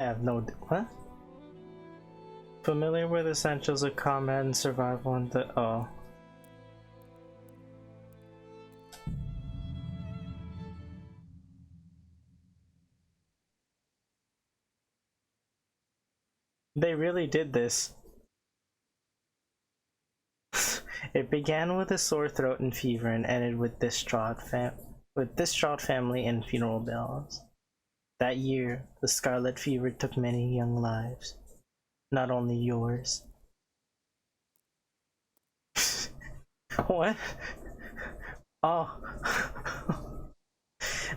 have no... What? Familiar with essentials of combat and survival and the... Oh. They really did this. It began with a sore throat and fever and ended with distraught family and funeral bells. That year, the scarlet fever took many young lives. Not only yours. What? Oh.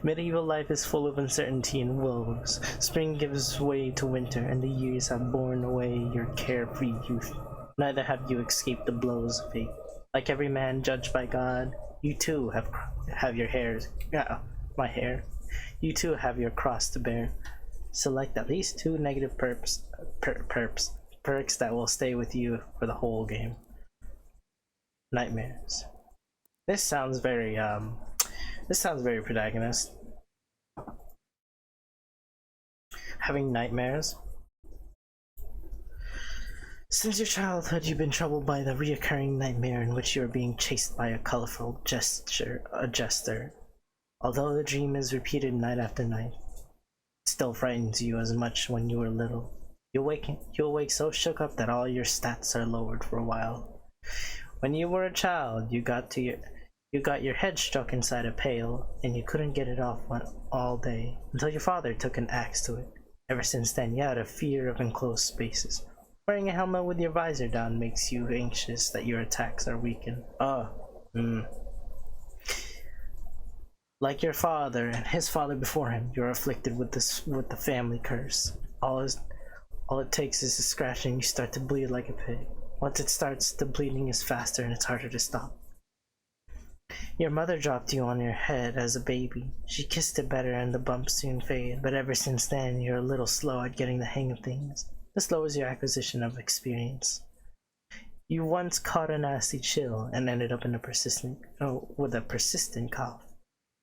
Medieval life is full of uncertainty and woes. Spring gives way to winter, and the years have borne away your carefree youth. Neither have you escaped the blows of fate. Like every man judged by God, you too have your hairs. My hair. You too have your cross to bear. Select at least 2 negative perks that will stay with you for the whole game. Nightmares. This sounds very protagonist. Having nightmares. Since your childhood, you've been troubled by the reoccurring nightmare in which you are being chased by a colorful jester. Although the dream is repeated night after night, it still frightens you as much when you were little. You awake so shook up that all your stats are lowered for a while. When you were a child, you got your head stuck inside a pail, and you couldn't get it off all day until your father took an axe to it. Ever since then, you had a fear of enclosed spaces. Wearing a helmet with your visor down makes you anxious that your attacks are weakened. Like your father and his father before him, you're afflicted with the family curse. All it takes is a scratch and you start to bleed like a pig. Once it starts, the bleeding is faster and it's harder to stop. Your mother dropped you on your head as a baby. She kissed it better and the bumps soon fade, but ever since then, you're a little slow at getting the hang of things. This lowers your acquisition of experience. You once caught a nasty chill and ended up with a persistent cough.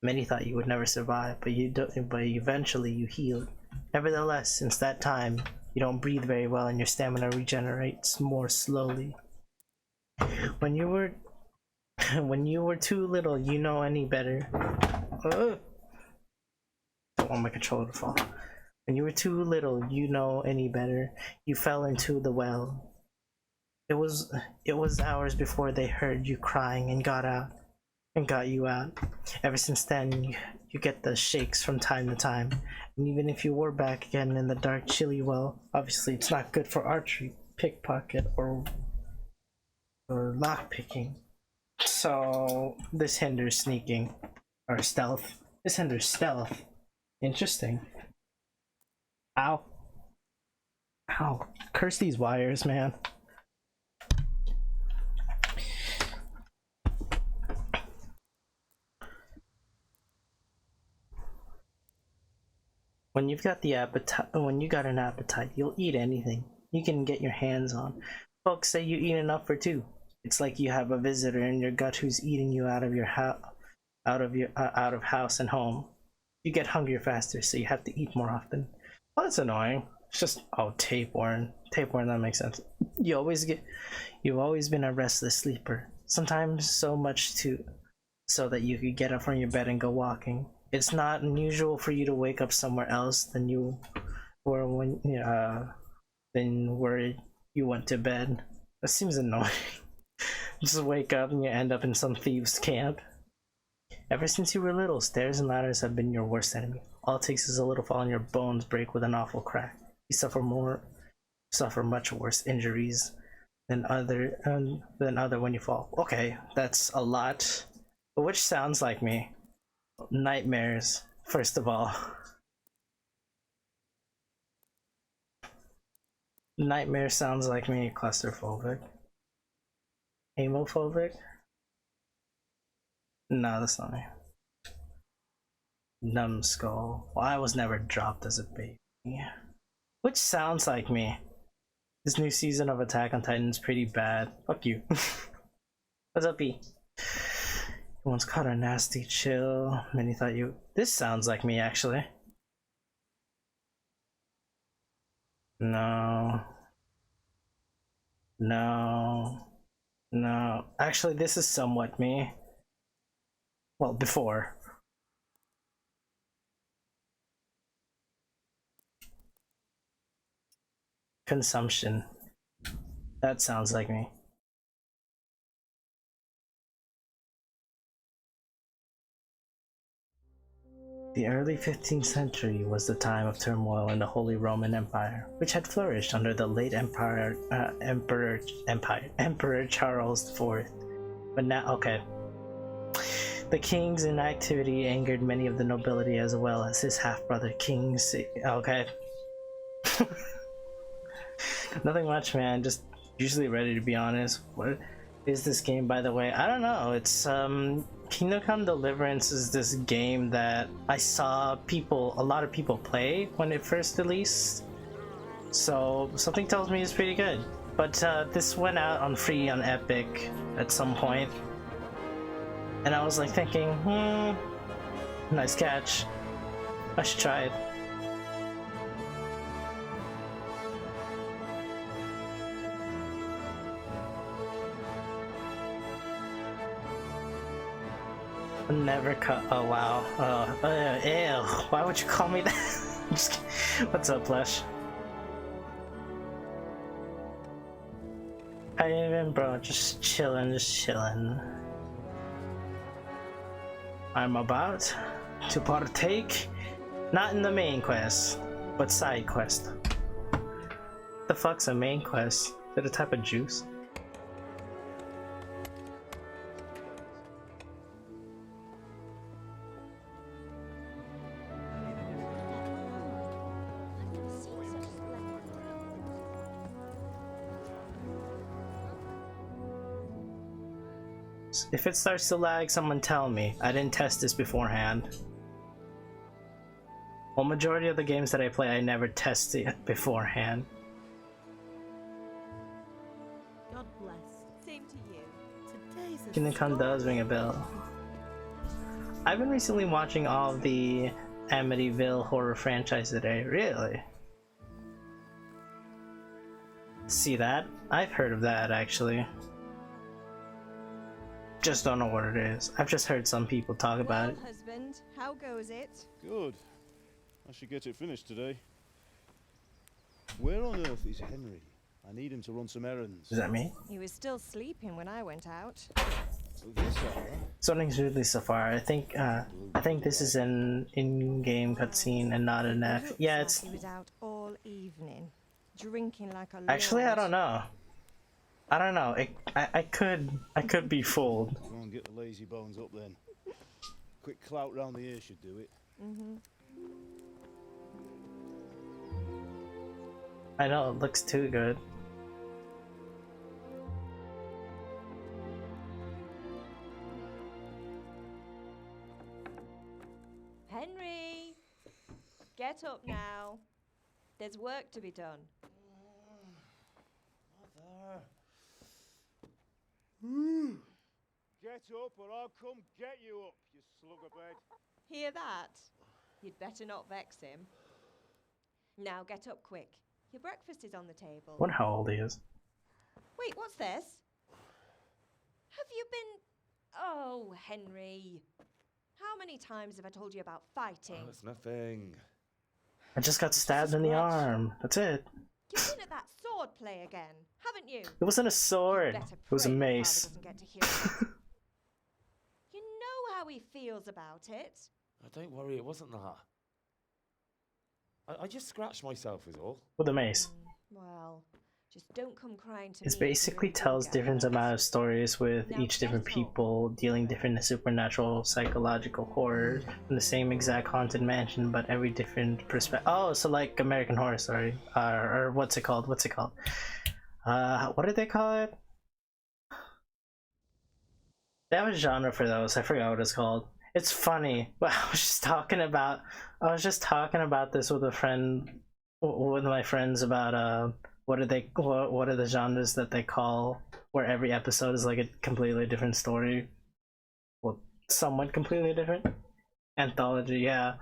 Many thought you would never survive, but eventually you healed. Nevertheless, since that time, you don't breathe very well and your stamina regenerates more slowly. When you were too little, you know any better. Don't want my controller to fall. When you were too little, you know any better. You fell into the well. It was hours before they heard you crying and got you out. Ever since then, you get the shakes from time to time. And even if you were back again in the dark, chilly well, obviously it's not good for archery, pickpocket, or lockpicking. So this hinders sneaking or stealth. This hinders stealth. Interesting. Ow. Ow. Curse these wires, man. When you got an appetite, you'll eat anything you can get your hands on. Folks say you eat enough for 2. It's like you have a visitor in your gut who's eating you out of house and home. You get hungrier faster, so you have to eat more often. Well, that's annoying. It's just tapeworm. Tapeworm, that makes sense. You've always been a restless sleeper. Sometimes so much so that you could get up from your bed and go walking. It's not unusual for you to wake up somewhere else than you were where you went to bed. That seems annoying. Just wake up and you end up in some thieves' camp. Ever since you were little, stairs and ladders have been your worst enemy. All it takes is a little fall and your bones break with an awful crack. You suffer much worse injuries than other when you fall. Okay, that's a lot. But which sounds like me? Nightmares, first of all. Nightmare sounds like me. Claustrophobic. Homophobic? No, that's not me. Numbskull. Well, I was never dropped as a baby. Which sounds like me. This new season of Attack on Titan is pretty bad. Fuck you. What's up, E? You once caught a nasty chill. Many thought you... This sounds like me, actually. No. No. No. Actually, this is somewhat me. Well, before. Consumption. That sounds like me. The early 15th century was the time of turmoil in the Holy Roman Empire, which had flourished under the late Emperor Charles IV. But now, okay. The king's inactivity angered many of the nobility as well as his half-brother kings. Okay. Nothing much, man. Just usually ready to be honest. What is this game, by the way? I don't know. It's Kingdom Come Deliverance is this game that I saw a lot of people play when it first released. So something tells me it's pretty good. But this went out on free on Epic at some point, and I was like thinking, nice catch. I should try it. Never cut. Oh wow. Ew. Why would you call me that? Just what's up, Plush? How you even, bro? Just chilling, I'm about to partake, not in the main quest, but side quest. The fuck's a main quest? Is it a type of juice? If it starts to lag, someone tell me. I didn't test this beforehand. Well, majority of the games that I play, I never test it beforehand. God bless. Same to you. Kingdom Come does ring a bell. I've been recently watching all of the Amityville horror franchise today. Really? See that? I've heard of that actually. Just don't know what it is. I've just heard some people talk about it. Husband, how goes it? Good. I should get it finished today. Where on earth is Henry? I need him to run some errands. Is that me? He was still sleeping when I went out. This hour? Something's really so far. I think this is an in-game cutscene and not an F. Yeah, it's. He was out all evening, drinking like a Actually, I lord. don't know. I don't know. I could be fooled. Go and get the lazy bones up then. Quick clout round the ear should do it. I know it looks too good. Henry, get up now. There's work to be done. Get up or I'll come get you up, you slugabed. Hear that? You'd better not vex him. Now get up quick. Your breakfast is on the table. Wonder how old he is. Wait, what's this? Have you been... Oh, Henry. How many times have I told you about fighting? Oh, it's nothing. I just got stabbed in the arm. That's it. You've been at that sword play again, haven't you? It wasn't a sword. Better It was a pray your father mace. doesn't get to hear it. You know how he feels about it. Oh, don't worry, it wasn't that. I just scratched myself is all. With a mace. Well, just don't come crying to me. It if you basically really do tells get different hurt. amount of stories with Now each different get up. people dealing different supernatural psychological horrors in the same exact haunted mansion, but every different perspective. Oh, so like American Horror Story, or what's it called? What did they call it? They have a genre for those. I forgot what it's called. It's funny, but I was just talking about this with a friend, with my friends about what are the genres that they call where every episode is like a completely different story, well, somewhat completely different. Anthology, yeah.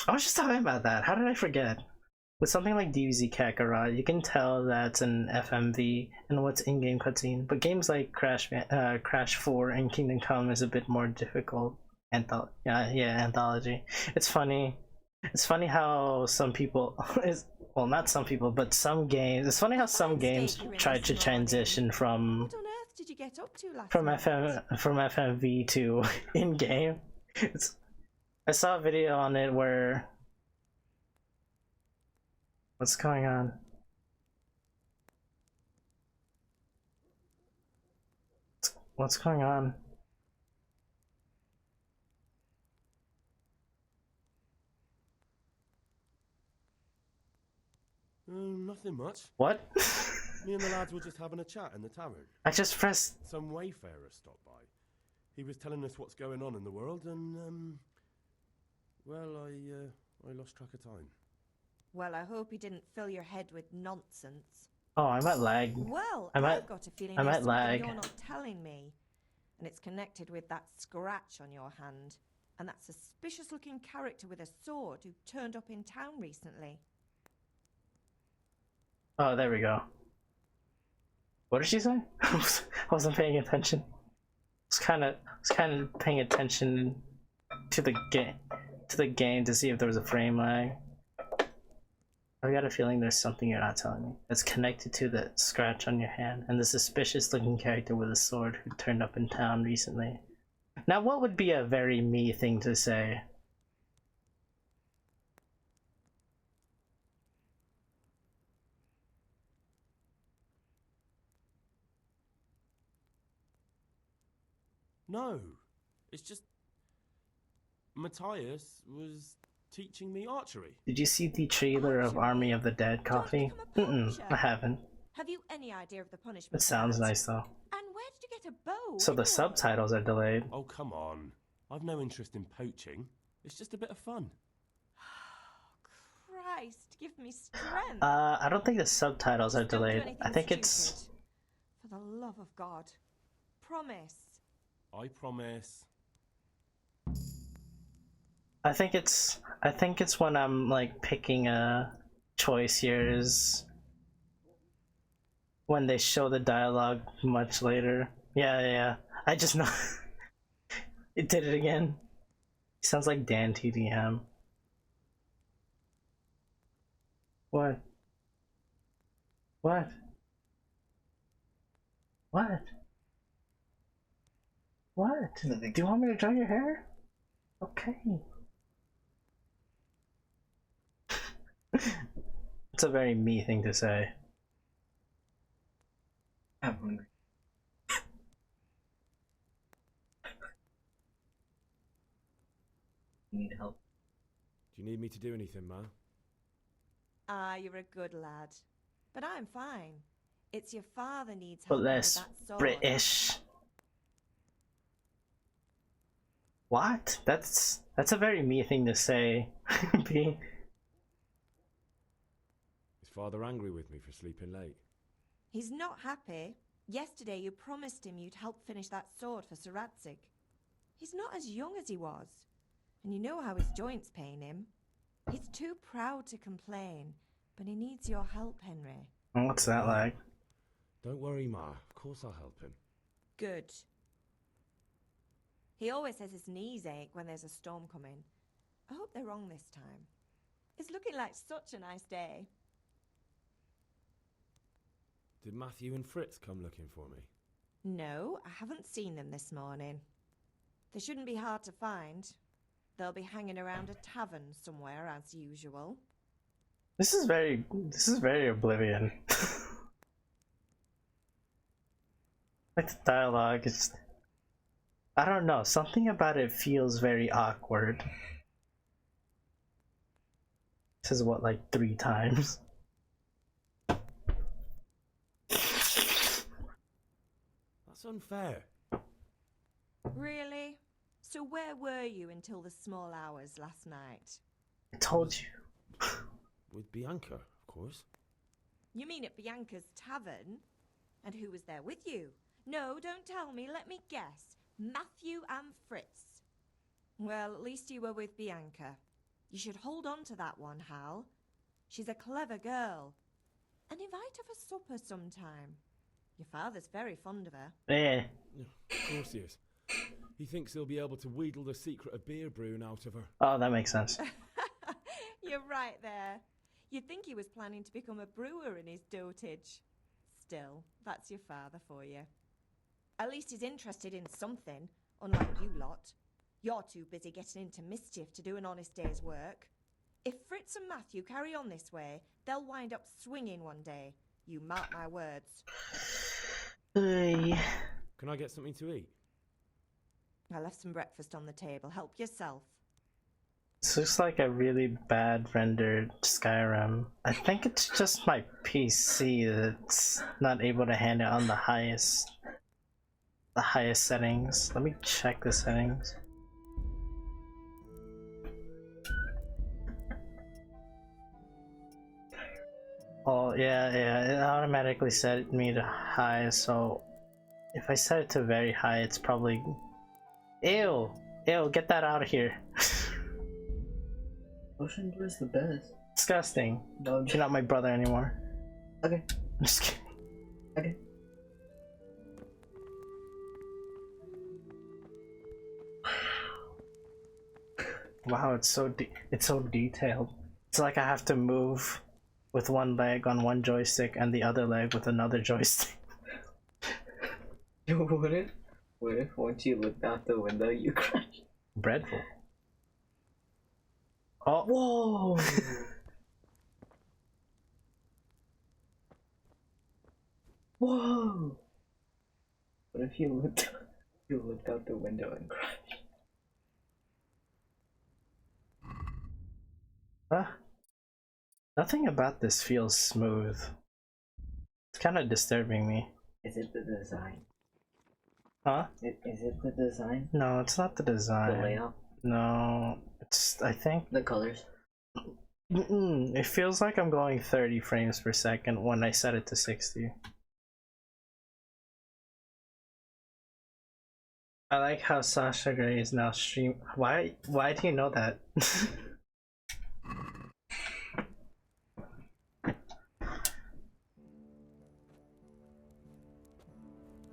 I was just talking about that. How did I forget? With something like DBZ Kakarot, you can tell that's an FMV and what's in-game cutscene, but games like Crash 4 and Kingdom Come is a bit more difficult. Anthology. It's funny. It's funny how some people well, not some people, but some games. It's funny how some games try to transition from What on earth did you get up to last night? from FMV to in-game. I saw a video on it where what's going on? What's going on? Nothing much. What? Me and the lads were just having a chat in the tavern. I just pressed. Some wayfarer stopped by. He was telling us what's going on in the world, and well, I lost track of time. Well, I hope he didn't fill your head with nonsense. Oh, I might lag. Well, I might- I've got a feeling I there's might something lag. you're not telling me. And it's connected with that scratch on your hand. And that suspicious-looking character with a sword who turned up in town recently. Oh, there we go. What did she say? I wasn't paying attention. I was kind of paying attention to the game to see if there was a frame lag. I've got a feeling there's something you're not telling me. It's connected to the scratch on your hand and the suspicious-looking character with a sword who turned up in town recently. Now, what would be a very me thing to say? No, it's just Matthias was teaching me archery. Did you see the trailer of Army of the Dead Coffee? I haven't. Have you any idea of the punishment? It for sounds that? nice though. And where did you get a bow? So the anyway? subtitles are delayed. Oh, come on. I've no interest in poaching. It's just a bit of fun. Christ, give me strength. I don't think the subtitles are Don't do delayed. anything I think stupid. it's. For the love of God, promise. I promise. I think it's when I'm like picking a choice here is when they show the dialogue much later. Yeah. I just know it did it again. Sounds like Dan TDM. What? What? What? What? Nothing. Do you want me to dry your hair? Okay. It's a very me thing to say. I'm hungry. Need help. Do you need me to do anything, Ma? Ah, you're a good lad. But I'm fine. It's your father needs But help with less that sword. British. What? That's a very me thing to say. B. Is Father angry with me for sleeping late? He's not happy. Yesterday you promised him you'd help finish that sword for Sir Radzig. He's not as young as he was. And you know how his joints pain him. He's too proud to complain, but he needs your help, Henry. What's that like? Don't worry, Ma. Of course I'll help him. Good. He always says his knees ache when there's a storm coming. I hope they're wrong this time. It's looking like such a nice day. Did Matthew and Fritz come looking for me? No, I haven't seen them this morning. They shouldn't be hard to find. They'll be hanging around a tavern somewhere as usual. This is very Oblivion. Like the dialogue is, I don't know, something about it feels very awkward. This is what, like 3 times. That's unfair. Really? So where were you until the small hours last night? I told you. With Bianca, of course. You mean at Bianca's tavern? And who was there with you? No, don't tell me. Let me guess. Matthew and Fritz. Well, at least you were with Bianca. You should hold on to that one, Hal. She's a clever girl. And invite her for supper sometime. Your father's very fond of her. Eh. Of course he is. He thinks he'll be able to wheedle the secret of beer brewing out of her. Oh, that makes sense. You're right there. You'd think he was planning to become a brewer in his dotage. Still, that's your father for you. At least he's interested in something, unlike you lot. You're too busy getting into mischief to do an honest day's work. If Fritz and Matthew carry on this way, they'll wind up swinging one day. You mark my words. Hey. Can I get something to eat? I left some breakfast on the table. Help yourself. This looks like a really bad rendered Skyrim. I think it's just my PC that's not able to handle it on the highest settings. Let me check the settings. Oh yeah, it automatically set me to high, so if I set it to very high, it's probably... Ew! Ew, get that out of here. Ocean Blue is the best. Disgusting. No, You're not my brother anymore. okay. I'm just kidding. Okay. Wow, it's so detailed. It's like I have to move with one leg on one joystick and the other leg with another joystick. What if once you looked out the window you crashed? Dreadful. Oh, Whoa! Whoa! What if you looked out the window and crashed? huh? Nothing about this feels smooth. It's kind of disturbing me. Is it the design? Huh? Is it the design? No, it's not the The design. layout? No, it's, I think, The colors? it feels like I'm going 30 frames per second when I set it to 60. I like how Sasha Grey is now stream. Why do you know that?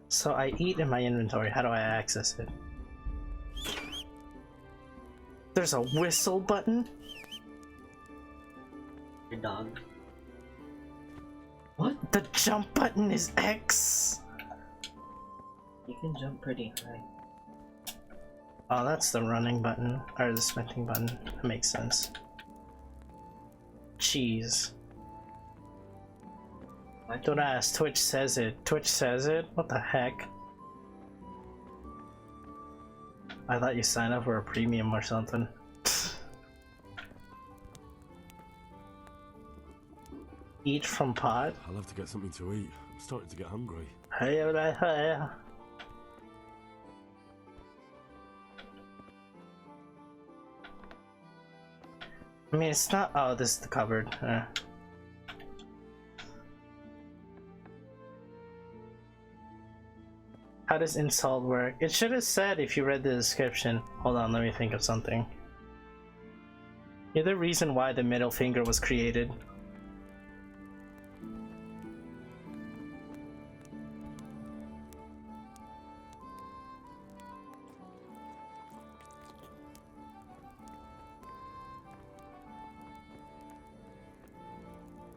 So I eat in my inventory. How do I access it? There's a whistle button? Your dog? What? The jump button is X? You can jump pretty high. Oh, that's the running button. Or the sprinting button. That makes sense. Cheese. Why Don't ask, Twitch says it. Twitch says it? What the heck? I thought you signed up for a premium or something. Eat from pot? I'll have to get something to eat. I'm starting to get hungry. I mean, it's not. Oh, this is the cupboard. How does insult work? It should have said if you read the description. Hold on, let me think of something. You're the reason why the middle finger was created.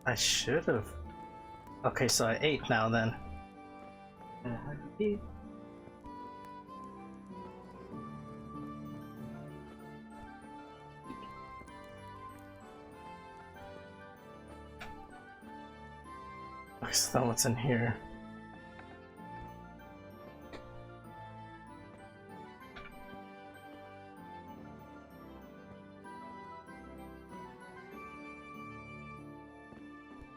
I should have. Okay, so I ate now then. So what's in here?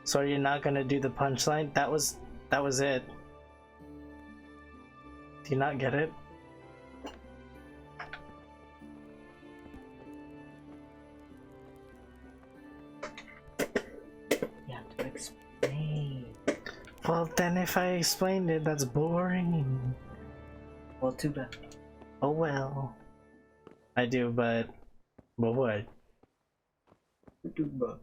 So you're not gonna do the punchline? That was it. Do you not get it? You have to explain. Well, then if I explained it, that's boring. Well, too bad. Oh well. I do, but what? Too bad.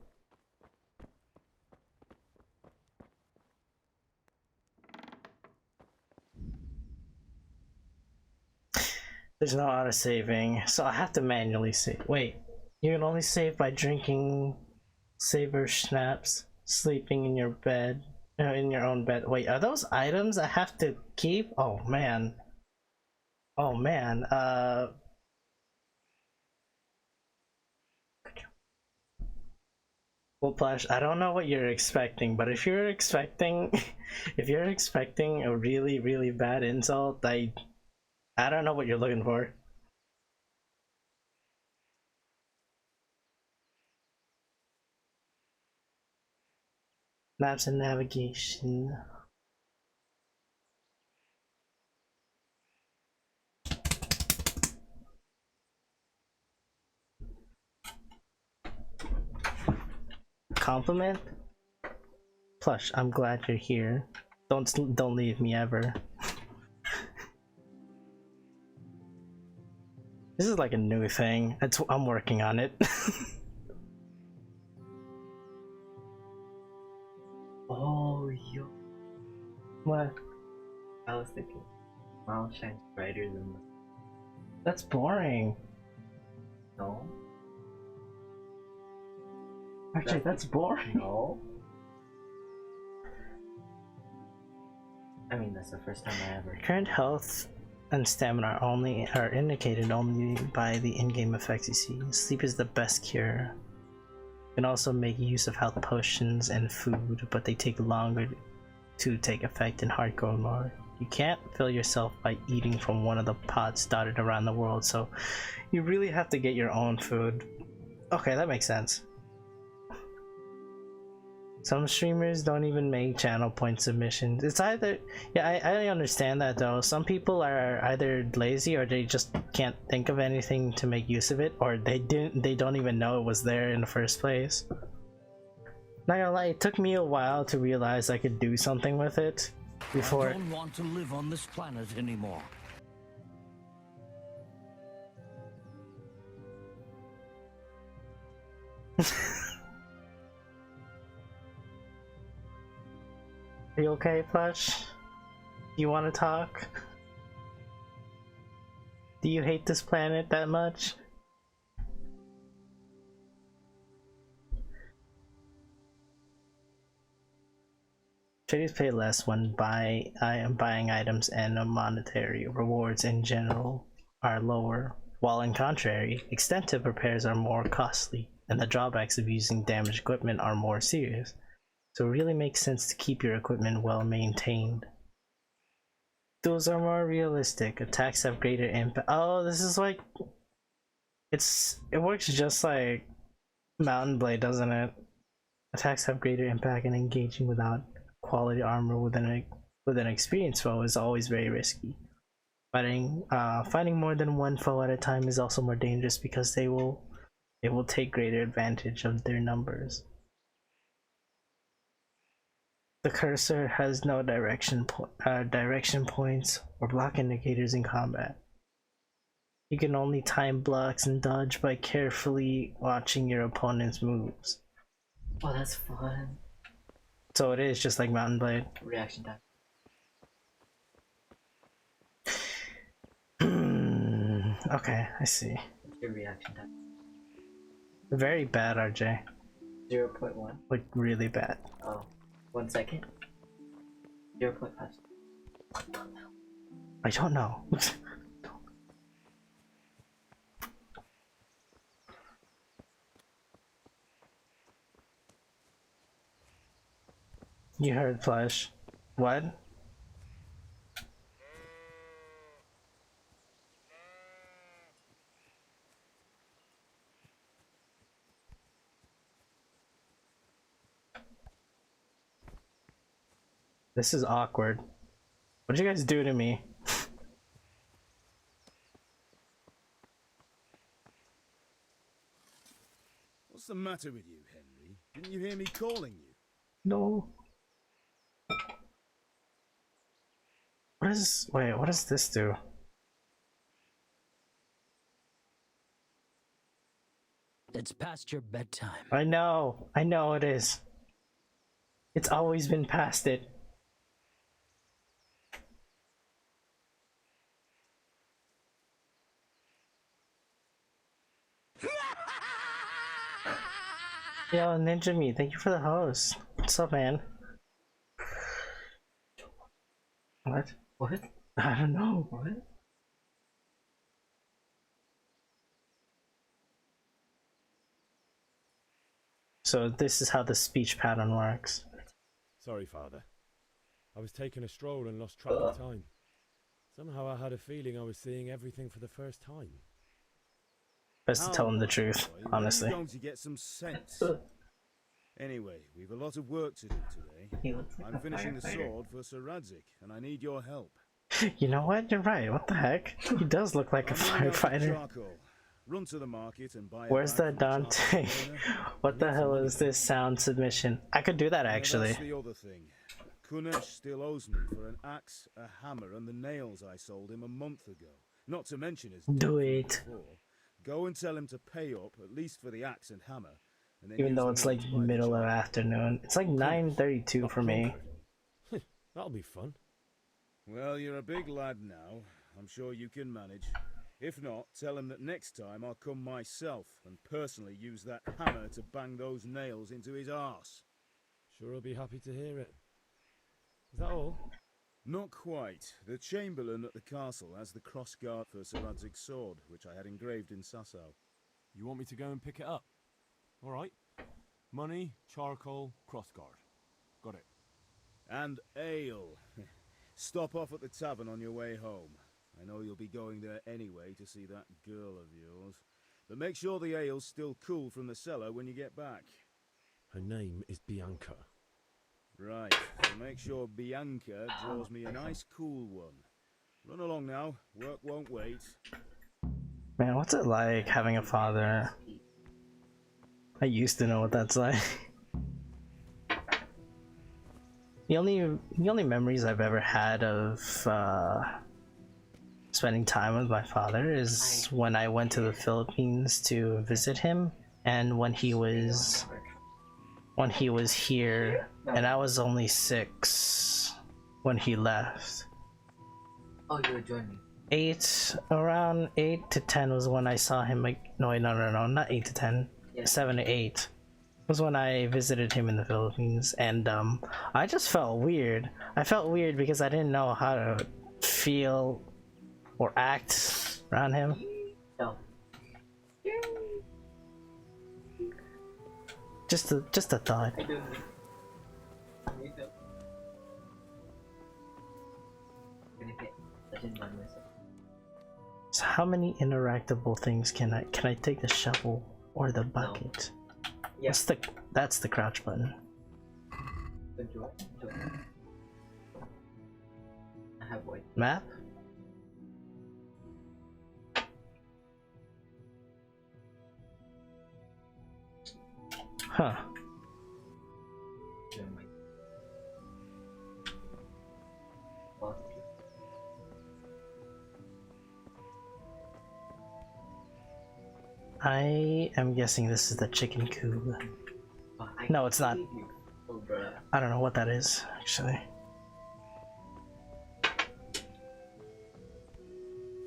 There's no auto saving, so I have to manually save. Wait, you can only save by drinking saber schnapps, sleeping in your bed, in your own bed. Wait, are those items I have to keep? Oh man. Oh man. Well, Plush, I don't know what you're expecting, but if you're expecting, if you're expecting a really, really bad insult, I don't know what you're looking for. Maps and navigation. Compliment? Plush, I'm glad you're here. Don't leave me ever. This is like a new thing. I'm working on it. Oh, yo. What? I was thinking, smile shines brighter than the That's boring. no. Actually, that's boring. No. I mean, that's the first time I ever. Current health and stamina are indicated only by the in-game effects you see. Sleep is the best cure. You can also make use of health potions and food, but they take longer to take effect in hardcore mode. You can't fill yourself by eating from one of the pots dotted around the world, so you really have to get your own food. Okay, that makes sense. Some streamers don't even make channel point submissions. It's either, yeah, I understand that though. Some people are either lazy or they just can't think of anything to make use of it, or they don't even know it was there in the first place. Not gonna lie, it took me a while to realize I could do something with it before. I don't want to live on this planet anymore. Are you okay, Plush? You want to talk? Do you hate this planet that much? Traders pay less when buying items, and monetary rewards in general are lower, while in contrary, extensive repairs are more costly, and the drawbacks of using damaged equipment are more serious. So it really makes sense to keep your equipment well maintained. Duels are more realistic. Attacks have greater impact. Oh, this is like it works just like Mountain Blade, doesn't it? Attacks have greater impact, and engaging without quality armor with an experienced foe is always very risky. Fighting more than one foe at a time is also more dangerous because they will take greater advantage of their numbers. The cursor has no direction points or block indicators in combat. You can only time blocks and dodge by carefully watching your opponent's moves. Oh, that's fun. So it is just like Mountain Blade. Reaction time. Okay, I see. What's your reaction time? Very bad, RJ. 0.1. Like really bad. Oh, 1 second. 0.5. What the hell? I don't know. You heard Flash. What? This is awkward. What did you guys do to me? What's the matter with you, Henry? Didn't you hear me calling you? No. What does this do? It's past your bedtime. I know it is. It's always been past it. Yo, Ninja Me, thank you for the host. What's up, man? What? What? I don't know. What? So this is how the speech pattern works. Sorry, Father. I was taking a stroll and lost track of time. Somehow I had a feeling I was seeing everything for the first time. Best to tell him the truth, Boy, honestly. When are you going to get some sense? Anyway, we've a lot of work to do today. He looks like I'm a finishing the firefighter. sword for Sir Radzik, and I need your help. You know what? You're right. What the heck? He does look like a I'm running out of firefighter. charcoal. Run to the market and buy. Where's a bag that from the charcoal Dante? burner. What the hell is this sound submission? I could do that Yeah, actually. that's the other thing. Kunesh still owes me for an axe, a hammer, and the nails I sold him a month ago. Not to mention his debt Do from it. before. Go and tell him to pay up, at least for the axe and hammer. And then Even use though the it's money like to buy the middle of charcoal. afternoon. It's like 9:32 for me. That'll be fun. Well, you're a big lad now. I'm sure you can manage. If not, tell him that next time I'll come myself and personally use that hammer to bang those nails into his arse. Sure, I'll be happy to hear it. Is that all? Not quite. The Chamberlain at the castle has the crossguard for Sir Radzig's sword, which I had engraved in Sasau. You want me to go and pick it up? All right. Money, charcoal, crossguard. Got it. And ale. Stop off at the tavern on your way home. I know you'll be going there anyway to see that girl of yours. But make sure the ale's still cool from the cellar when you get back. Her name is Bianca. Right, so make sure Bianca draws me a nice cool one. Run along now, work won't wait. Man, what's it like having a father? I used to know what that's like. The only memories I've ever had of spending time with my father is when I went to the Philippines to visit him, and when he was here, and I was only 6 when he left. Oh, you were joining. Around 8 to 10 was when I saw him. Like, no, not 8 to 10. Yeah. 7 to 8 was when I visited him in the Philippines, and I just felt weird. I felt weird because I didn't know how to feel or act around him. No. Just a thought. I don't. You don't. I didn't mind myself. So how many interactable things can I take? The shovel or the bucket? Yeah. That's the crouch button. Enjoy. I have white. Map? Huh. Join my. Well, I am guessing this is the chicken coop. No, it's not. Oh, bruh. I don't know what that is, actually.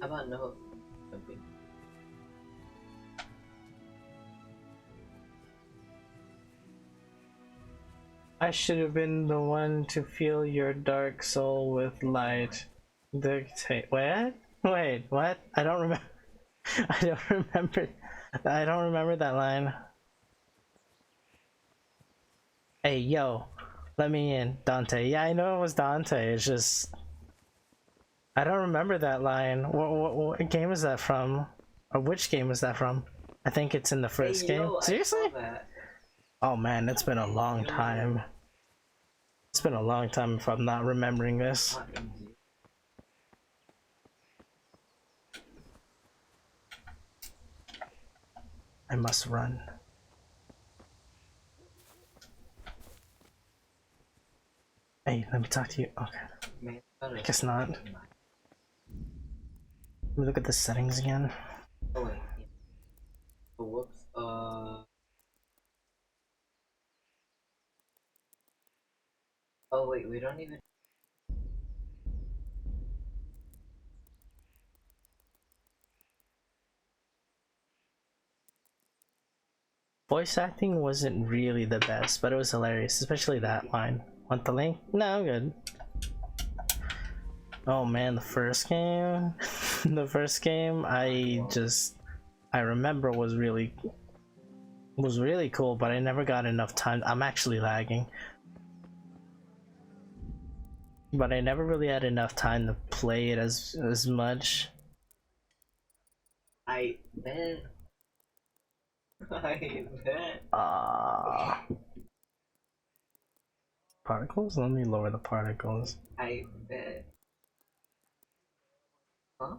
How about no something? I should have been the one to fill your dark soul with light. Dictate. What? Wait, what? I don't remember. I don't remember. I don't remember that line. Hey, yo, let me in, Dante. Yeah, I know it was Dante. It's just I don't remember that line. What game is that from? Or which game is that from? I think it's in the first Hey, game. yo, I Seriously? saw that. Oh man, it's been a long time. It's been a long time if I'm not remembering this. Not easy. I must run. Hey, let me talk to you. Okay, Man, I guess not. Let me look at the settings again. Oh wait. Yeah. Oh, whoops. Oh wait, we don't even. Voice acting wasn't really the best, but it was hilarious, especially that line. Want the link? No, I'm good. Oh man, the first game, the first game, I remember was really cool, but I never got enough time. I'm actually lagging, but I never really had enough time to play it as much. I bet. I bet. Particles? Let me lower the particles. I bet. Huh?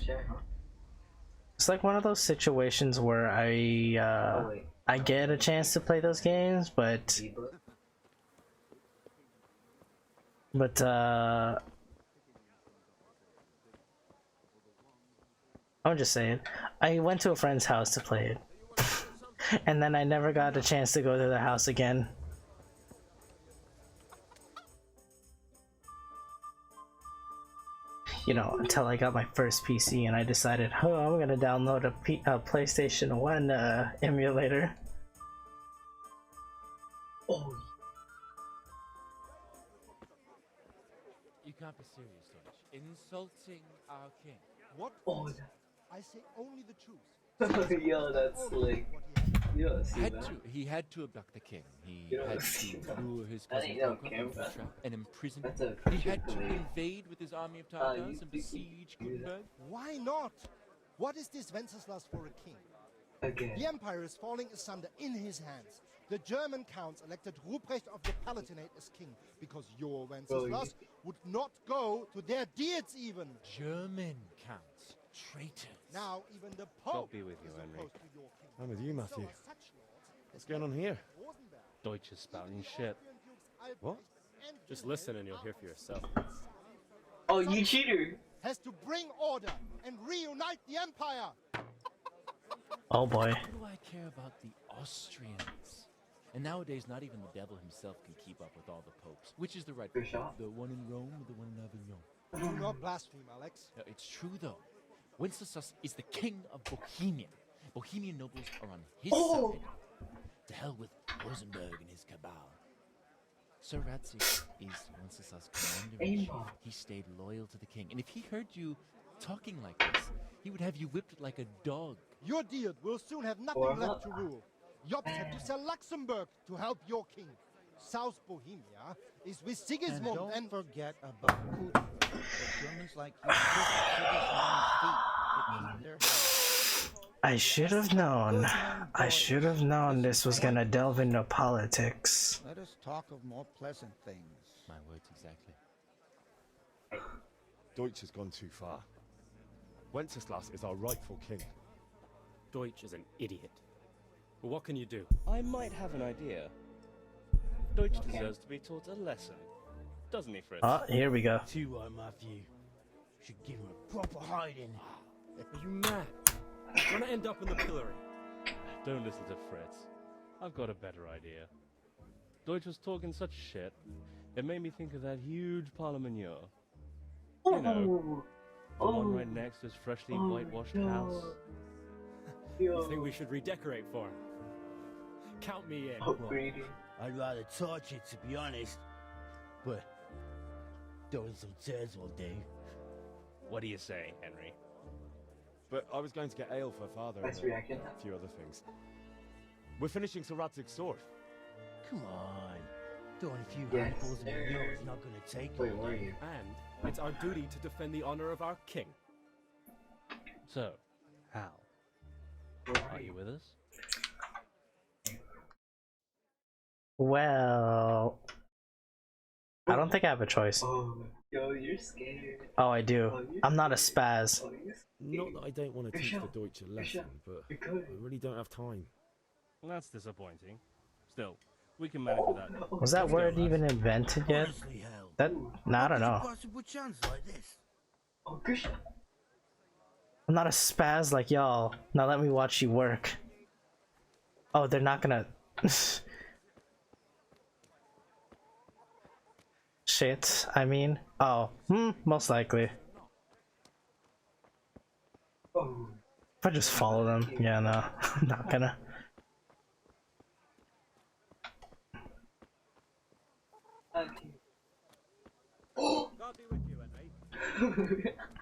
Sure, huh? It's like one of those situations where Oh, wait. I get a chance to play those games, but I'm just saying, I went to a friend's house to play it, and then I never got a chance to go to the house again. You know, until I got my first PC and I decided, oh, I'm gonna download a PlayStation 1 emulator. Oh, You can't be serious, Deutsch. Insulting our king. What? oh, I say only the truth. yo, that's like, you don't see that. He had to abduct the king. He You don't had see to that. lure his That cousin ain't no Coco into camera. a trap and imprison That's him. a He had to trick. invade with his army of you Tatars and think besiege you can do that? Gutenberg. Why not? What is this Wenceslas for a king? Again. The empire is falling asunder in his hands. The German counts elected Ruprecht of the Palatinate as king because your Wenceslas would not go to their deeds even. German counts. Traitors. Now even the Pope be with you, is Henry. opposed to your king. I'm with you, So Matthew. are such lords What's going on here? Rosenberg, Deutsch is spouting shit. Albrecht, What? and Just Wilhelm listen and you'll hear for are yourself. Oh, you cheater! has to bring order and reunite the empire. Oh boy. What do I care about the Austrians? And nowadays, not even the devil himself can keep up with all the popes. Which is the right Good pope? shot. The one in Rome or the one in Avignon? Do not blaspheme, Alex. No, it's true, though. Wenceslas is the king of Bohemia. Bohemian nobles are on his side. To hell with Rosenberg and his cabal. Sir Radzig is Wenceslas' commander-in-chief. He stayed loyal to the king. And if he heard you talking like this, he would have you whipped like a dog. Your deed will soon have nothing left to rule. Jobst had to sell Luxembourg to help your king. South Bohemia is with Sigismund and forget about Putin. The Germans like you feet. Their I should have known. I should have known this was gonna delve into politics. Let us talk of more pleasant things. My words exactly. Deutsch has gone too far. Wenceslas is our rightful king. Deutsch is an idiot. But what can you do? I might have an idea. Deutsch deserves to be taught a lesson. Doesn't he, Fritz? Here we go. Too right, Matthew. Should give him a proper hiding. Are you mad? You're gonna end up in the pillory. Don't listen to Fritz. I've got a better idea. Deutsch was talking such shit, it made me think of that huge parliament. You know, the one right next to his freshly whitewashed house. You think we should redecorate for him? Count me in. Greedy. I'd rather torch it, to be honest. But throwing some tears will do. What do you say, Henry? But I was going to get ale for father Nice and reaction. a few other things. We're finishing Sir Radzig's sword. Come on. Throwing a few Yes, handfuls of sir. manure is not gonna take Wait, all where are day. you? And it's our duty to defend the honor of our king. So, Hal, Where are you with us? Well, I don't think I have a choice. Oh, yo, you're scared. Oh, I do. I'm not a spaz. Oh, you're Not that I don't want to You're teach sure? the Deutsch a You're lesson, sure? but You're I good. really don't have time. Well, that's disappointing. Still, we can manage without you. Was that word even invented yet? Honestly, hell. That no, I don't What's know. a possible chance like this? Oh, good shot. I'm not a spaz like y'all. Now let me watch you work. Oh, they're not gonna. Shit. I mean, oh, most likely. If I just follow them, yeah, no, I'm not gonna.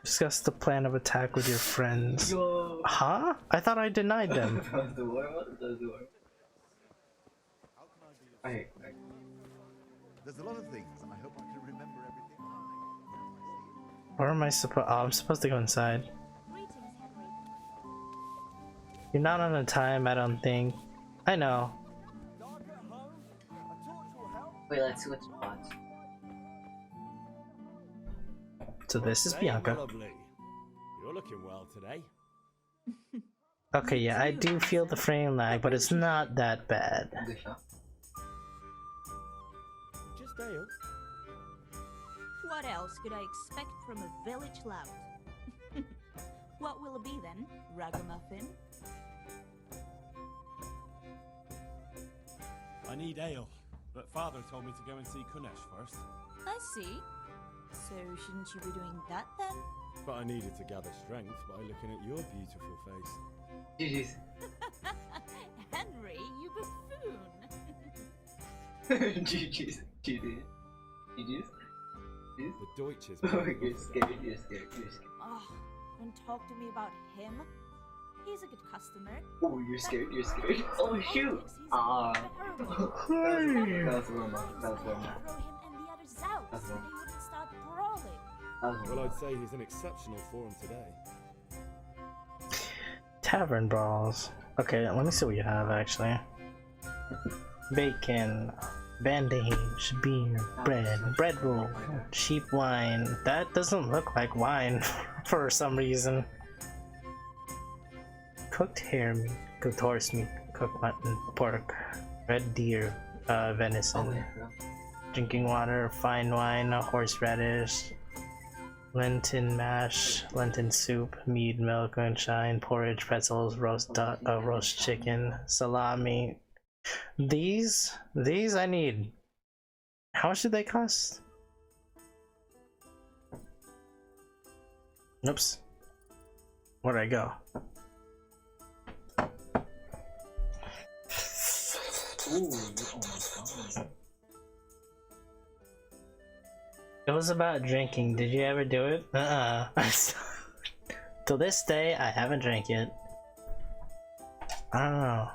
Discuss the plan of attack with your friends. Yo. Huh? I thought I denied them. That was the warm-up? That was the warm-up. Okay. There's a lot of things, and I hope I can remember everything. Where am I supposed? Oh, I'm supposed to go inside. You're not on a time, I don't think. I know. Wait, let's switch spots. So this is Bianca. Lovely. You're looking well today. Okay, yeah, I do feel the frame lag, but it's not that bad. Just ale. What else could I expect from a village lout? What will it be then? Ragamuffin? I need ale, but father told me to go and see Kunesh first. I see. So shouldn't you be doing that then? But I needed to gather strength by looking at your beautiful face. GG's. Henry, you buffoon! GG's. GG's. GG's. The Deutsches. Oh, you're scared. You're scared. You're scared. Oh, don't talk to me about him. He's a good customer. Oh, you're scared. You're scared. Oh shoot! Ah. That was warm-up. That was warm-up. Throw him and the others out so they wouldn't start brawling. Well, I'd say he's in exceptional form today. Tavern brawls. Okay, let me see what you have actually. Bacon, bandage, beer, bread roll, cheap wine. That doesn't look like wine for some reason. Cooked hare meat, cooked horse meat, cooked mutton, pork, red deer, venison, drinking water, fine wine, horseradish, Lenten mash, Lenten soup, mead, milk, moonshine, porridge, pretzels, roast chicken, salami. These I need. How much did they cost? Oops. Where'd I go? Ooh, oh my god. It was about drinking. Did you ever do it? To this day, I haven't drank it. I don't know.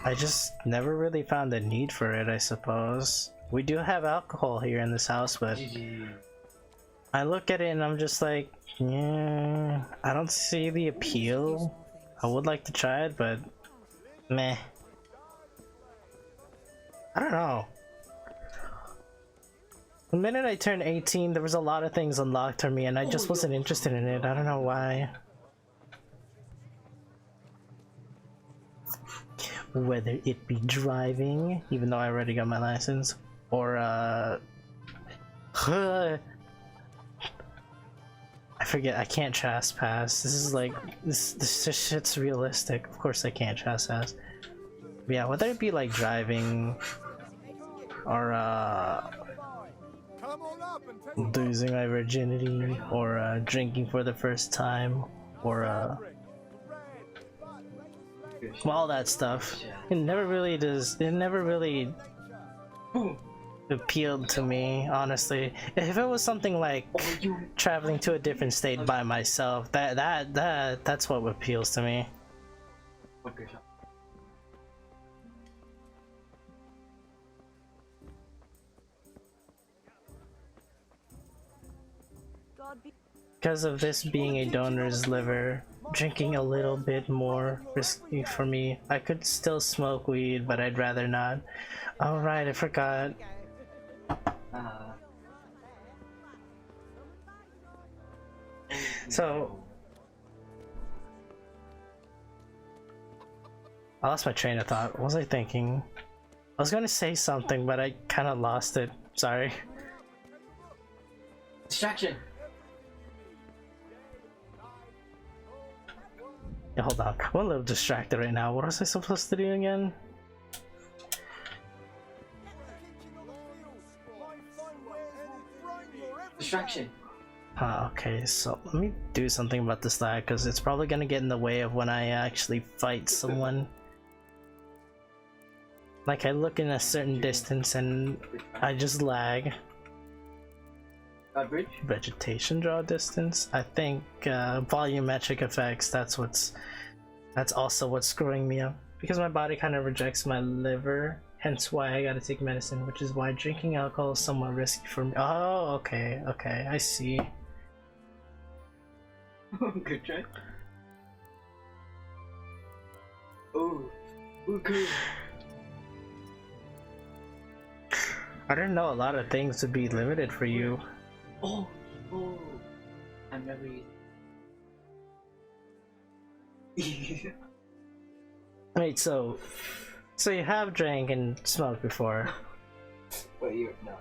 I just never really found the need for it, I suppose. We do have alcohol here in this house, but I look at it and I'm just like, yeah, I don't see the appeal. I would like to try it, but meh. I don't know. The minute I turned 18, there was a lot of things unlocked for me and I just wasn't interested in it. I don't know why. Whether it be driving, even though I already got my license, or I forget, I can't trespass. This is like, this shit's realistic. Of course I can't trespass. But yeah, whether it be like driving, or losing my virginity, or drinking for the first time, or well, all that stuff. It never really appealed to me, honestly. If it was something like traveling to a different state by myself, that's what appeals to me. Because of this being a donor's liver, drinking a little bit more risky for me. I could still smoke weed, but I'd rather not. Oh right, I forgot. So I lost my train of thought. What was I thinking? I was gonna say something, but I kind of lost it. Sorry. Distraction. Yeah, hold on. I'm a little distracted right now. What was I supposed to do again? Distraction. Okay, so let me do something about this lag because it's probably gonna get in the way of when I actually fight someone. Like I look in a certain distance and I just lag. Bridge? Vegetation draw distance? I think volumetric effects, that's also what's screwing me up. Because my body kind of rejects my liver, hence why I gotta take medicine, which is why drinking alcohol is somewhat risky for me. Oh, okay, I see. Good try. Oh, good. I didn't know a lot of things would be limited for you. Oh, I've never used. Wait, so you have drank and smoked before? Wait, you're no.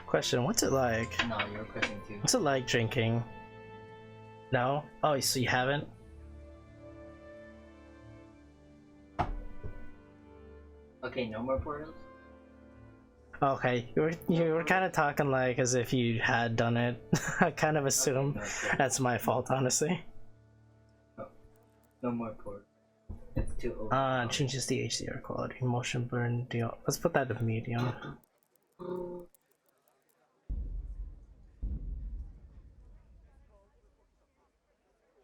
Question: what's it like? No, you're question too. What's it like drinking? No? Oh, so you haven't? Okay, no more portals. Okay, you were kind of talking like as if you had done it. I kind of assume that's my fault, honestly. No more portals. It's too old. Changes the HDR quality, motion blur, deal. Let's put that to medium.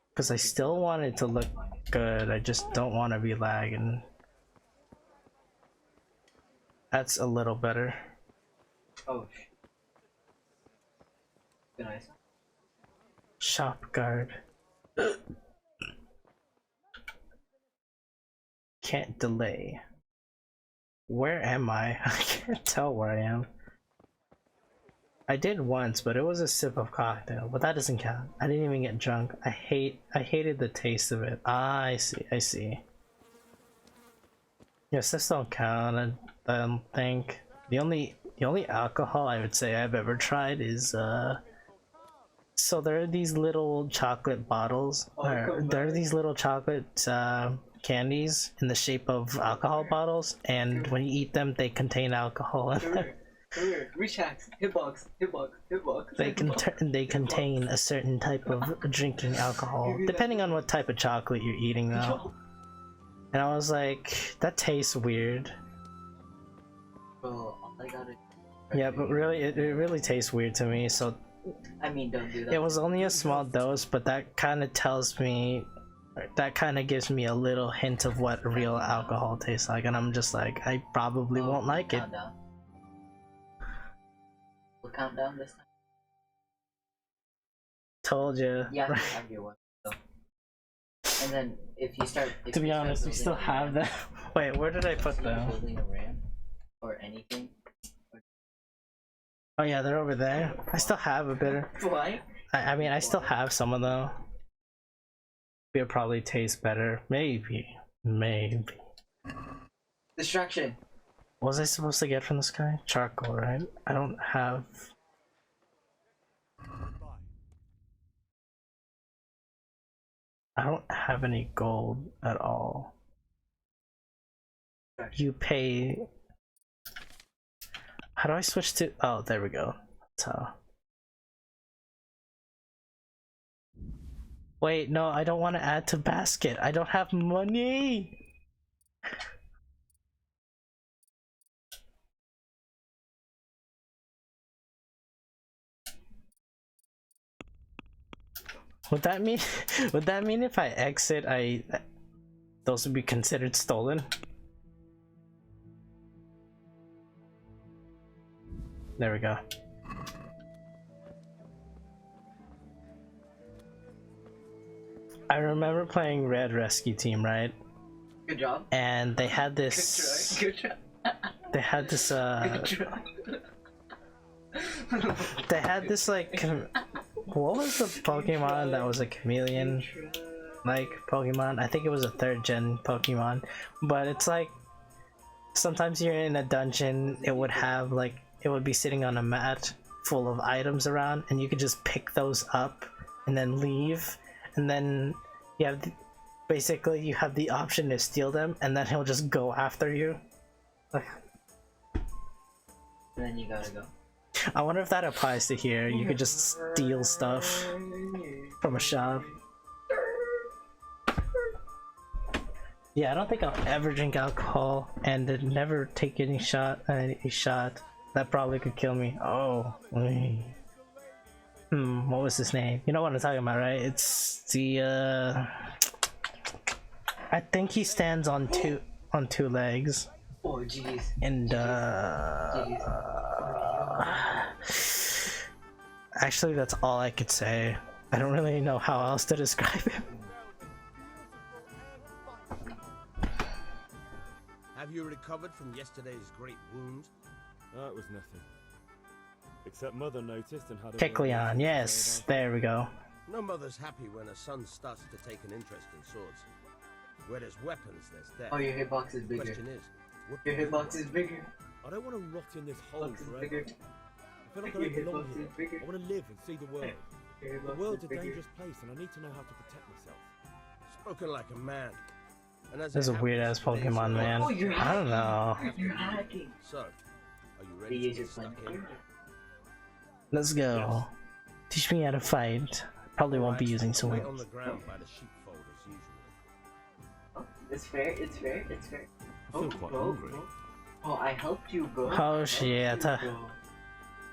Because I still want it to look good, I just don't want to be lagging. That's a little better. Oh, good eyes. Shop guard. Can't delay. Where am I? I can't tell where I am. I did once, but it was a sip of cocktail, but that doesn't count. I didn't even get drunk. I hated the taste of it. Ah, I see. Yes, this don't count. I don't think. The only alcohol I would say I've ever tried is so there are these little chocolate bottles. There are these little chocolate candies in the shape of alcohol bottles, and when you eat them, they contain alcohol. Reach hacks, hitbox. They contain a certain type of drinking alcohol, depending on what type of chocolate you're eating, though. And I was like, that tastes weird. Bro, I got it. Yeah, but really, it really tastes weird to me. So, I mean, don't do that. It was only a small dose, but that kind of tells me, that kind of gives me a little hint of what real alcohol tastes like, and I'm just like, I probably won't like it. We'll count down this time. Told you. Yeah, I have your one. So. And then if you start. To be honest, we still have that. Wait, where did I put them? Building a RAM or anything. Oh yeah, they're over there. I still have a bit. Why? I mean, I still have some of them. It'll probably taste better. Maybe. Distraction. What was I supposed to get from this guy? Charcoal, right? I don't have. I don't have any gold at all. You pay. How do I switch to? Oh, there we go. That's how. Wait, no, I don't want to add to basket. I don't have money. Would that mean if I exit, those would be considered stolen? There we go. I remember playing Red Rescue Team, right? Good job. And they had this. Good try. They had this. They had this like. What was the Pokemon that was a chameleon? Like Pokemon? I think it was a 3rd gen Pokemon. But it's like. Sometimes you're in a dungeon, it would have like. It would be sitting on a mat full of items around, and you could just pick those up and then leave. And then you have basically you have the option to steal them, and then he'll just go after you. Like, and then you gotta go. I wonder if that applies to here. You could just steal stuff from a shop. Yeah, I don't think I'll ever drink alcohol and then never take any shot. That probably could kill me. Oh. What was his name? You know what I'm talking about, right? It's the I think he stands on two legs. Oh jeez. And actually that's all I could say. I don't really know how else to describe him. Have you recovered from yesterday's great wound? That was nothing. Except Mother noticed and had a Kecleon, yes, there we go. No mother's happy when a son starts to take an interest in swords. Where there's weapons, there's death. Oh, your hitbox is bigger. Question is, Your hitbox is bigger. I don't want to rot in this hole forever. Bigger. I feel like I don't belong here. I want to live and see the world. The world's a dangerous place and I need to know how to protect myself. Spoken like a man. And as This is a weird ass Pokemon, man. I don't know. You're hacking. So, are you ready to get stuck in? Let's go. Teach me how to fight. Probably won't be using Lay sword. on the ground by the sheepfold as usual. Oh, it's fair, it's fair, it's fair. I feel quite hungry. Oh, I helped you, bro. Oh shit. I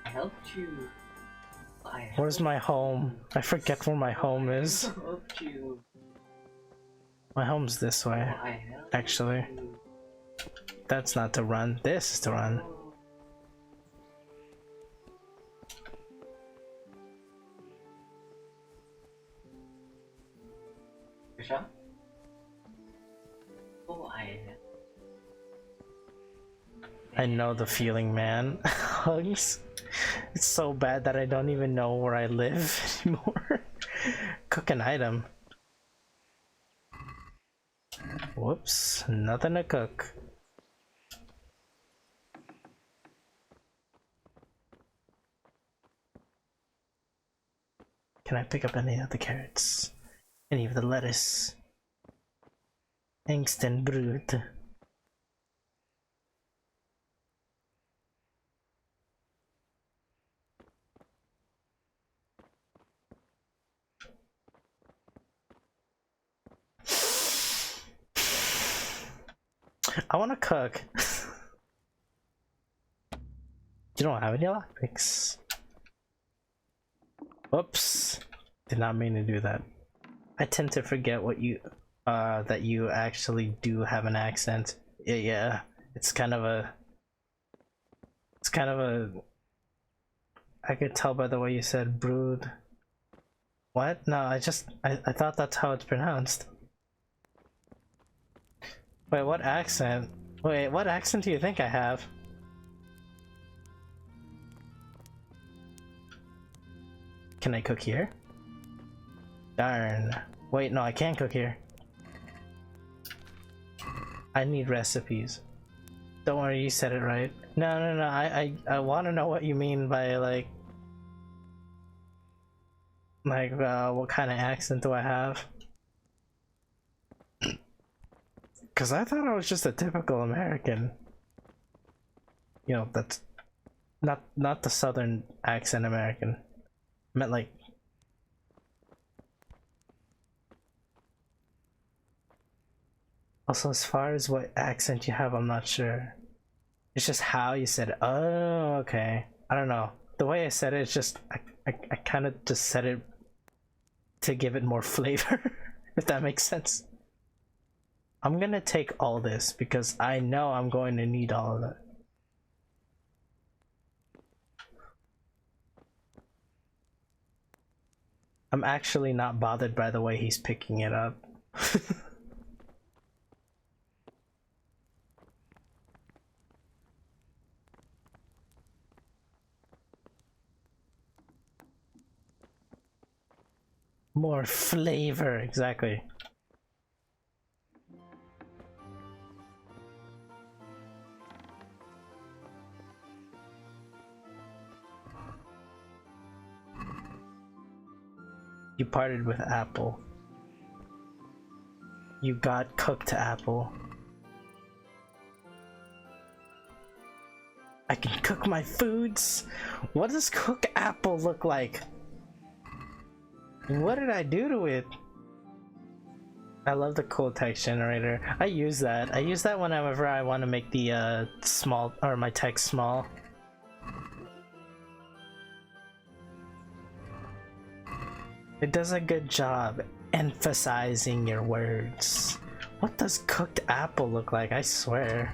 helped you. Where's my home? I forget where my home is. I helped you. My home's this way. Actually. That's not to run. This is to run. Shot? Oh, I know the feeling, man. Hugs. It's so bad that I don't even know where I live anymore. Cook an item. Whoops, nothing to cook. Can I pick up any of the carrots? Any of the lettuce? Angst and brood. I want to cook. You don't have any lockpicks. Whoops. Did not mean to do that. I tend to forget what you that you actually do have an accent. Yeah. It's kind of a I could tell by the way you said brood. What? No, I thought that's how it's pronounced. Wait, what accent? Wait, what accent do you think I have? Can I cook here? Darn. Wait, no, I can't cook here. I need recipes. Don't worry, you said it right. No, I want to know what you mean by like what kind of accent do I have? Cause I thought I was just a typical American. You know, that's not the southern accent American. I meant like also as far as what accent you have, I'm not sure. It's just how you said it. Oh, okay. I don't know. The way I said it, it's just I kind of just said it to give it more flavor, if that makes sense. I'm gonna take all this because I know I'm going to need all of it. I'm actually not bothered by the way he's picking it up. More flavor, exactly. You parted with Apple. You got cooked Apple. I can cook my foods. What does cooked apple look like? What did I do to it? I love the cool text generator. I use that. I use that whenever I want to make the small or my text small. It does a good job emphasizing your words. What does cooked apple look like? I swear.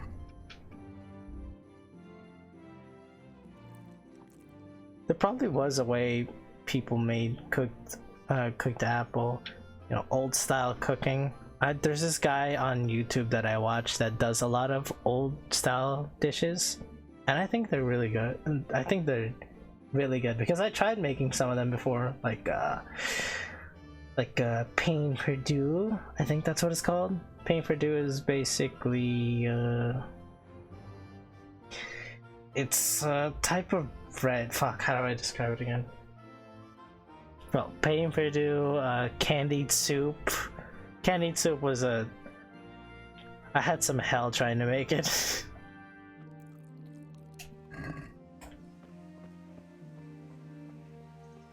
There probably was a way people made cooked apple, you know, old style cooking. There's this guy on YouTube that I watch that does a lot of old style dishes, and I think they're really good. I think they're really good because I tried making some of them before, like pain Purdue. I think that's what it's called. Pain Purdue is basically it's a type of bread. Fuck, how do I describe it again? Well, pain Purdue, candied soup. Candied soup was I had some hell trying to make it.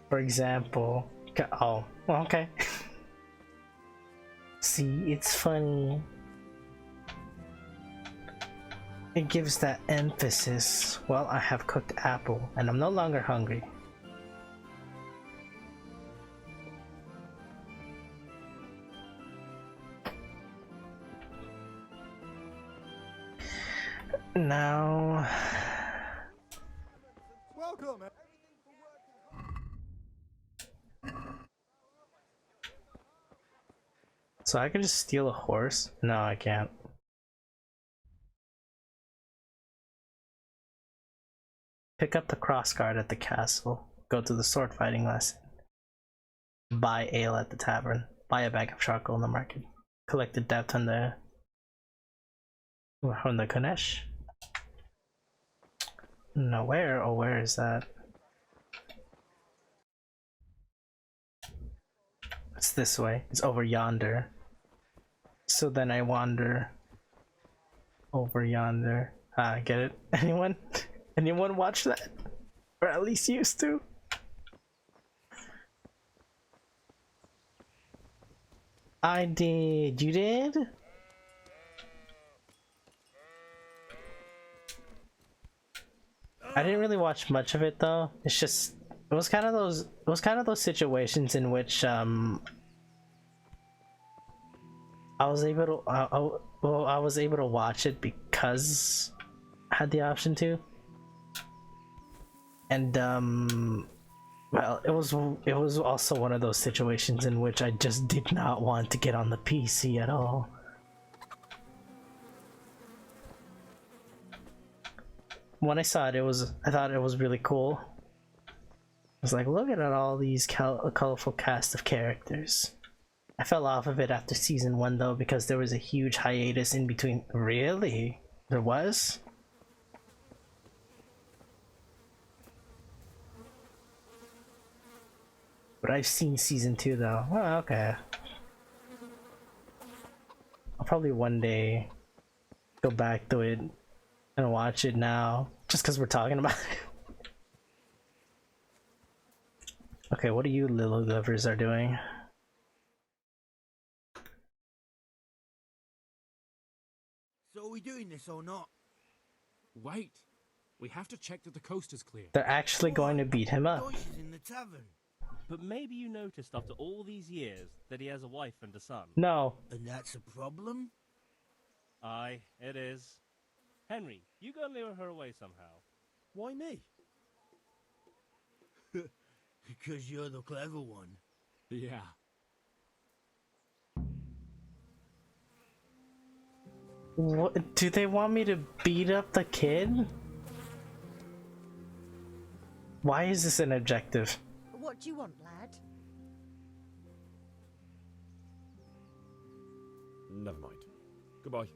For example, oh, well, okay. See, it's funny. It gives that emphasis. Well, I have cooked apple, and I'm no longer hungry. Now... Welcome. So I can just steal a horse? No, I can't. Pick up the crossguard at the castle. Go to the sword fighting lesson. Buy ale at the tavern. Buy a bag of charcoal in the market. Collect the debt on the Konesh. No, where? Oh, where is that? It's this way. It's over yonder. So then I wander over yonder. Get it? Anyone? Anyone watch that? Or at least used to? I did. You did? I didn't really watch much of it though. It's just it was kind of those situations in which I was able to I was able to watch it because I had the option to. And well, it was also one of those situations in which I just did not want to get on the PC at all. When I saw it, I thought it was really cool. I was like, look at all these colorful cast of characters. I fell off of it after season 1 though because there was a huge hiatus in between. Really? There was? But I've seen season 2 though. Oh, okay. I'll probably one day go back to it and watch it now, just because we're talking about it. Okay, what do you little lovers are doing? So are we doing this or not? Wait. We have to check that the coast is clear. They're actually going to beat him up. Deutsch is in the tavern. But maybe you noticed after all these years that he has a wife and a son. No. And that's a problem? Aye, it is. Henry, you go and lure her away somehow. Why me? Because you're the clever one. Yeah. What? Do they want me to beat up the kid? Why is this an objective? What do you want, lad? Never mind. Goodbye.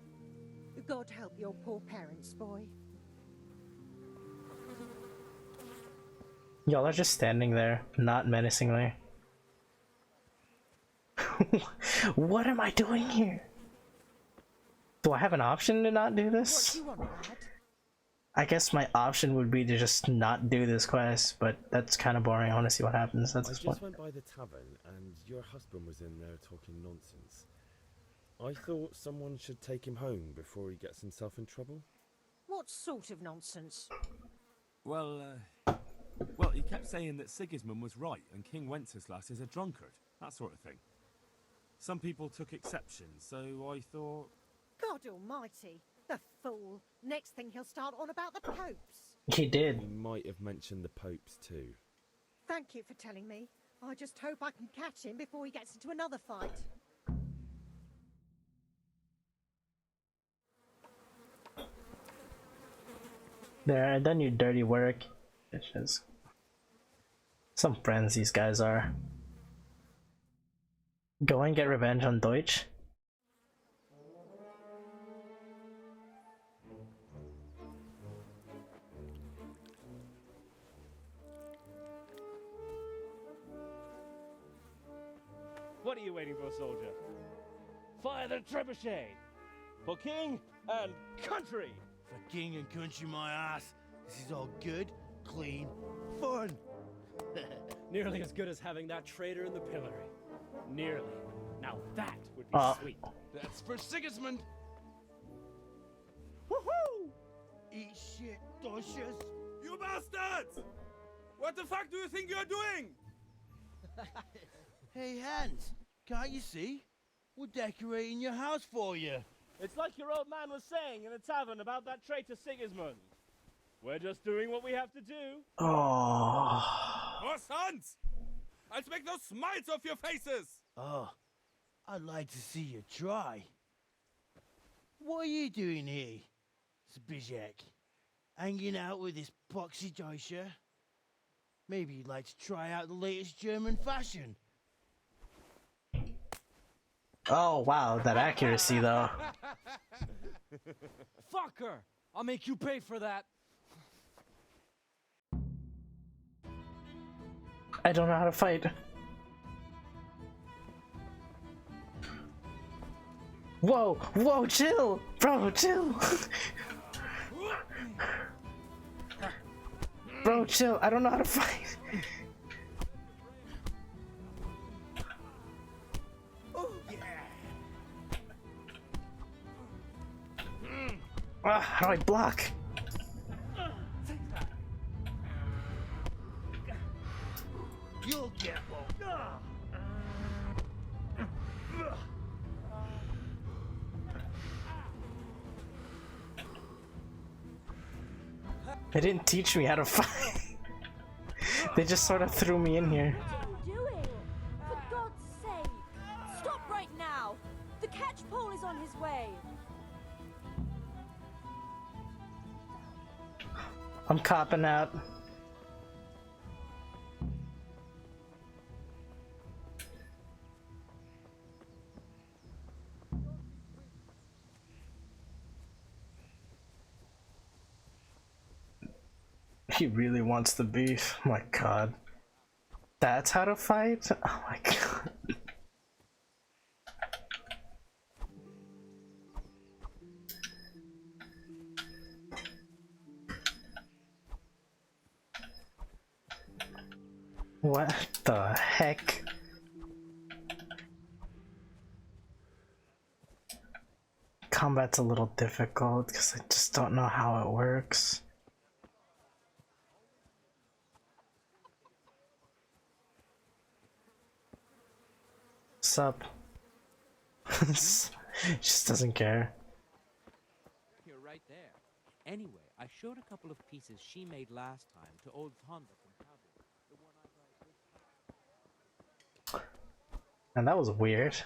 God help your poor parents, boy. Y'all are just standing there, not menacingly. What am I doing here? Do I have an option to not do this? What do you want, lad? I guess my option would be to just not do this quest, but that's kind of boring. I want to see what happens at I this just point. went by the tavern and your husband was in there talking nonsense. I thought someone should take him home before he gets himself in trouble. What sort of nonsense? Well, he kept saying that Sigismund was right and King Wenceslas is a drunkard, that sort of thing. Some people took exception, so I thought... God almighty, the fool. Next thing he'll start on about the popes. He did. He might have mentioned the popes too. Thank you for telling me. I just hope I can catch him before he gets into another fight. There, done your dirty work. Bitches. Some friends these guys are. Go and get revenge on Deutsch. What are you waiting for, soldier? Fire the trebuchet! For king and country! For king and country, my ass. This is all good, clean, fun. Nearly as good as having that traitor in the pillory. Nearly. Now that would be sweet. That's for Sigismund. Woohoo! Eat shit, Docious. You bastards! What the fuck do you think you're doing? Hey, Hans, can't you see? We're decorating your house for you. It's like your old man was saying in the tavern about that traitor Sigismund. We're just doing what we have to do. Oh. More sons! I'll make those smiles off your faces! Oh, I'd like to see you try. What are you doing here, Zbigniew? Hanging out with this poxy Deutscher? Maybe you'd like to try out the latest German fashion. Oh wow, that accuracy though. Fucker! I'll make you pay for that. I don't know how to fight. Whoa, whoa, chill! Bro, chill! Bro, chill, I don't know how to fight. How do I block? You'll get one. They didn't teach me how to fight. They just sort of threw me in here. What are you doing? For God's sake! Stop right now! The catch pole is on his way! I'm copping out. He really wants the beef. Oh my god. That's how to fight? Oh my god. What the heck? Combat's a little difficult because I just don't know how it works. Sup? Just doesn't care. You're right there. Anyway, I showed a couple of pieces she made last time to old Honda from Pavia. The one I bought. And that was weird.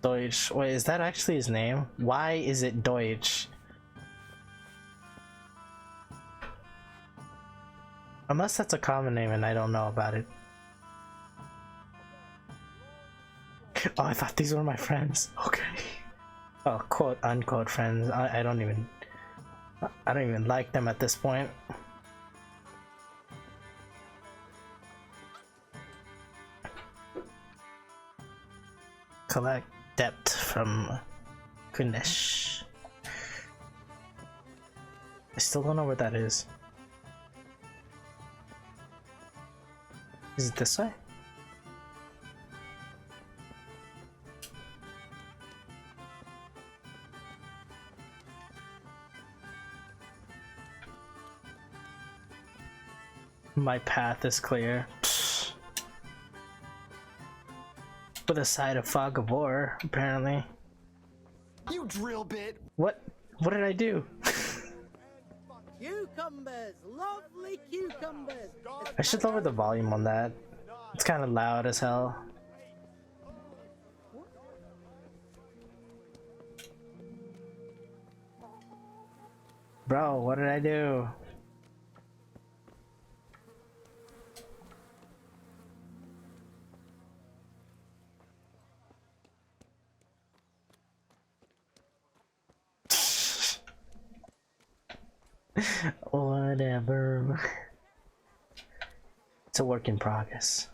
Deutsch. Wait, is that actually his name? Why is it Deutsch? Unless that's a common name and I don't know about it. Oh, I thought these were my friends. Okay. Oh, quote unquote friends. I don't even like them at this point. collect depth from Kunesh. I still don't know where that is. Is it this way? My path is clear. With a side of fog of war, apparently. You drill bit! What? What did I do? Cucumbers! Lovely cucumbers! I should lower the volume on that. It's kind of loud as hell. Bro, what did I do? Whatever. It's a work in progress.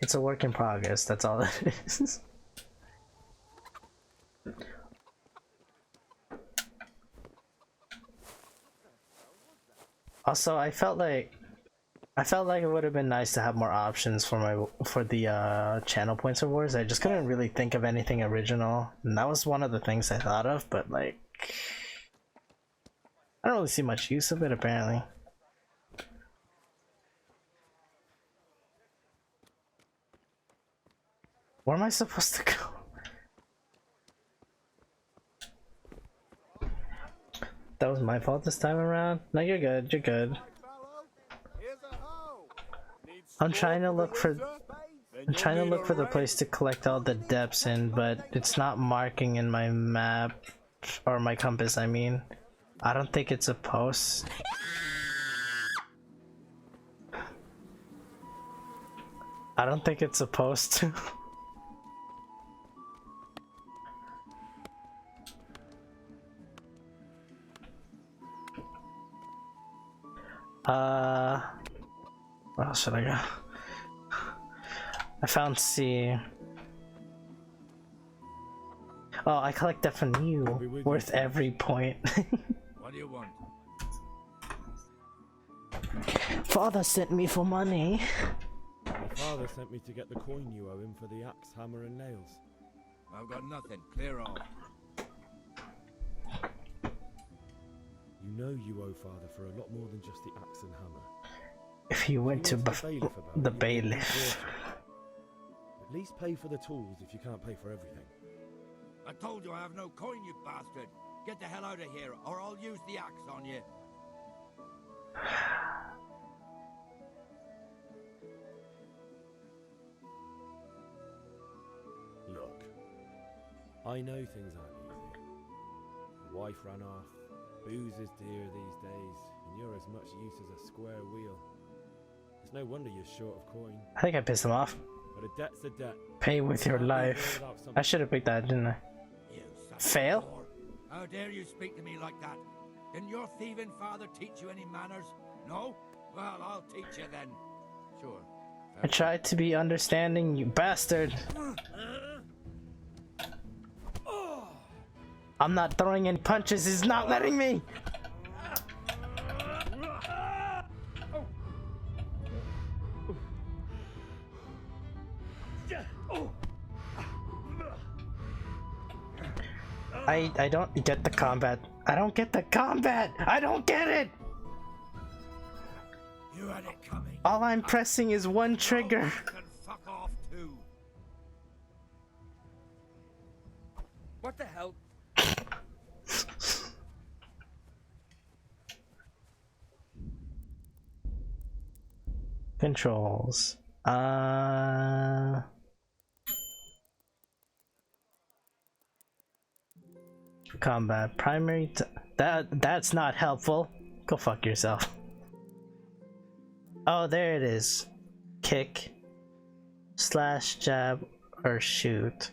It's a work in progress, that's all it is. Also, I felt like it would have been nice to have more options for the channel points awards. I just couldn't really think of anything original, and that was one of the things I thought of, but like I don't really see much use of it apparently. Where am I supposed to go? That was my fault this time around? No, you're good, you're good. I'm trying to look for the place to collect all the depths in, but it's not marking in my map or my compass, I mean. I don't think it's supposed. I don't think it's supposed to. Where else should I go? I found C. Oh, I collect that from you. Worth every point. What do you want? Father sent me for money. My father sent me to get the coin you owe him for the axe, hammer, and nails. I've got nothing. Clear off. You know you owe father for a lot more than just the axe and hammer. If you went to the bailiff. At least pay for the tools if you can't pay for everything. I told you I have no coin, you bastard. Get the hell out of here, or I'll use the axe on you. Look, I know things aren't easy. The wife ran off, booze is dear these days, and you're as much use as a square wheel. It's no wonder you're short of coin. I think I pissed him off. But a debt's a debt. Pay with your life. I should have picked that, didn't I? Fail? How dare you speak to me like that? Didn't your thieving father teach you any manners? No? Well, I'll teach you then. Sure. I tried to be understanding, you bastard. I'm not throwing any punches, he's not letting me! I don't get the combat. I don't get the combat! I don't get it! You had it coming. All I'm pressing is one trigger. Fuck off too. What the hell? Controls. Combat. Primary. That's not helpful. Go fuck yourself. Oh, there it is. Kick. Slash, jab, or shoot.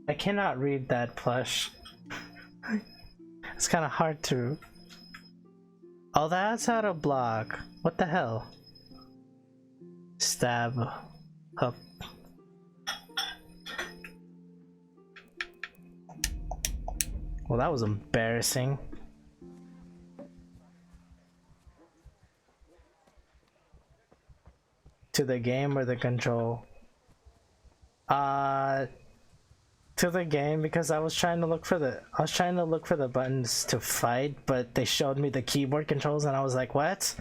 I cannot read that plush. It's kind of hard to. Oh, that's how to block. What the hell? Stab up. Well, that was embarrassing. To the game or the control? To the game, because I was trying to look for the buttons to fight, but they showed me the keyboard controls and I was like, what?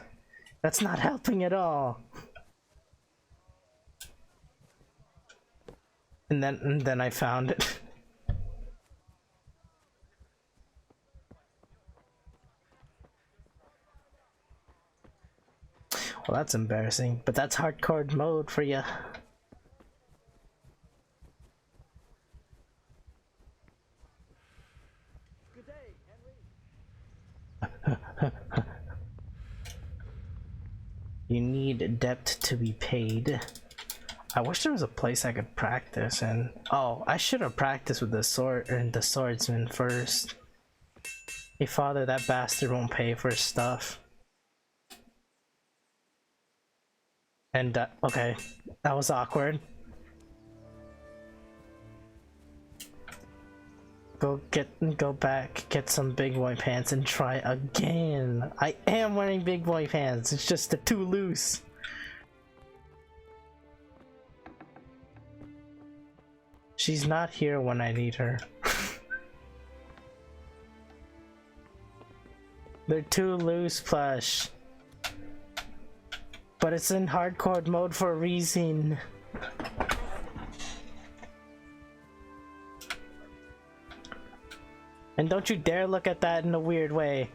That's not helping at all. And then I found it. Well, that's embarrassing, but that's hardcore mode for ya. You need depth to be paid. I wish there was a place I could practice and oh, I should have practiced with the sword and the swordsman first. Hey father, that bastard won't pay for his stuff. And okay, that was awkward. Go back, get some big boy pants and try again. I am wearing big boy pants, it's just they're too loose. She's not here when I need her. They're too loose, plush. But it's in hardcore mode for a reason. And don't you dare look at that in a weird way.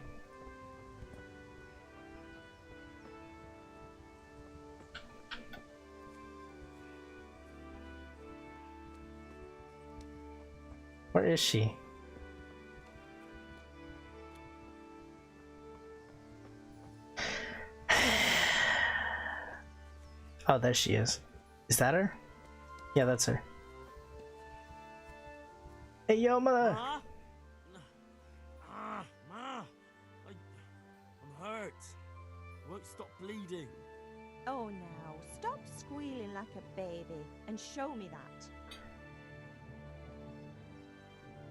Where is she? Oh, there she is. Is that her? Yeah, that's her. Hey, yo, mother! Ma? Ma! I'm hurt. I won't stop bleeding. Oh, now, stop squealing like a baby and show me that.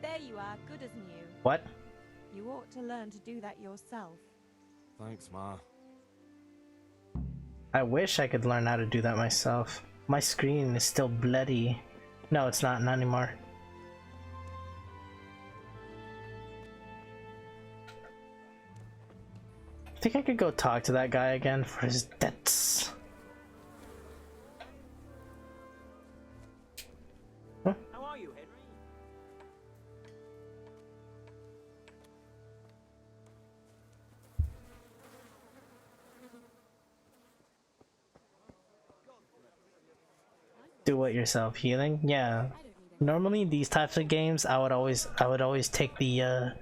There you are, good as new. What? You ought to learn to do that yourself. Thanks, Ma. I wish I could learn how to do that myself. My screen is still bloody. No, it's not anymore. I think I could go talk to that guy again for his debts. Huh? How are you, Henry? Do it yourself healing? Yeah. Normally these types of games I would always take the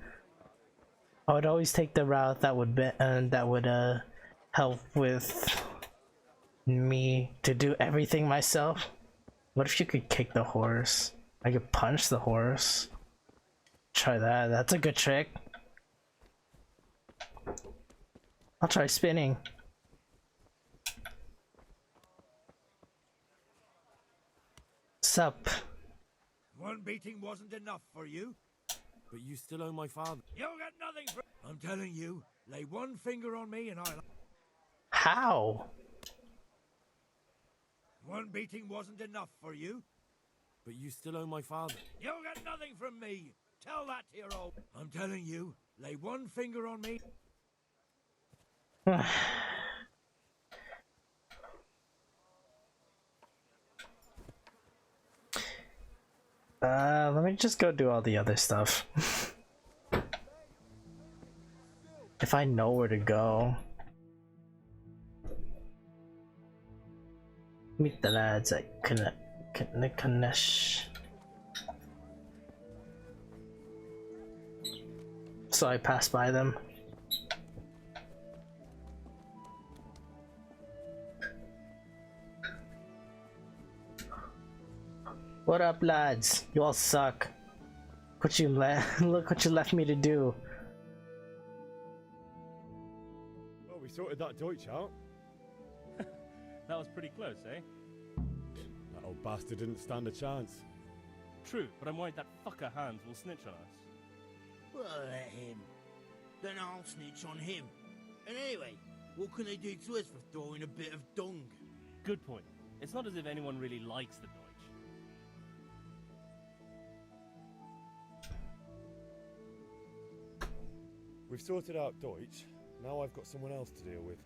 route that would help with me to do everything myself. What if you could kick the horse? I could punch the horse. Try that. That's a good trick. I'll try spinning. Sup? One beating wasn't enough for you? But you still owe my father. You'll get nothing for... I'm telling you, lay one finger on me and I'll... How? One beating wasn't enough for you? But you still owe my father. You'll get nothing from me. Tell that to your old... I'm telling you, lay one finger on me... Let me just go do all the other stuff. If I know where to go. Meet the lads at Kanesh. So I pass by them. What up, lads? You all suck. Look what you left me to do. Well, we sorted that Deutsch out. That was pretty close, eh? That old bastard didn't stand a chance. True, but I'm worried that fucker Hans will snitch on us. Well, let him. Then I'll snitch on him. And anyway, what can they do to us for throwing a bit of dung? Good point. It's not as if anyone really likes the Deutsch. We've sorted out Deutsch. Now I've got someone else to deal with.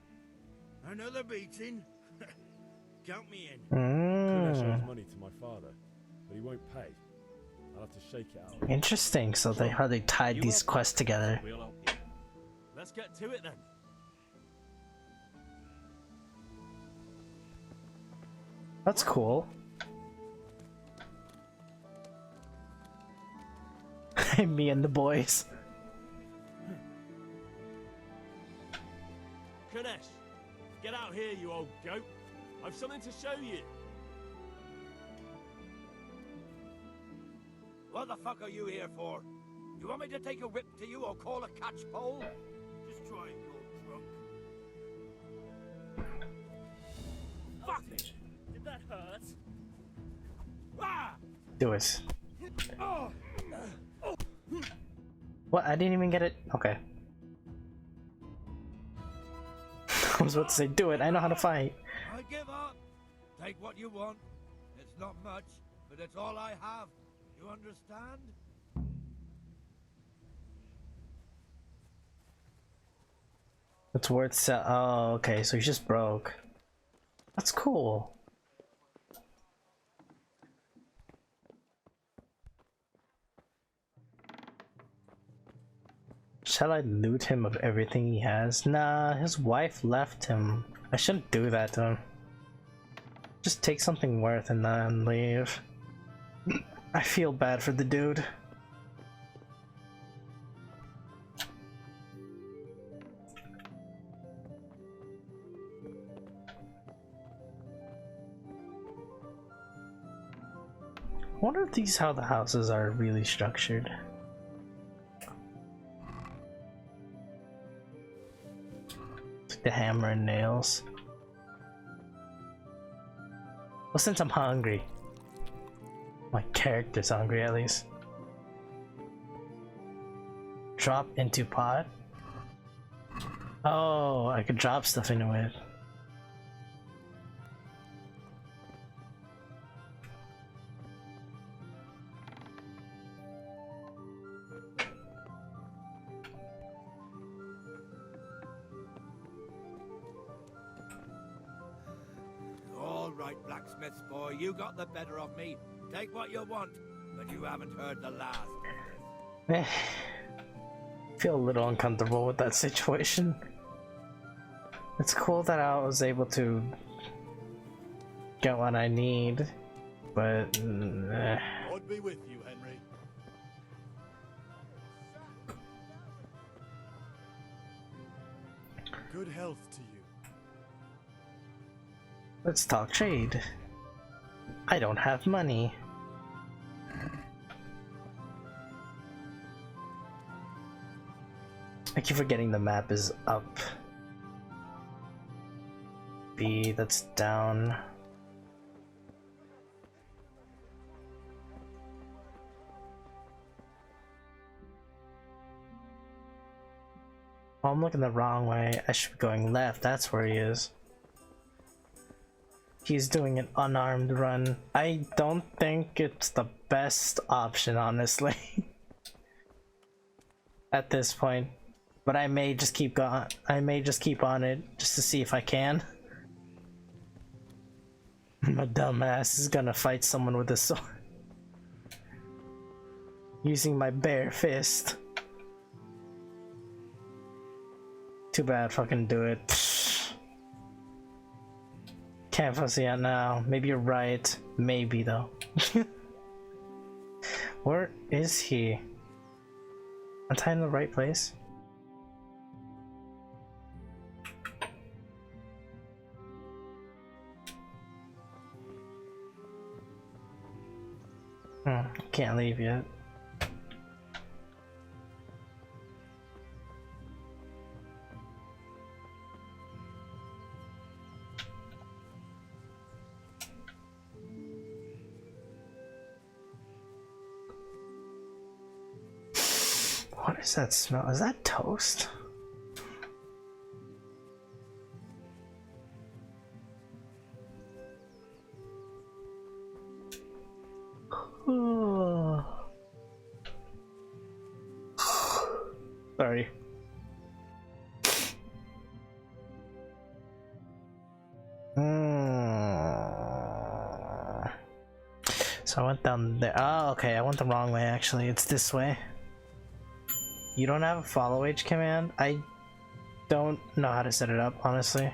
Another beating? Count me in. Kunesh owes money to my father, but he won't pay. I'll have to shake it out. Interesting. So how they tied these quests together. We'll help you. Let's get to it then. That's cool. Me and the boys. Kunesh, get out here, you old goat. I've something to show you. What the fuck are you here for? You want me to take a whip to you or call a catch pole? Just try and go drunk. Fuck it! Did that hurt? Do it. Oh. What? I didn't even get it. Okay. I was about to say, do it. I know how to fight. I give up. Take what you want. It's not much, but it's all I have. You understand? It's worth oh, okay, so he's just broke. That's cool. Shall I loot him of everything he has? Nah, his wife left him. I shouldn't do that to him. Just take something worth and then leave. I feel bad for the dude. I wonder if these how the houses are really structured. The hammer and nails. Well, since I'm hungry, my character's hungry at least. Drop into pot. Oh, I could drop stuff into it. All right, blacksmith's boy, you got the better of me. Take what you want, but you haven't heard the last. Feel a little uncomfortable with that situation. It's cool that I was able to get what I need, but God be with you, Henry. Good health to you. let's talk trade. I don't have money. I keep forgetting the map is up. B, that's down. Oh, I'm looking the wrong way. I should be going left. That's where he is. He's doing an unarmed run. I don't think it's the best option, honestly. At this point. But I may just keep going. I may just keep on it just to see if I can. My dumbass is gonna fight someone with a sword. Using my bare fist. Too bad, fucking do it. Can't fussy out now. Maybe you're right. Maybe though. Where is he? Am I in the right place? Can't leave yet. What does that smell? Is that toast? Sorry. So I went down there. Oh, okay, I went the wrong way actually. It's this way. You don't have a follow H command? I don't know how to set it up, honestly.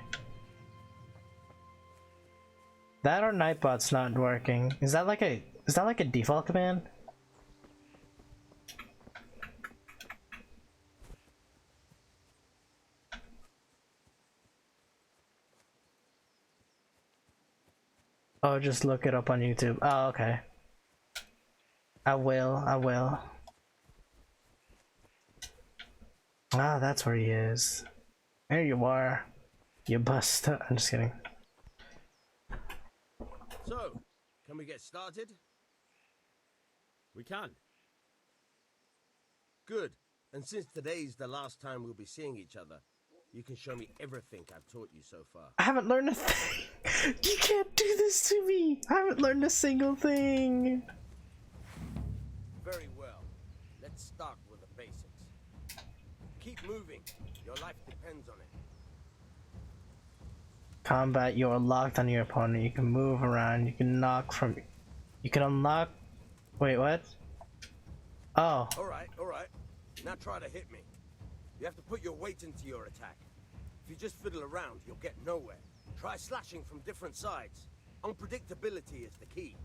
That or Nightbot's not working. Is that like a default command? Oh, just look it up on YouTube. Oh, okay. I will. Ah, that's where he is. There you are. You bust. I'm just kidding. So, can we get started? We can. Good. And since today's the last time we'll be seeing each other, you can show me everything I've taught you so far. I haven't learned a thing. You can't do this to me. I haven't learned a single thing. Very well. Let's start with the basics. Keep moving. Your life depends on it. Combat, you are locked on your opponent. You can move around. You can knock from. You can unlock. Wait, what? Oh. All right. Now try to hit me. You have to put your weight into your attack. If you just fiddle around, you'll get nowhere. Try slashing from different sides. Unpredictability is the key.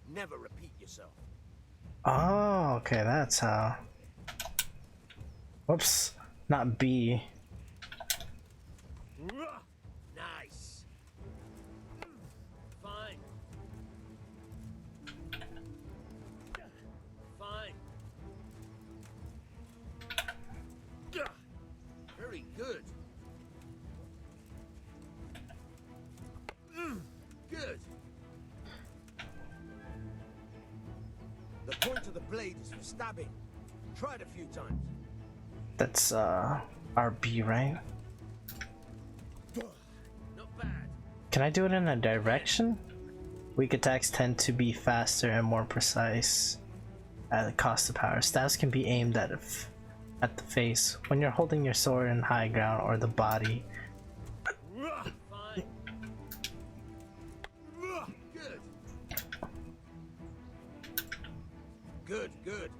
Never repeat yourself. Oh, okay, that's how. Whoops, not B. Nice. Fine. Very good. Good. The point of the blade is for stabbing. Try it a few times. That's RB, right? Not bad. Can I do it in a direction? Weak attacks tend to be faster and more precise at the cost of power. Stabs can be aimed at the face when you're holding your sword in high ground or the body. Fine. Good. Good.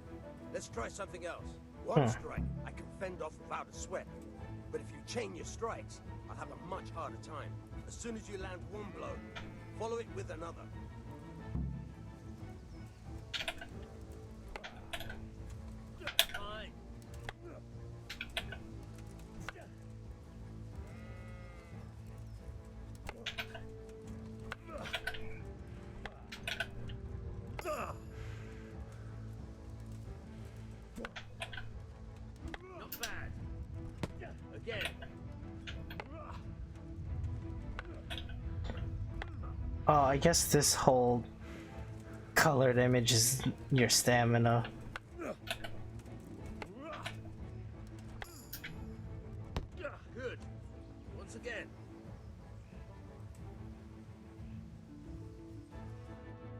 Let's try something else. One strike, I can fend off without a sweat. But if you chain your strikes, I'll have a much harder time. As soon as you land one blow, follow it with another. Fine. Not bad. Again. Oh, I guess this whole colored image is your stamina. Good. Once again.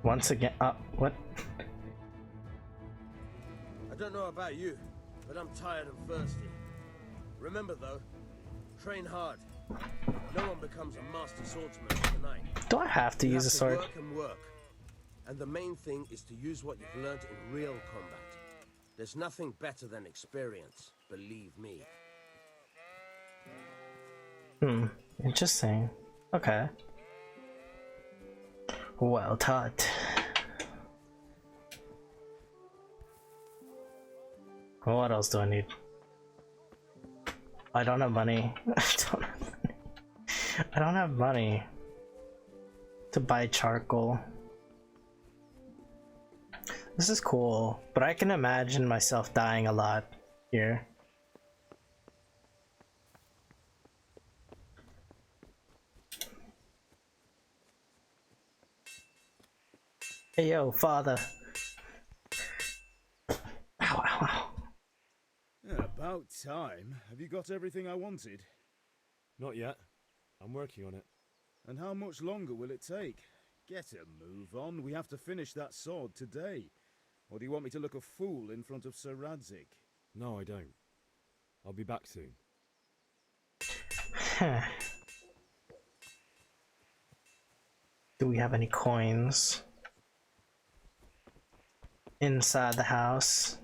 Once again, what? I don't know about you, but I'm tired and thirsty. Remember though, train hard. No one becomes a master swordsman overnight. Do I have to use a sword? Work and work. And the main thing is to use what you've learned in real combat. There's nothing better than experience, believe me. Interesting. Okay. Well taught. What else do I need? I don't have money. I don't have money to buy charcoal. This is cool, but I can imagine myself dying a lot here. Hey yo, father. Ow, ow, ow. Yeah, About time. Have you got everything I wanted? Not yet. I'm working on it. And how much longer will it take? Get a move on. We have to finish that sword today. Or do you want me to look a fool in front of Sir Radzig? No, I don't. I'll be back soon. Do we have any coins inside the house?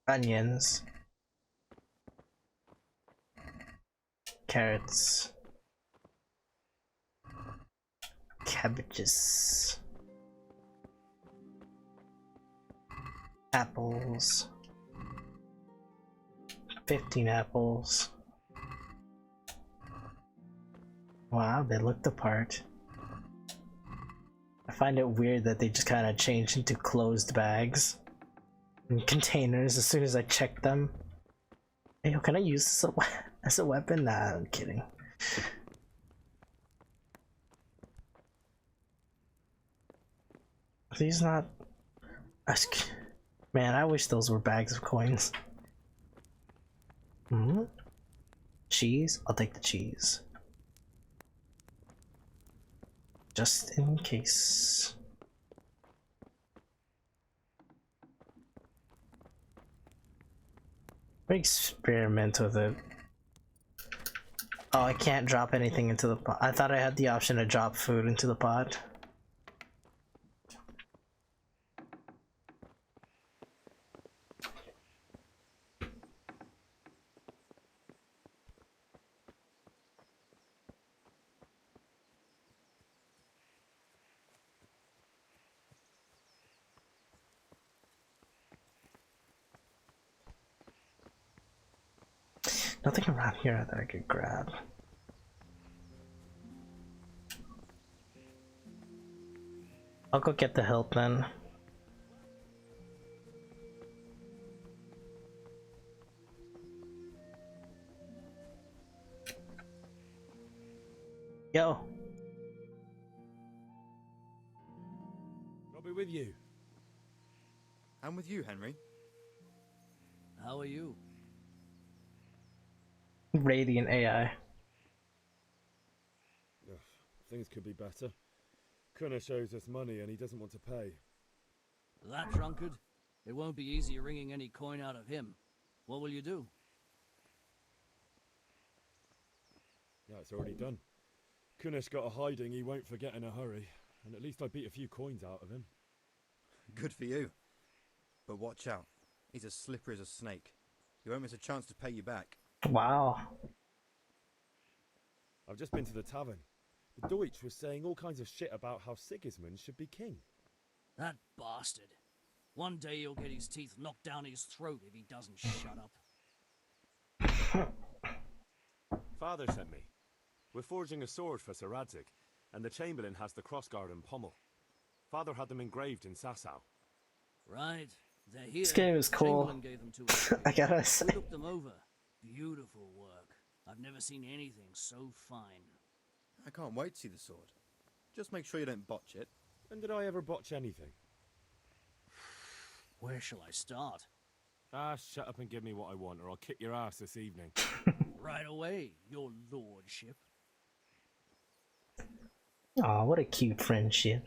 Onions, carrots, cabbages, apples, 15 apples. Wow, they look the part. I find it weird that they just kind of changed into closed bags and containers as soon as I check them. Hey, yo, can I use this as a weapon? Nah, I'm kidding. Are these not... Man, I wish those were bags of coins. Cheese? I'll take the cheese. Just in case. Experiment with it. Oh, I can't drop anything into the pot. I thought I had the option to drop food into the pot. Nothing around here that I could grab. I'll go get the hilt then. Yo. I'll be with you. I'm with you, Henry. How are you? Radiant AI. Ugh, things could be better. Kunna owes us money and he doesn't want to pay. That drunkard? It won't be easy wringing any coin out of him. What will you do? Yeah, it's already done. Kunna's got a hiding he won't forget in a hurry, and at least I beat a few coins out of him. Good for you. But watch out. He's as slippery as a snake. He won't miss a chance to pay you back. Wow. I've just been to the tavern. The Deutsch was saying all kinds of shit about how Sigismund should be king. That bastard. One day he'll get his teeth knocked down his throat if he doesn't shut up. Father sent me. We're forging a sword for Sir Radzig, and the Chamberlain has the crossguard and pommel. Father had them engraved in Sasau. Right. They're here. This game is cool. Chamberlain gave them to us. I gotta say. We looked them over. Beautiful work. I've never seen anything so fine. I can't wait to see the sword. Just make sure you don't botch it. When did I ever botch anything? Where shall I start? Ah, shut up and give me what I want, or I'll kick your ass this evening. Right away, your lordship. Aw, what a cute friendship.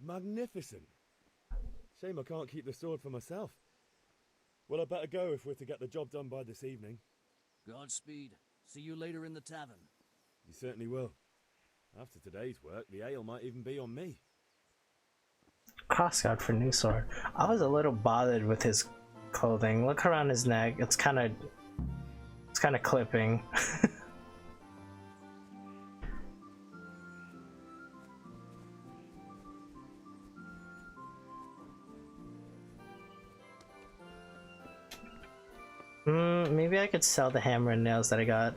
Magnificent. Shame I can't keep the sword for myself. Well, I better go if we're to get the job done by this evening. Godspeed. See you later in the tavern. You certainly will. After today's work, the ale might even be on me. Crossguard for new sword. I was a little bothered with his clothing. Look around his neck. It's kind of clipping. Maybe I could sell the hammer and nails that I got,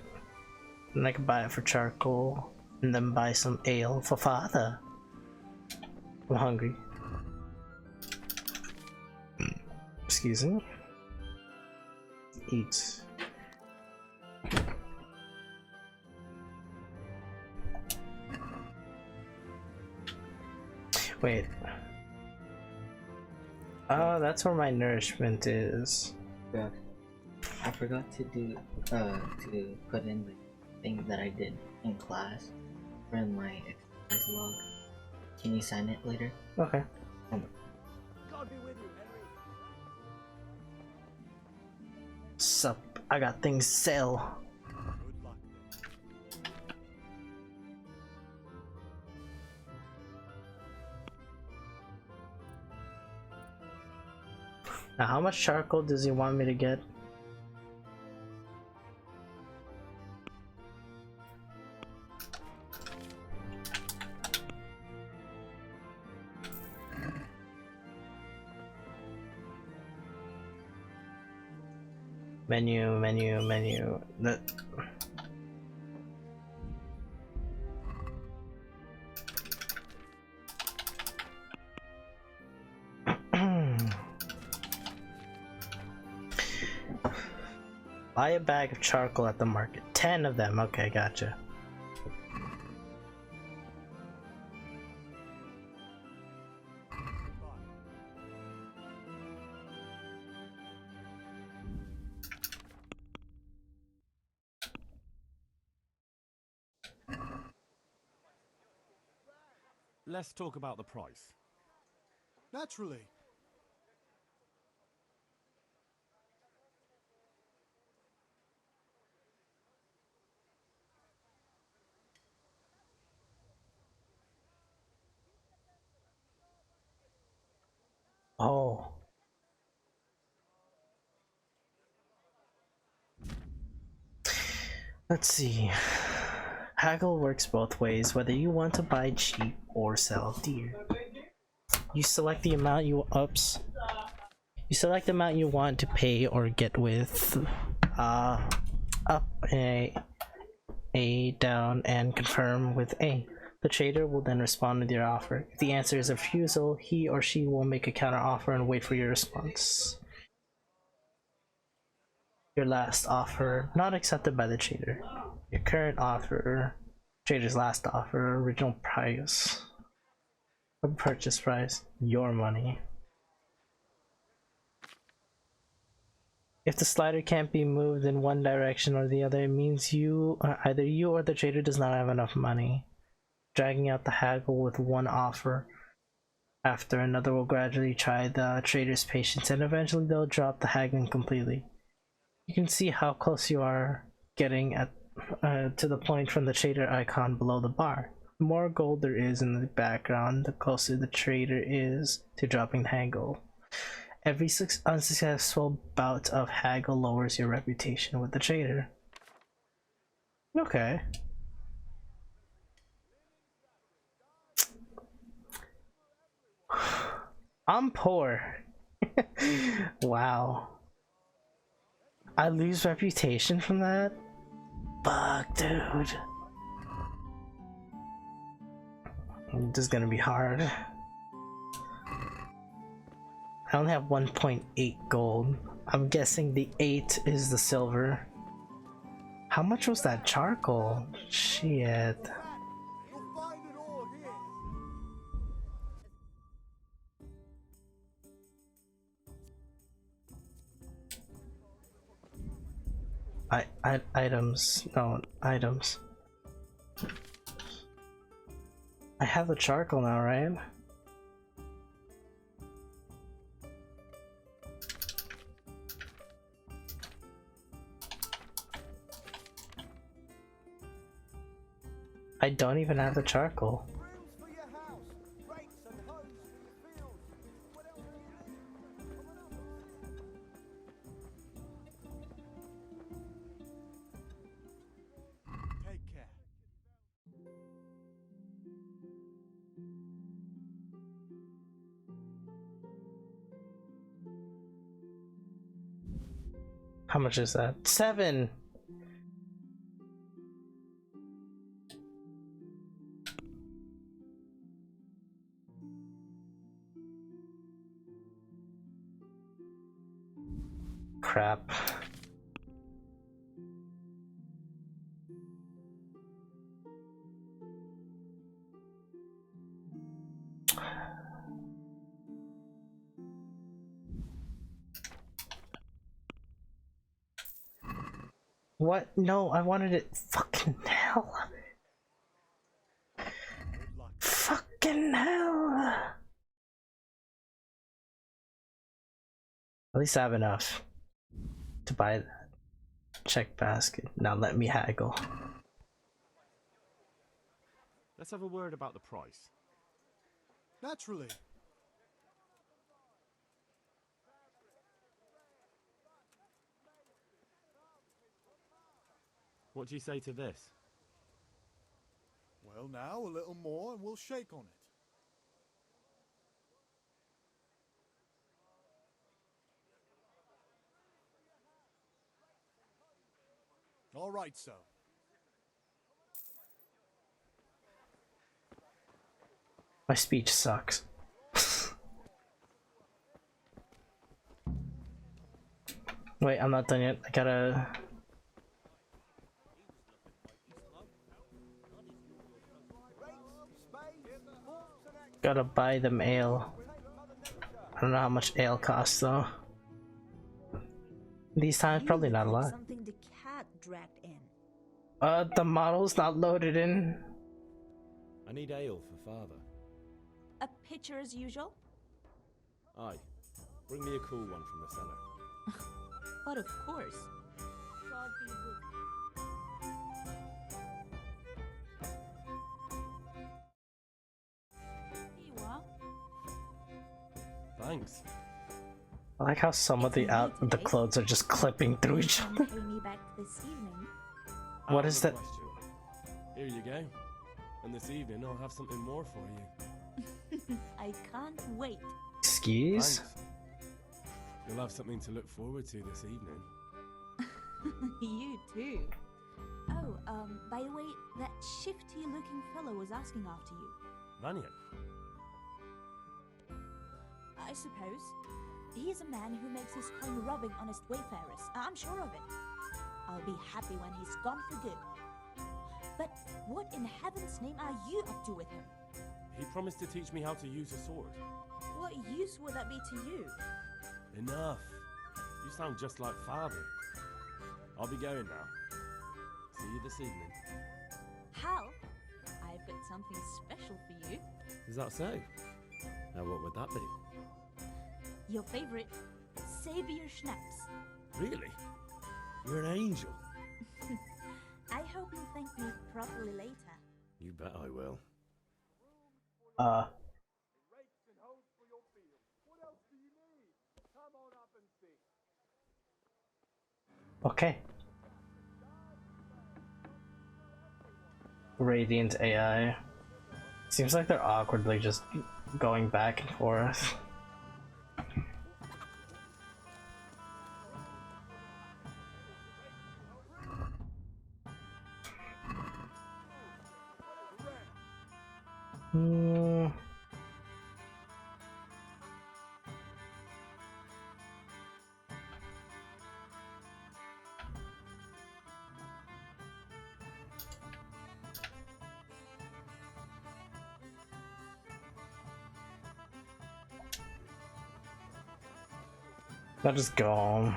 and I could buy it for charcoal, and then buy some ale for father. I'm hungry. Excuse me. eat. Wait. Oh, that's where my nourishment is. Bro, I forgot to do to put in the thing that I did in class for my exercise log. Can you sign it later? Okay. God be with you, Henry. Sup? I got things to sell. Now, how much charcoal does he want me to get? Menu. Buy a bag of charcoal at the market. 10 of them. Okay, gotcha. Let's talk about the price. Naturally. Oh. Let's see. Haggle works both ways, whether you want to buy cheap or sell dear. You select the amount you You select the amount you want to pay or get with up A down and confirm with A. The trader will then respond with your offer. If the answer is a refusal, he or she will make a counter offer and wait for your response. Your last offer, not accepted by the trader. Your current offer, trader's last offer, original price, purchase price, your money. If the slider can't be moved in one direction or the other, it means either you or the trader does not have enough money. Dragging out the haggle with one offer after another will gradually try the trader's patience, and eventually they'll drop the haggling completely. You can see how close you are getting at to the point from the trader icon below the bar. The more gold there is in the background, the closer the trader is to dropping the haggle. Every unsuccessful bout of haggle lowers your reputation with the trader. Okay. I'm poor. Wow. I lose reputation from that? Fuck, dude. This is gonna be hard. I only have 1.8 gold. I'm guessing the 8 is the silver. How much was that charcoal? Shit. Items. No, items. I have the charcoal now, right? I don't even have the charcoal. Take care. How much is that? 7! Crap. What? No, I wanted it. Fucking hell. Fucking hell. At least I have enough to buy that check basket. Now let me haggle. Let's have a word about the price. Naturally. What do you say to this? Well, now a little more and we'll shake on it. All right, so. My speech sucks. Wait, I'm not done yet. I gotta buy them ale. I don't know how much ale costs though. These times probably not a lot. Something the cat dragged in. The model's not loaded in. I need ale for father. A pitcher as usual? Aye. Bring me a cool one from the cellar. But of course. God be with you. Here you are. Thanks. I like how some of the clothes are just clipping through each Come other. pay me back this evening. What Out is of the that? question. Here you go. And this evening I'll have something more for you. I can't wait. Skis? Thanks. You'll have something to look forward to this evening. You too. Oh, by the way, that shifty-looking fellow was asking after you. Vanya. I suppose. He is a man who makes his home robbing honest wayfarers. I'm sure of it. I'll be happy when he's gone for good. But what in heaven's name are you up to with him? He promised to teach me how to use a sword. What use would that be to you? Enough. You sound just like father. I'll be going now. See you this evening. Hal, I've got something special for you. Is that so? Now what would that be? Your favorite, Savior Schnapps. Really? You're an angel. I hope you'll thank me properly later. You bet I will. Okay. Radiant AI. Seems like they're awkwardly just going back and forth. I'll just go home.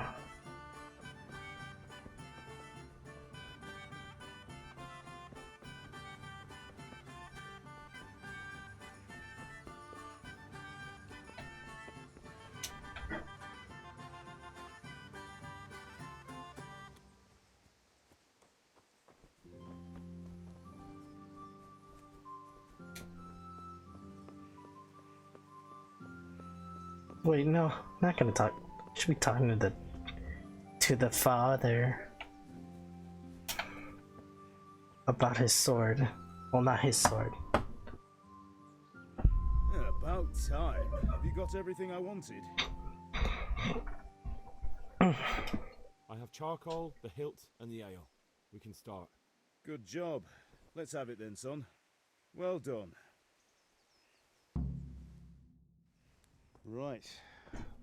Wait, no, not gonna talk. Should be talking to the father about his sword. Well, not his sword. Yeah, about time. Have you got everything I wanted? I have charcoal, the hilt, and the ale. We can start. Good job. Let's have it then, son. Well done. Right.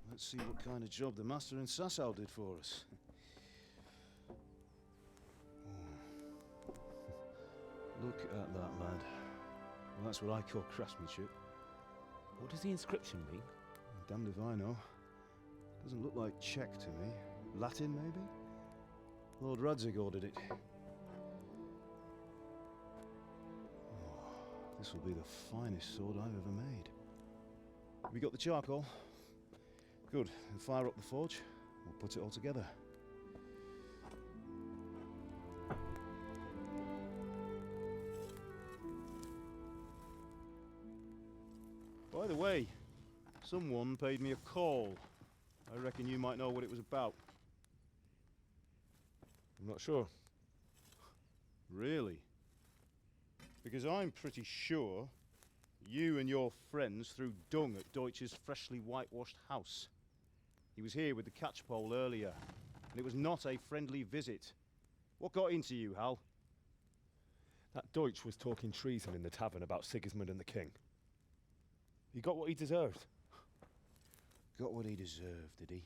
Let's see what kind of job the master in Sasau did for us. Look at that, lad. Well, that's what I call craftsmanship. What does the inscription mean? Damned if I know. Doesn't look like Czech to me. Latin, maybe? Lord Radzig ordered it. This will be the finest sword I've ever made. Have you got the charcoal? Good. Then fire up the forge. We'll put it all together. By the way, someone paid me a call. I reckon you might know what it was about. I'm not sure. Really? Because I'm pretty sure you and your friends threw dung at Deutsch's freshly whitewashed house. He was here with the catchpole earlier, and it was not a friendly visit. What got into you, Hal? That Deutsch was talking treason in the tavern about Sigismund and the king. He got what he deserved. Got what he deserved, did he?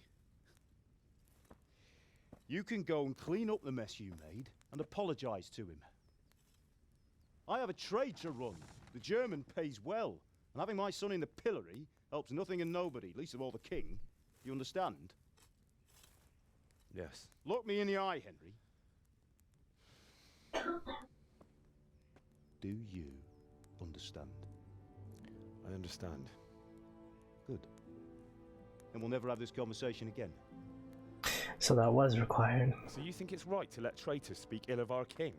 You can go and clean up the mess you made and apologise to him. I have a trade to run. The German pays well, and having my son in the pillory helps nothing and nobody, least of all the king. You understand? Yes. Look me in the eye, Henry. Do you understand? I understand. Good. Then we'll never have this conversation again. So that was required. So you think it's right to let traitors speak ill of our king?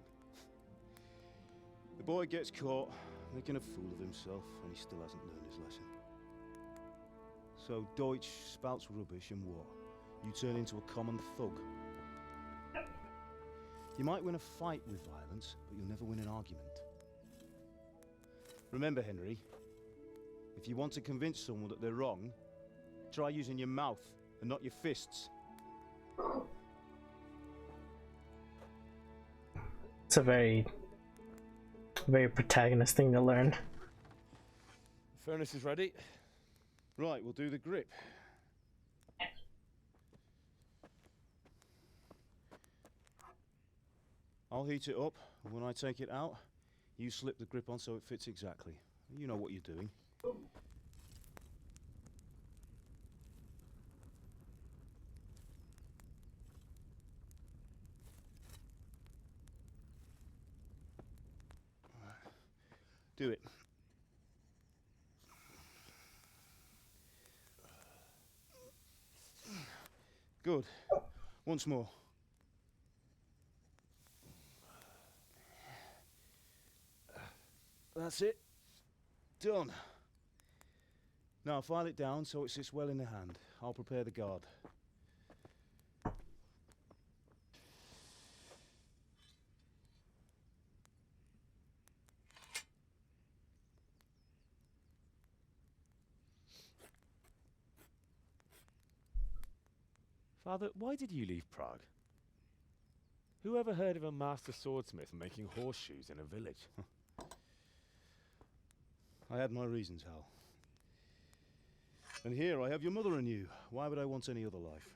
The boy gets caught making a fool of himself, and he still hasn't learned his lesson. So Deutsch spouts rubbish, and what? You turn into a common thug. You might win a fight with violence, but you'll never win an argument. Remember, Henry, if you want to convince someone that they're wrong, try using your mouth and not your fists. It's a very protagonist thing to learn. The furnace is ready. Right, we'll do the grip. I'll heat it up, and when I take it out, you slip the grip on so it fits exactly. You know what you're doing. Do it. Good. Once more. That's it. Done. Now file it down so it sits well in the hand. I'll prepare the guard. Father, why did you leave Prague? Who ever heard of a master swordsmith making horseshoes in a village? I had my reasons, Hal. And here I have your mother and you. Why would I want any other life?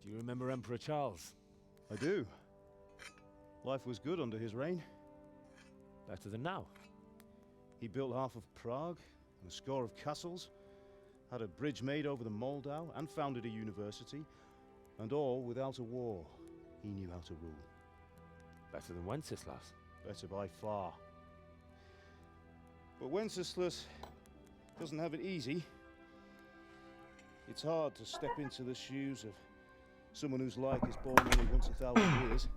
Do you remember Emperor Charles? I do. Life was good under his reign. Better than now. He built half of Prague and a score of castles, had a bridge made over the Moldau, and founded a university, and all without a war. He knew how to rule. Better than Wenceslas. Better by far. But Wenceslas doesn't have it easy. It's hard to step into the shoes of someone whose like is born only once 1,000 years.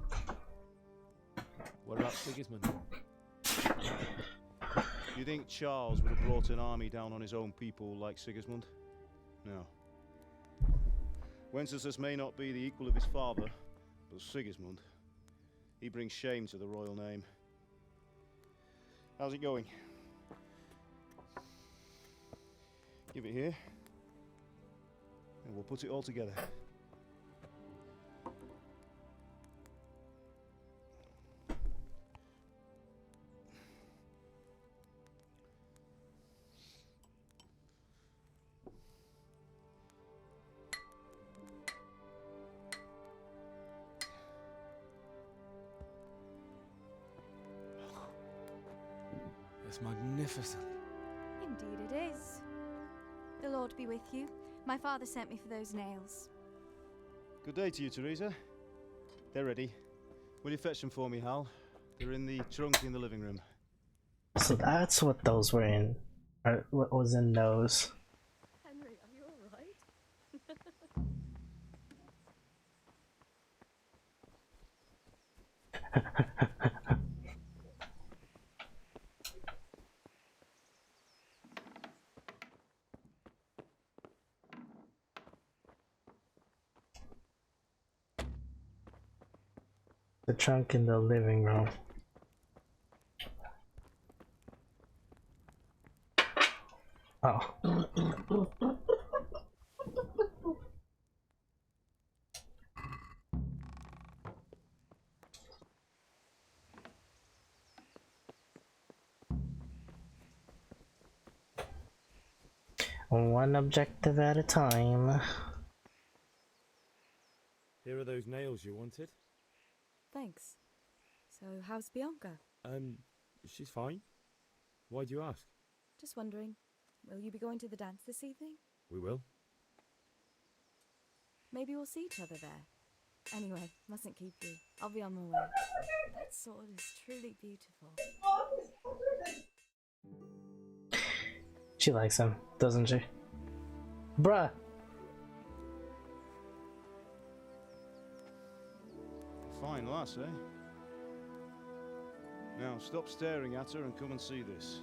What about Sigismund? You think Charles would have brought an army down on his own people like Sigismund? No. Wenceslas may not be the equal of his father, but Sigismund, he brings shame to the royal name. How's it going? Give it here, and we'll put it all together. It's magnificent. Indeed it is. The Lord be with you. My father sent me for those nails. Good day to you, Teresa. They're ready. Will you fetch them for me, Hal? They're in the trunk in the living room. So that's what those were in. Or what was in those. Henry, are you alright? The trunk in the living room. Oh. One objective at a time. Here are those nails you wanted. Thanks. So, how's Bianca? She's fine. Why do you ask? Just wondering, will you be going to the dance this evening? We will. Maybe we'll see each other there. Anyway, mustn't keep you. I'll be on my way. That sword is truly beautiful. She likes him, doesn't she? Bruh! Fine lass, eh? Now stop staring at her and come and see this.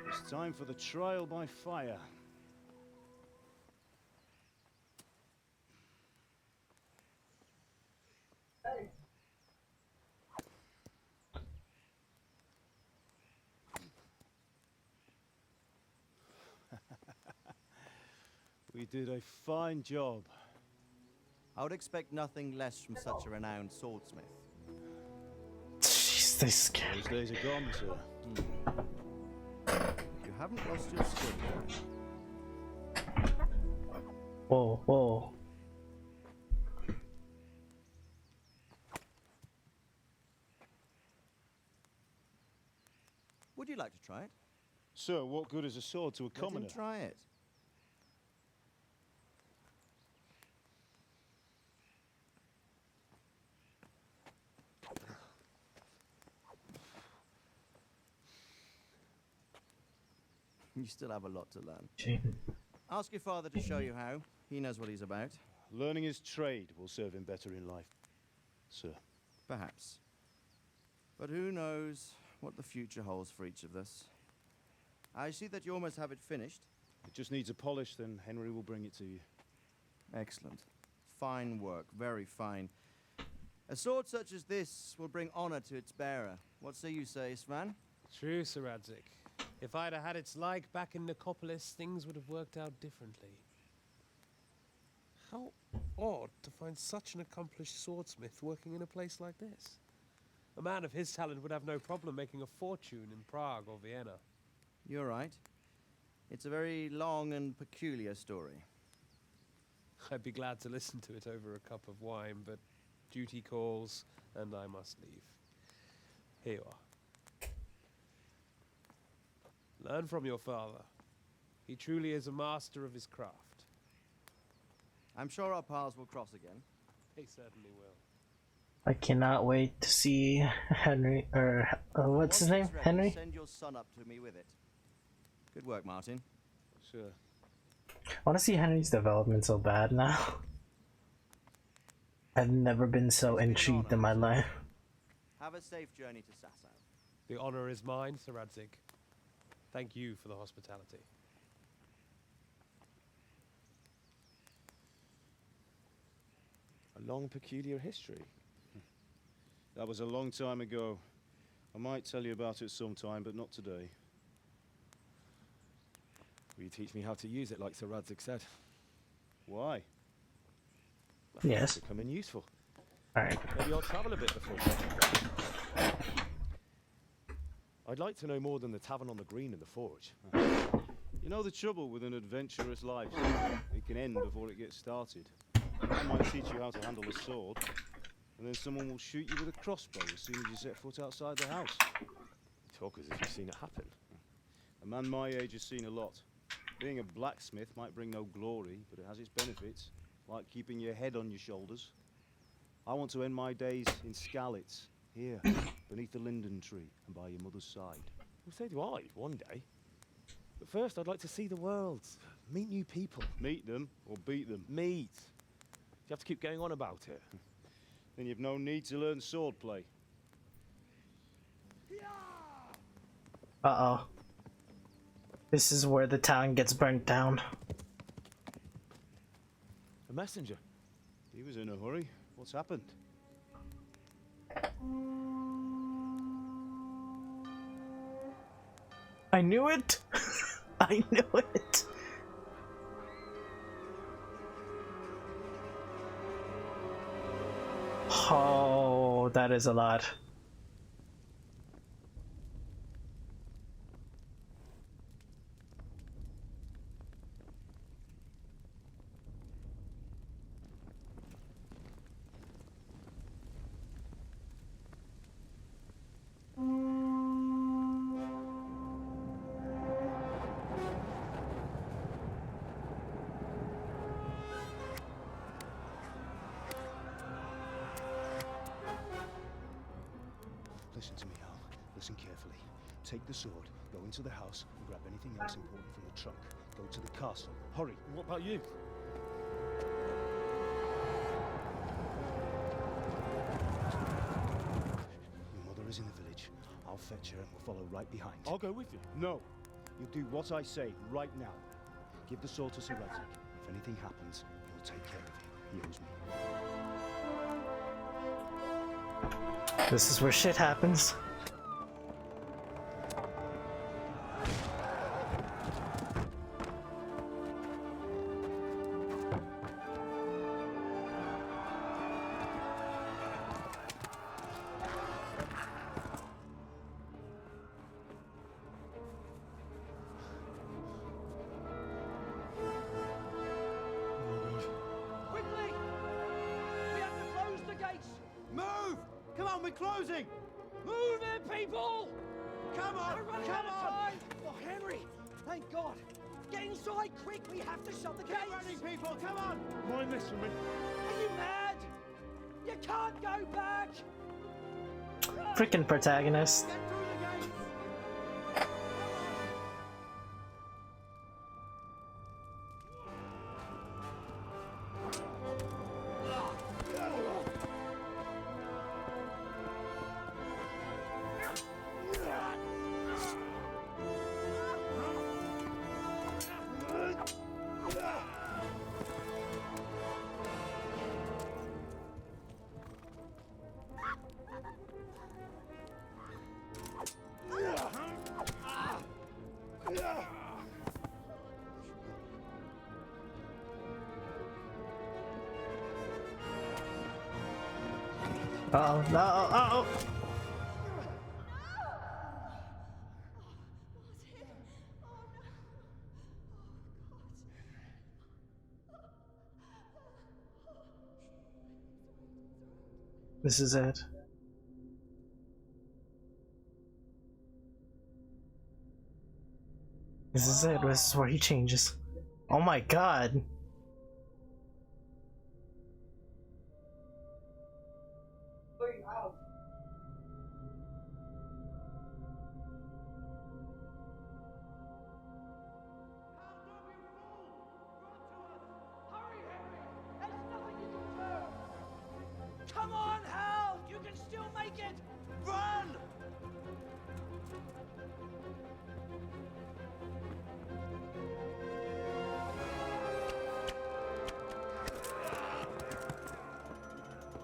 It's time for the trial by fire. We did a fine job. I would expect nothing less from such a renowned swordsmith. Jeez, they scared. Those days are gone, sir. You haven't lost your skill. Whoa, whoa. Would you like to try it? Sir, what good is a sword to a Let commoner? him try it. You still have a lot to learn. Ask your father to show you how. He knows what he's about. Learning his trade will serve him better in life, sir. Perhaps. But who knows what the future holds for each of us. I see that you almost have it finished. It just needs a polish, then Henry will bring it to you. Excellent. Fine work, very fine. A sword such as this will bring honor to its bearer. What say you, Svan? True, Sir Radzik. If I'd have had its like back in Nicopolis, things would have worked out differently. How odd to find such an accomplished swordsmith working in a place like this. A man of his talent would have no problem making a fortune in Prague or Vienna. You're right. It's a very long and peculiar story. I'd be glad to listen to it over a cup of wine, but duty calls, and I must leave. Here you are. Learn from your father. He truly is a master of his craft. I'm sure our paths will cross again. They certainly will. I cannot wait to see Henry, or what's his name? Henry? Send your son up to me with it. Good work, Martin. Sure. I want to see Henry's development so bad now. I've never been so intrigued in my life. Have a safe journey to Sasau. The honor is mine, Sir Radzik. Thank you for the hospitality. A long, peculiar history. That was a long time ago. I might tell you about it sometime, but not today. Will you teach me how to use it like Sir Radzik said? Why? Yes. It's becoming useful. Alright. Maybe I'll travel a bit before. I'd like to know more than the tavern on the green and the forge. You know the trouble with an adventurous life? It can end before it gets started. I might teach you how to handle a sword, and then someone will shoot you with a crossbow as soon as you set foot outside the house. You talk as if you've seen it happen. A man my age has seen a lot. Being a blacksmith might bring no glory, but it has its benefits, like keeping your head on your shoulders. I want to end my days in Skalitz, here, beneath the linden tree and by your mother's side. Well, so do I, one day. But first, I'd like to see the world, meet new people. Meet them or beat them? Meet. You have to keep going on about it. Then you've no need to learn swordplay. Uh-oh. This is where the town gets burnt down. A messenger. He was in a hurry. What's happened? I knew it! I knew it! Oh, that is a lot. Listen to me, Hal. Listen carefully. Take the sword, go into the house, and grab anything else important from the trunk. Go to the castle. Hurry. And what about you? Your mother is in the village. I'll fetch her and we'll follow right behind. I'll go with you. No. You'll do what I say right now. Give the sword to Sir Radzik. If anything happens, he'll take care of you. He owes me. This is where shit happens. Quickly! We have to close the gates! Move! Come on, we're closing! Move it, people! Come on! We're running out of time! Oh, Henry! Thank God! Get inside, quick! We have to shut the gates! Get running, people! Come on! Mind this for me. Are you mad? You can't go back! Freaking protagonist. Get through the gates! Uh-oh, no, uh-oh! This is it. This is it. This is where he changes. Oh my god. Come on, Hal! You can still make it! Run!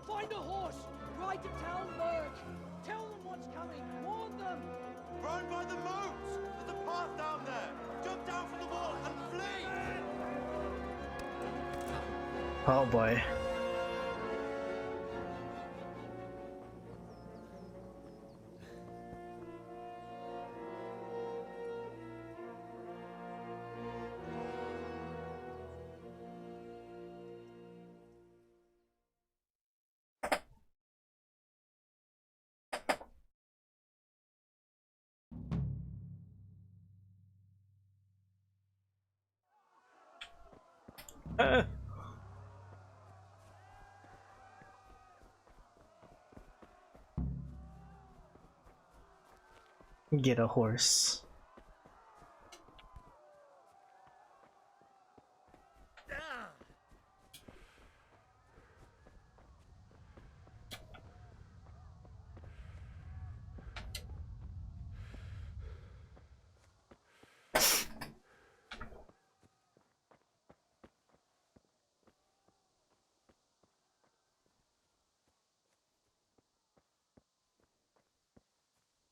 Find a horse! Ride to Talmberg! Tell them what's coming! Warn them! Run by the moats! There's a path down there! Jump down from the wall and flee! Oh boy. Get a horse.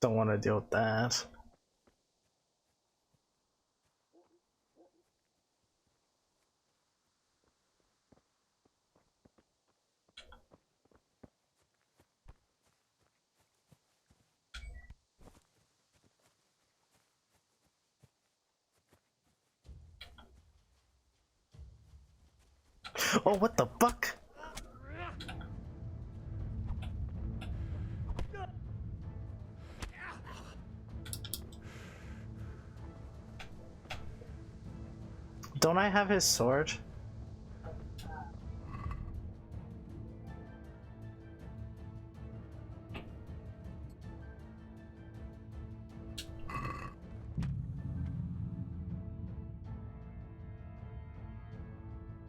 Don't want to deal with that. Oh, what the fuck? Don't I have his sword?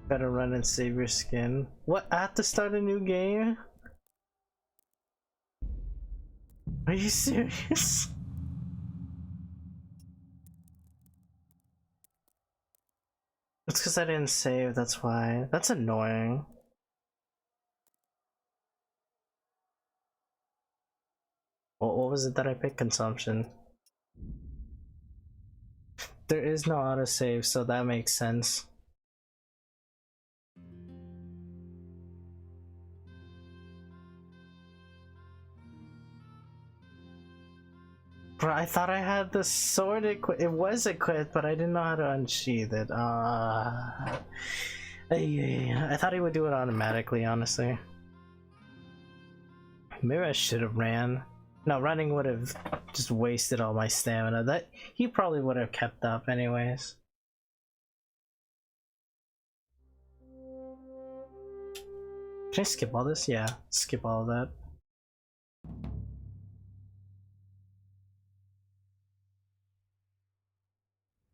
Better run and save your skin. What? I have to start a new game? Are you serious? It's because I didn't save, that's why. That's annoying. What was it that I picked? Consumption. There is no autosave, so that makes sense. Bro, I thought I had the sword equipped. It was equipped, but I didn't know how to unsheath it. I thought he would do it automatically, honestly. Maybe I should have ran. No, running would have just wasted all my stamina. That he probably would have kept up anyways. Can I skip all this? Yeah, skip all of that.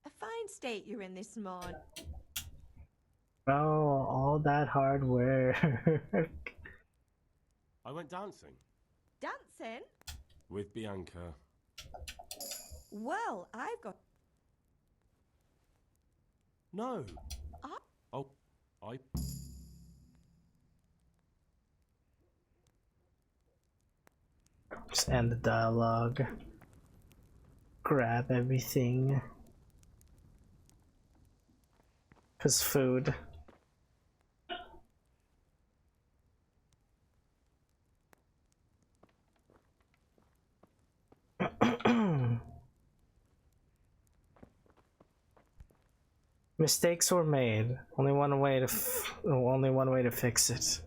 A fine state you're in this morning. Oh, all that hard work. I went dancing. Dancing? With Bianca. Well, I've got... No. Oh, I... Just end the dialogue. Grab everything. 'Cause food. Mistakes were made. Only one way to fix it.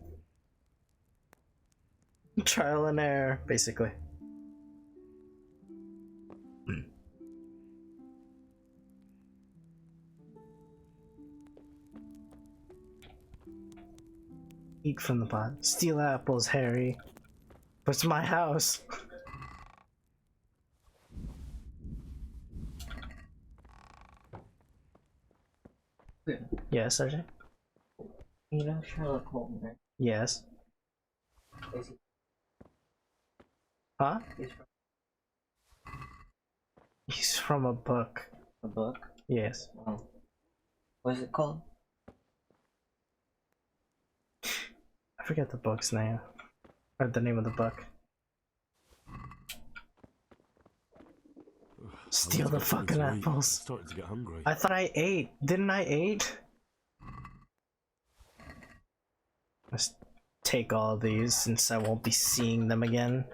Trial and error, basically. Eat from the pot. Steal apples, Harry. But it's my house. Yes, RJ? You know Sherlock Holmes, right? Yes. Is he? Huh? He's from He's from a book. a book? Yes. Oh. What is it called? I forget the book's name. Or the name of the book. Steal the fucking apples. Starting to get hungry. I thought I ate. Didn't I eat? Let's take all of these since I won't be seeing them again.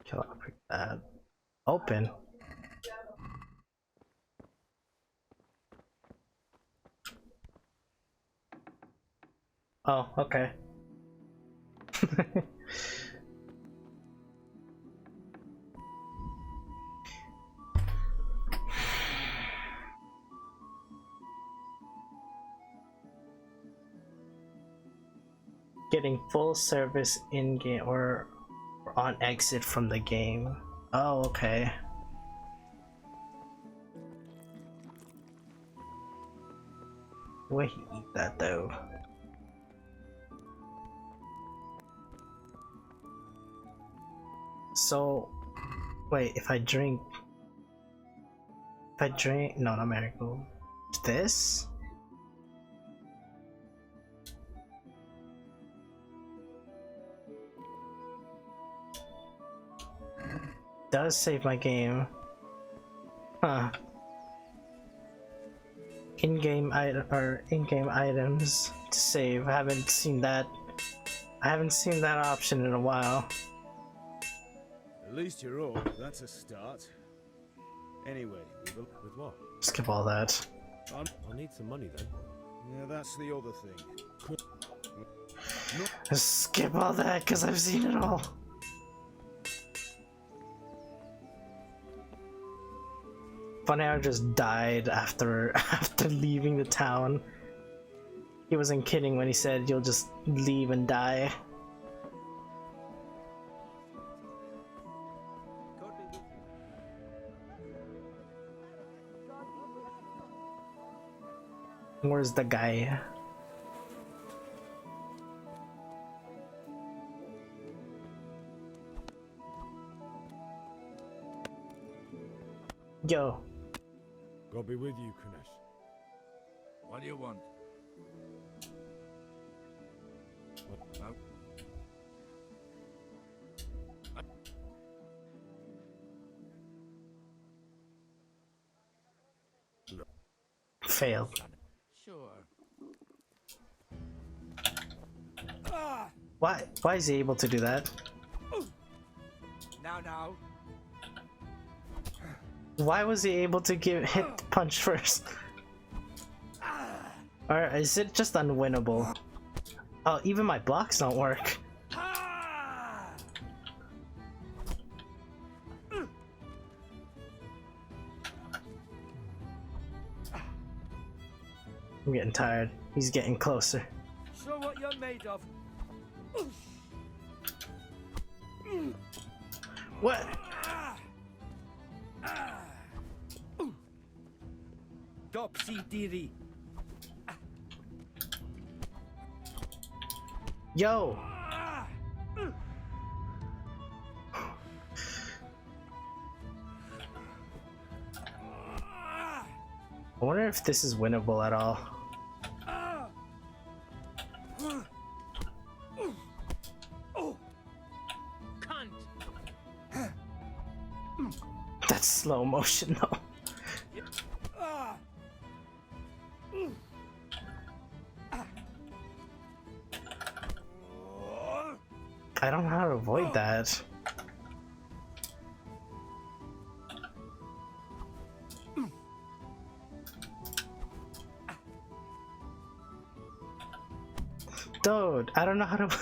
Kill that. Open. Oh, okay. Getting full service in game or on exit from the game. Oh, okay. Where he eat that though? So, wait, if I drink, no, not Marigold. This? Does save my game. Huh. In-game item or in-game items to save. I haven't seen that. I haven't seen that option in a while. At least you're up. That's a start. Anyway, with what? Skip all that. I'll need some money then. Yeah, that's the other thing. Skip all that because I've seen it all. Funny how I just died after leaving the town. He wasn't kidding when he said you'll just leave and die. Where's the guy? Yo. God be with you, Kunesh. What do you want? What? Failed. Sure. Why is he able to do that? Now. Why was he able to hit the punch first? Or is it just unwinnable? Oh, even my blocks don't work. I'm getting tired. He's getting closer. Show what you're made of. What? Topsy-turvy. Yo! I wonder if this is winnable at all. That's slow motion though. I don't know how to avoid that. Dude, I don't know how to...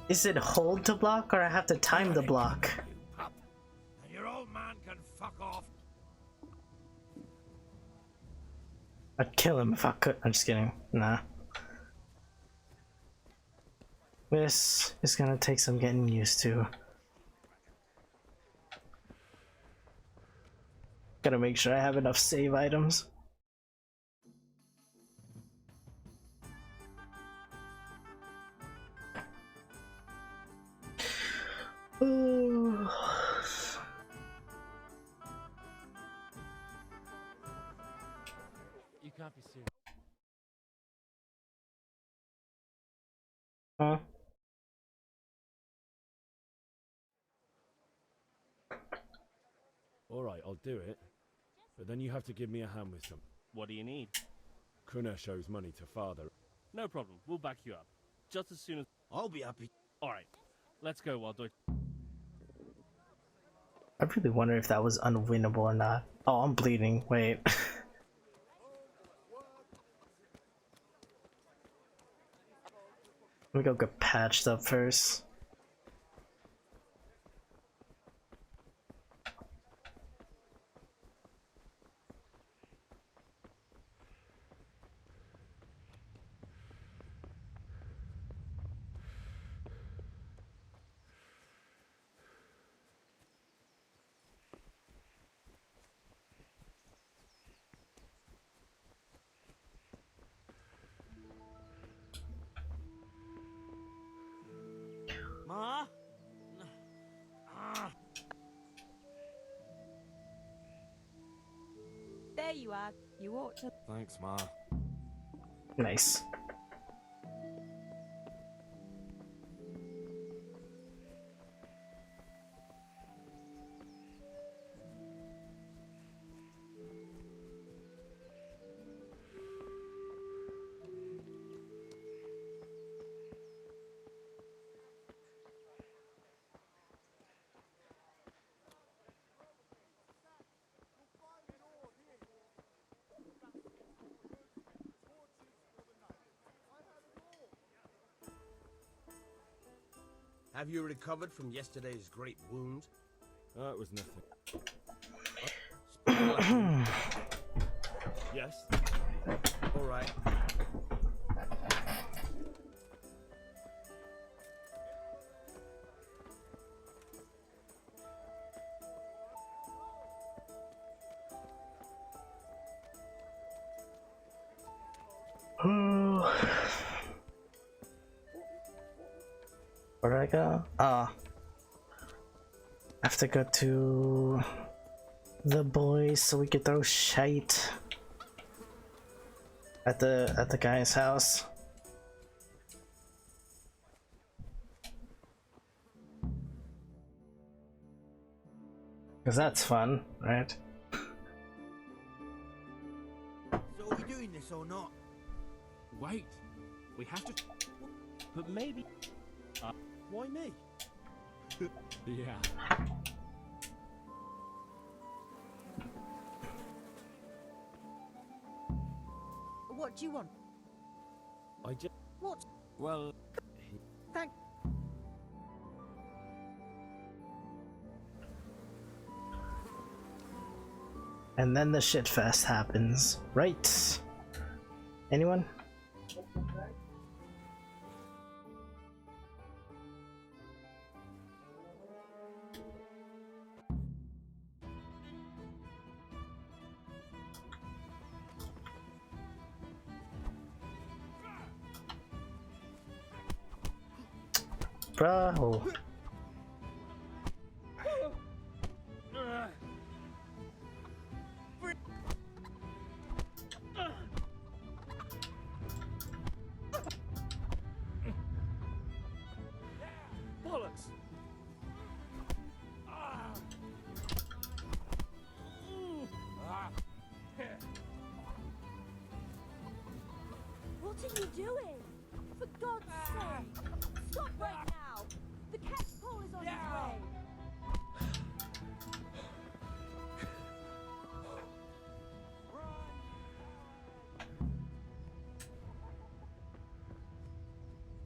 Is it hold to block or I have to time the block? And your old man can fuck off. I'd kill him if I could. I'm just kidding. Nah. This is gonna take some getting used to. Gotta make sure I have enough save items. Ooh. You can't be serious. Huh? Alright, I'll do it. But then you have to give me a hand with some. What do you need? Kunesh owes money to father. No problem. We'll back you up. Just as soon as... I'll be happy. Alright. Let's go while Deutsch... I really wonder if that was unwinnable or not. Oh, I'm bleeding. Wait. Let me go get patched up first. you are. You ought to. Thanks, Ma. Nice. Have you recovered from yesterday's great wound? It was nothing. Yes. All right. Where do I go? I have to go to the boys so we could throw shite at the guy's house. Cause that's fun, right? So are we doing this or not? Wait, we have to. But maybe. Why me? Yeah. What do you want? I just. What? Well. Thank. And then the shit fest happens, right? Anyone? Bro. Bollocks! What are you doing? For God's sake! Stop right now! The cat's paw is on his way!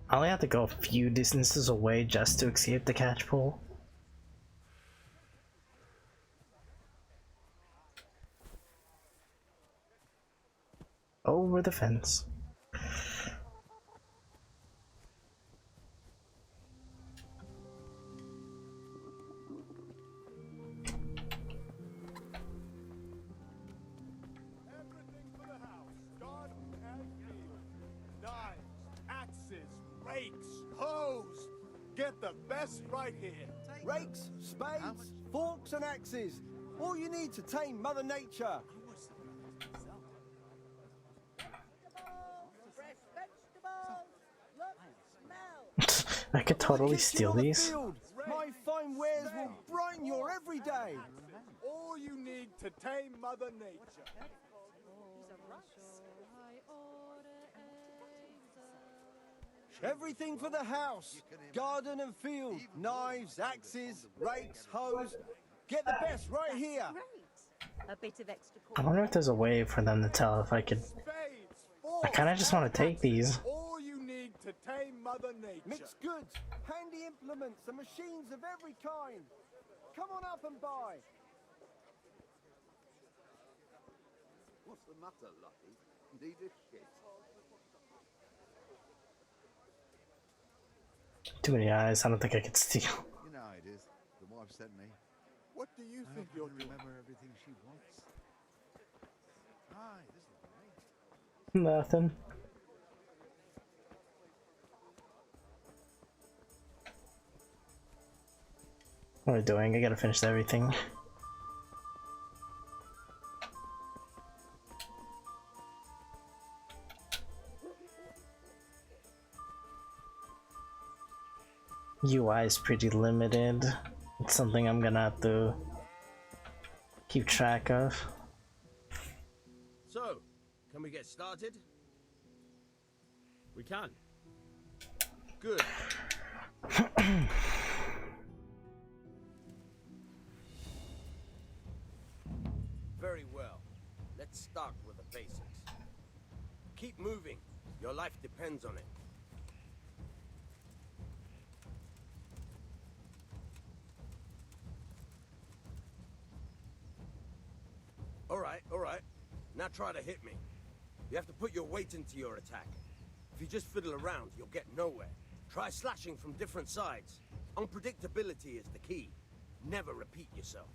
I only have to go a few distances away just to escape the catch pole. Over the fence. Hoes! Get the best right here. Rakes, spades, forks and axes. All you need to tame Mother Nature. I could totally steal these. My fine wares will brighten your every day. All you need to tame Mother Nature. Everything for the house. Garden and field. Knives, axes, rakes, hoes. Get the best right here. A bit of extra. I wonder if there's a way for them to tell if I could. I kind of just want to take these. All you need to tame Mother Nature. Mixed goods, handy implements and machines of every kind. Come on up and buy. What's the matter, Lucky? Need a shit? Too many eyes. I don't think I could steal. You know how it is. The wife sent me. What do you think you're doing? Remember everything she wants. Hi, this is great. Nothing. What am I doing? I gotta finish everything. UI is pretty limited. It's something I'm gonna have to keep track of. So, can we get started? We can. Good. Very well. Let's start with the basics. Keep moving. Your life depends on it. All right. Now try to hit me. You have to put your weight into your attack. If you just fiddle around, you'll get nowhere. Try slashing from different sides. Unpredictability is the key. Never repeat yourself.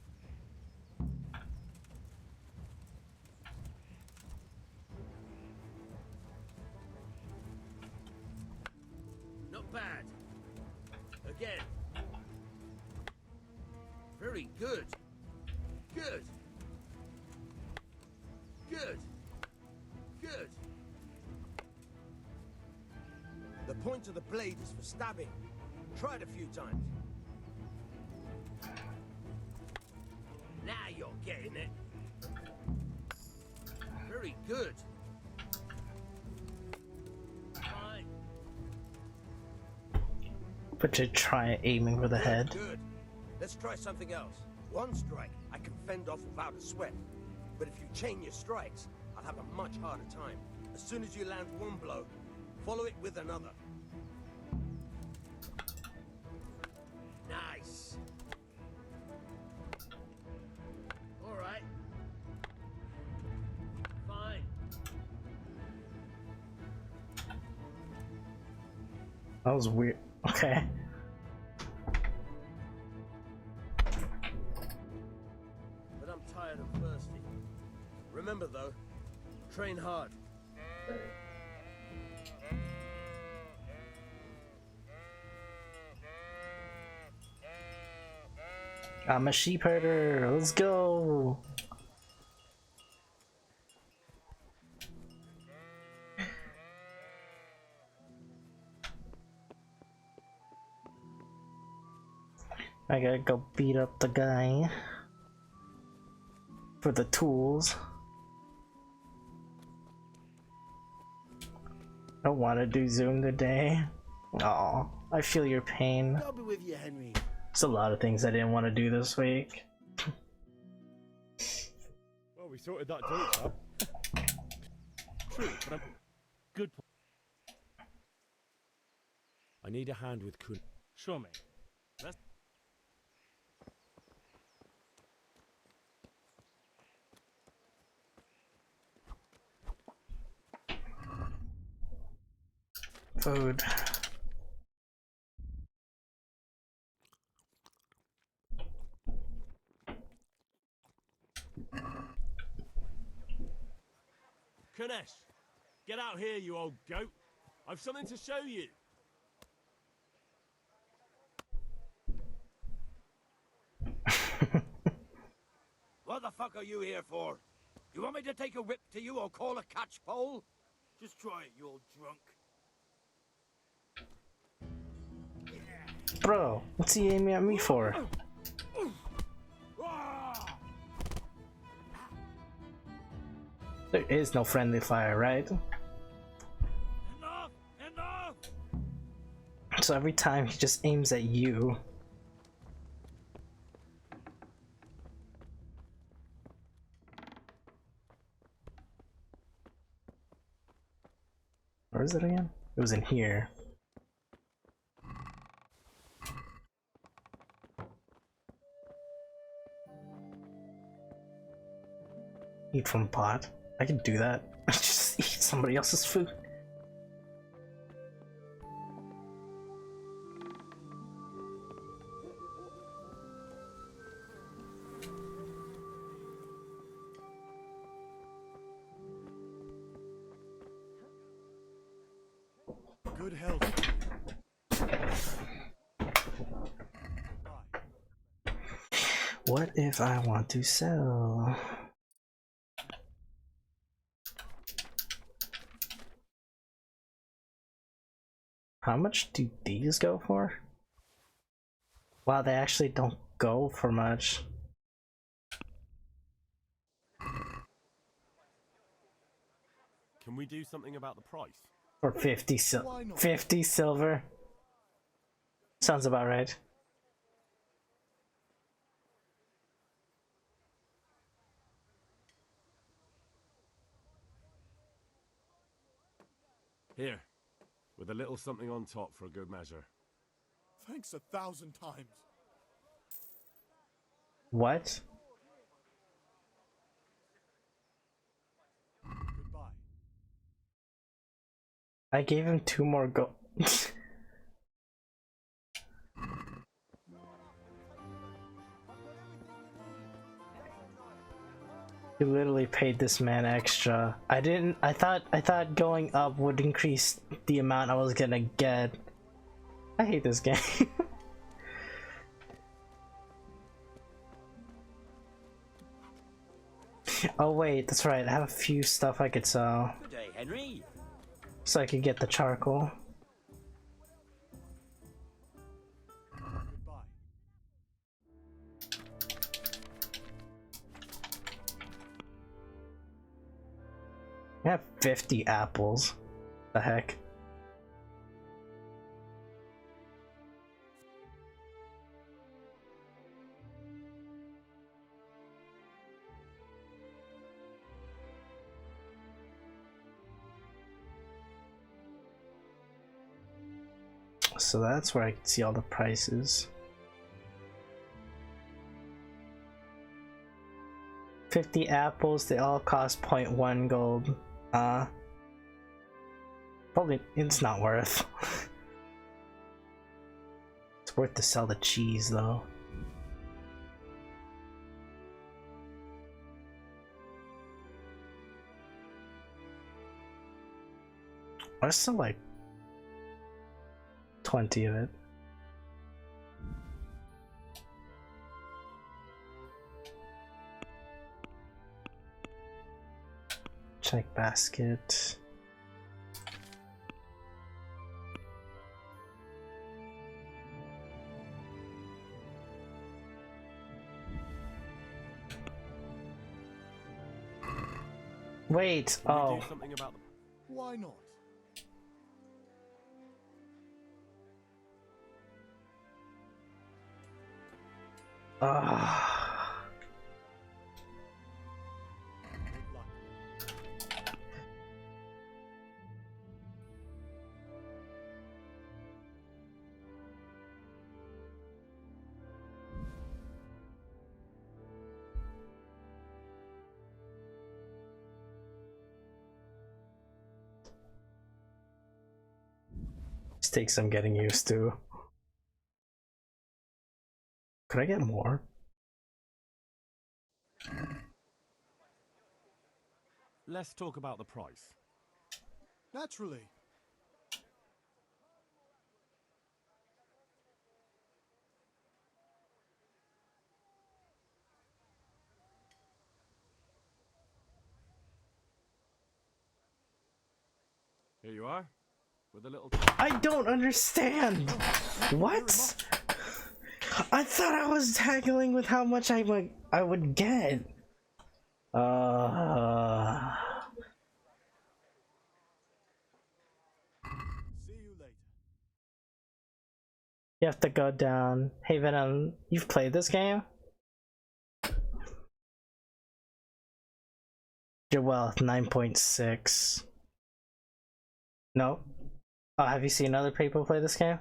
Not bad. Again. Very good. Good. Good. Good. The point of the blade is for stabbing. Try it a few times. Now you're getting it. Very good. Fine. But to try aiming for the head. Good. Let's try something else. One strike I can fend off without a sweat. But if you chain your strikes, I'll have a much harder time. As soon as you land one blow, follow it with another. Nice. All right. Fine. That was weird. Okay. But I'm tired and thirsty. Remember though, train hard. I'm a sheep herder. Let's go. I gotta go beat up the guy for the tools. I don't want to do Zoom today. Aw, I feel your pain. I'll be with you, Henry. There's a lot of things I didn't want to do this week. Well, we sorted that Deutsch out. True, but I'm good. I need a hand with Kun. Sure, mate. Let's... Food. Kunesh, get out here, you old goat. I've something to show you. What the fuck are you here for? You want me to take a whip to you or call a catchpole? Just try it, you old drunk. Bro, what's he aiming at me for? There is no friendly fire, right? Enough! Enough! So every time he just aims at you. Where is it again? It was in here. Eat from pot. I can do that. Just eat somebody else's food. Good health. What if I want to sell? How much do these go for? Wow, they actually don't go for much. Can we do something about the price? For 50 50 silver. Sounds about right. Here, with a little something on top for a good measure. Thanks 1,000 times. What? Goodbye. I gave him 2 more gold. You literally paid this man extra. I thought going up would increase the amount I was gonna get. I hate this game. Oh wait, that's right. I have a few stuff I could sell. Good day, Henry. So I could get the charcoal. I have 50 apples. The heck? So that's where I can see all the prices. 50 apples, they all cost 0.1 gold. Probably it's not worth. It's worth to sell the cheese though. I still like 20 of it. Check basket. Wait, oh. Do something about them. Why not? This takes some getting used to. Could I get more? Let's talk about the price. Naturally. Here you are, with a little. I don't understand. What? I thought I was tackling with how much I would get. See you later. You have to go down. Hey Venom, you've played this game? Your wealth 9.6. No. Oh, have you seen other people play this game?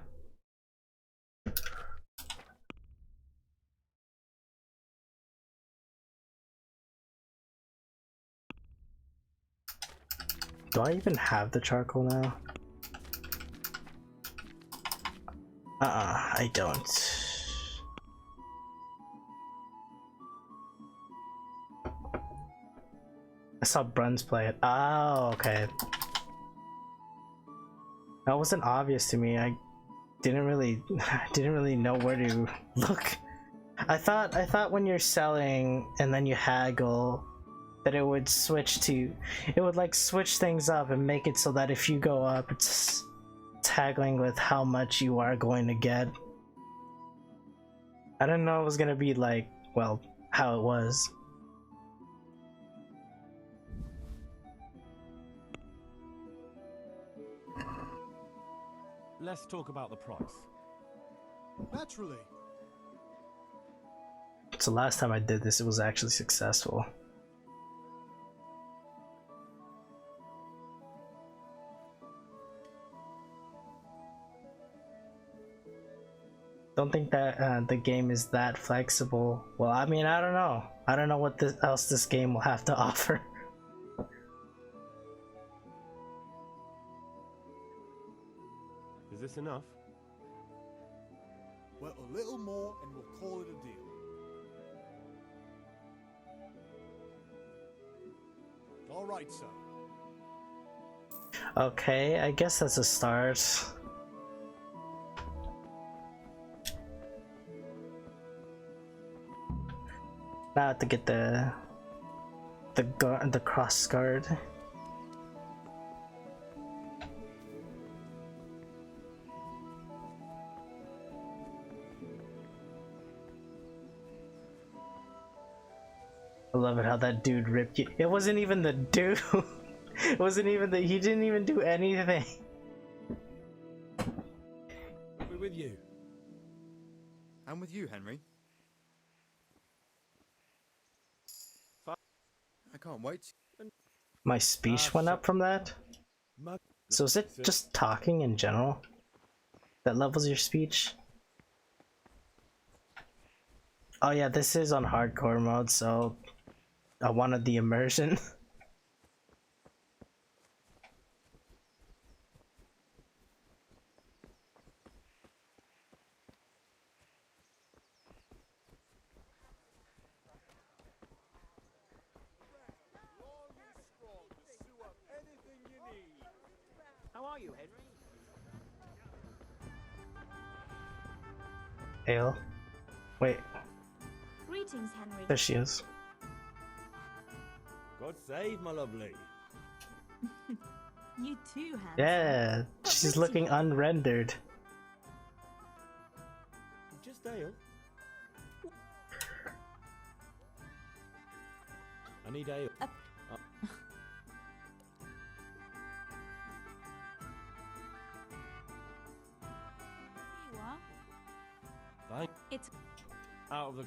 Do I even have the charcoal now? I don't. I saw Bruns play it. Oh, okay. That wasn't obvious to me. I didn't really know where to look. I thought when you're selling and then you haggle that it would switch to, it would like switch things up and make it so that if you go up, it's haggling with how much you are going to get. I didn't know it was gonna be like, well, how it was. Let's talk about the price. Naturally. So last time I did this, it was actually successful. Don't think that the game is that flexible. Well, I mean, I don't know. I don't know what else this game will have to offer. Is this enough? Well, a little more and we'll call it a deal. All right, sir. Okay, I guess that's a start. Now I have to get the cross guard. I love it how that dude ripped you. It wasn't even the dude. It wasn't even the. He didn't even do anything. We're with you. I'm with you, Henry. I can't wait. My speech went up from that. So is it just talking in general that levels your speech? Oh yeah, this is on hardcore mode, so I wanted the immersion. How are you, Henry? Ale. Wait, Greetings, Henry. there she is. God save my lovely. You too, handsome. Yeah, she's looking unrendered. Just ale. I need ale. You are. Thank. It's Out of the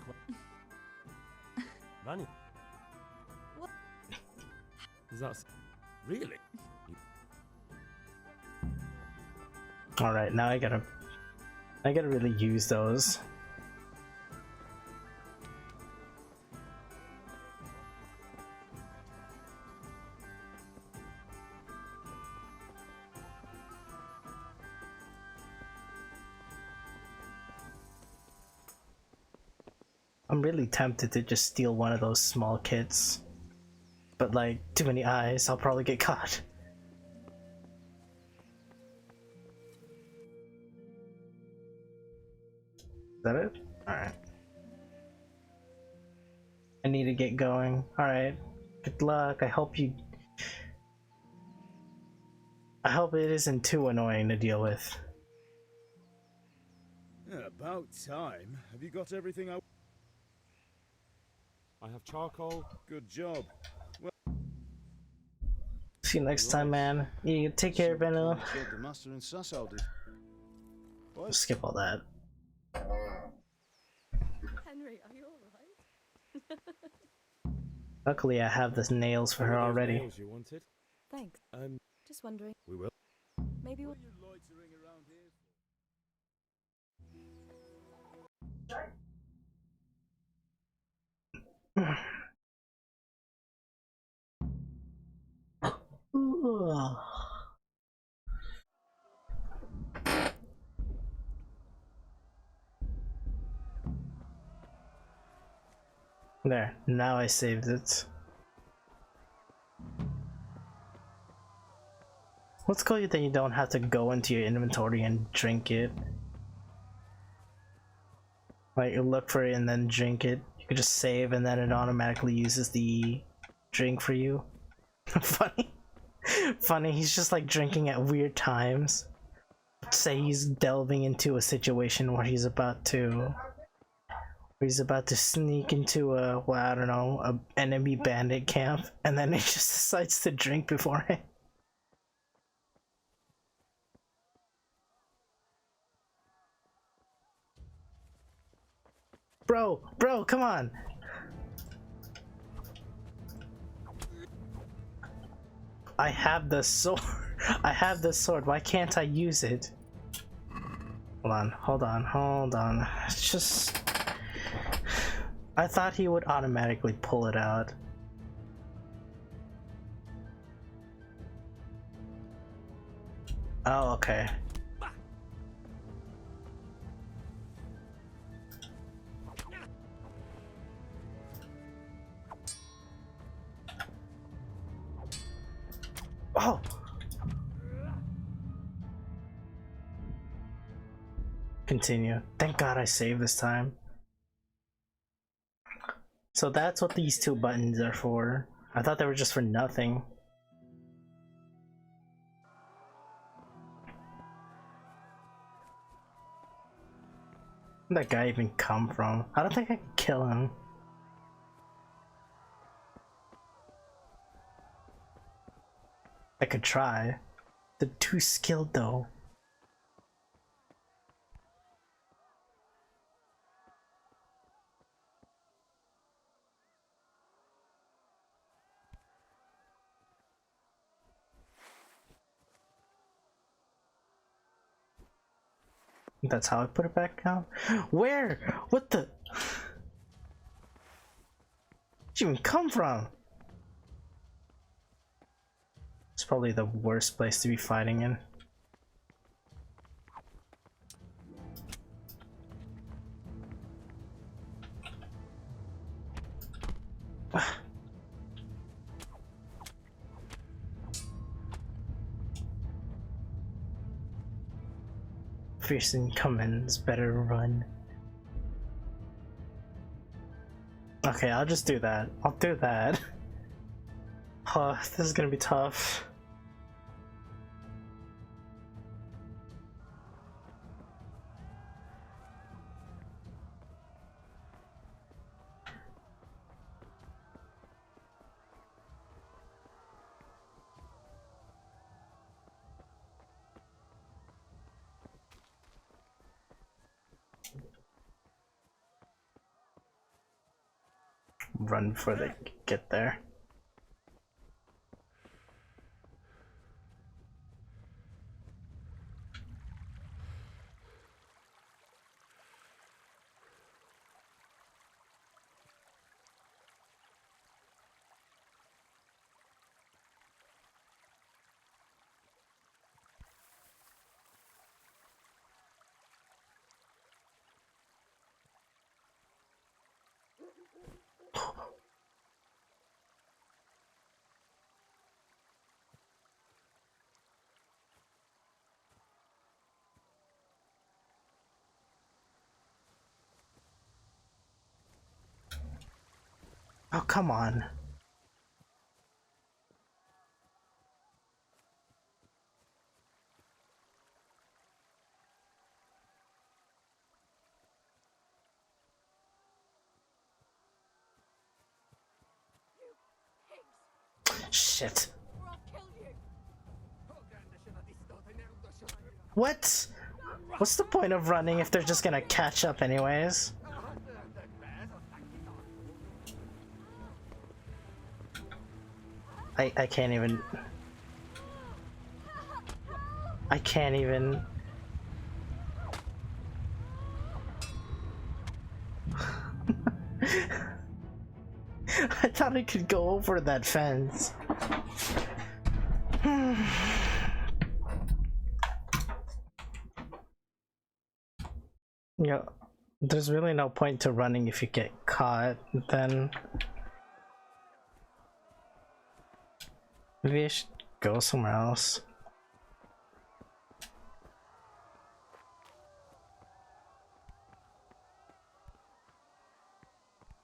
Vanny. What? Is that really? All right, now I gotta really use those. I'm really tempted to just steal one of those small kits, but like, too many eyes, I'll probably get caught. Is that it? Alright. I need to get going. Alright. Good luck. I hope it isn't too annoying to deal with. Yeah, about time. Have you got everything I... I have charcoal. Good job. Well, See you next time, man. You take care, Benno. killed the master in Sasau, did... What? Skip all that. Henry, are you alright? Luckily, I have the nails for her already. Nails you wanted? Thanks. Just wondering. We will. Maybe we'll. Loitering around here. There, now I saved it. What's cool that you don't have to go into your inventory and drink it. Like, you look for it and then drink it. You could just save and then it automatically uses the drink for you. Funny, he's just like drinking at weird times. Say he's delving into a situation where he's about to He's about to sneak into a, well, I don't know, a enemy bandit camp, and then he just decides to drink beforehand. Bro, come on! I have the sword. I have the sword. Why can't I use it? Hold on. It's just... I thought he would automatically pull it out. Oh, okay. Oh! Continue. Thank God I saved this time. So that's what these two buttons are for. I thought they were just for nothing. Where'd that guy even come from? I don't think I can kill him. I could try. They're too skilled though. That's how I put it back down? Where? What the? Where'd you even come from? It's probably the worst place to be fighting in. Fierce incomings, better run. Okay, I'll just do that. I'll do that. Oh, this is gonna be tough. Run before they get there. Oh, come on. Shit. What? What's the point of running if they're just gonna catch up anyways? I can't even... I can't even... I thought I could go over that fence. Yeah, there's really no point to running if you get caught, then... Maybe I should go somewhere else.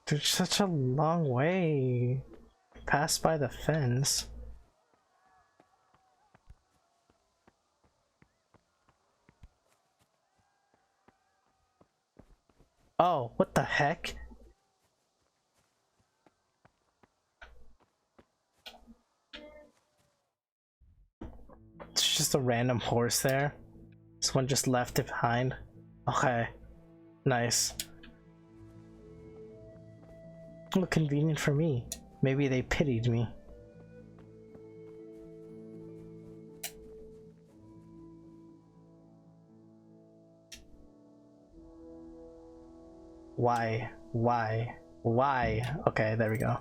There's such a long way. Pass by the fence. Oh, what the heck? It's just a random horse there. Someone just left it behind. Okay. Nice. Look, convenient for me. Maybe they pitied me. Why? Why? Why? Okay, there we go.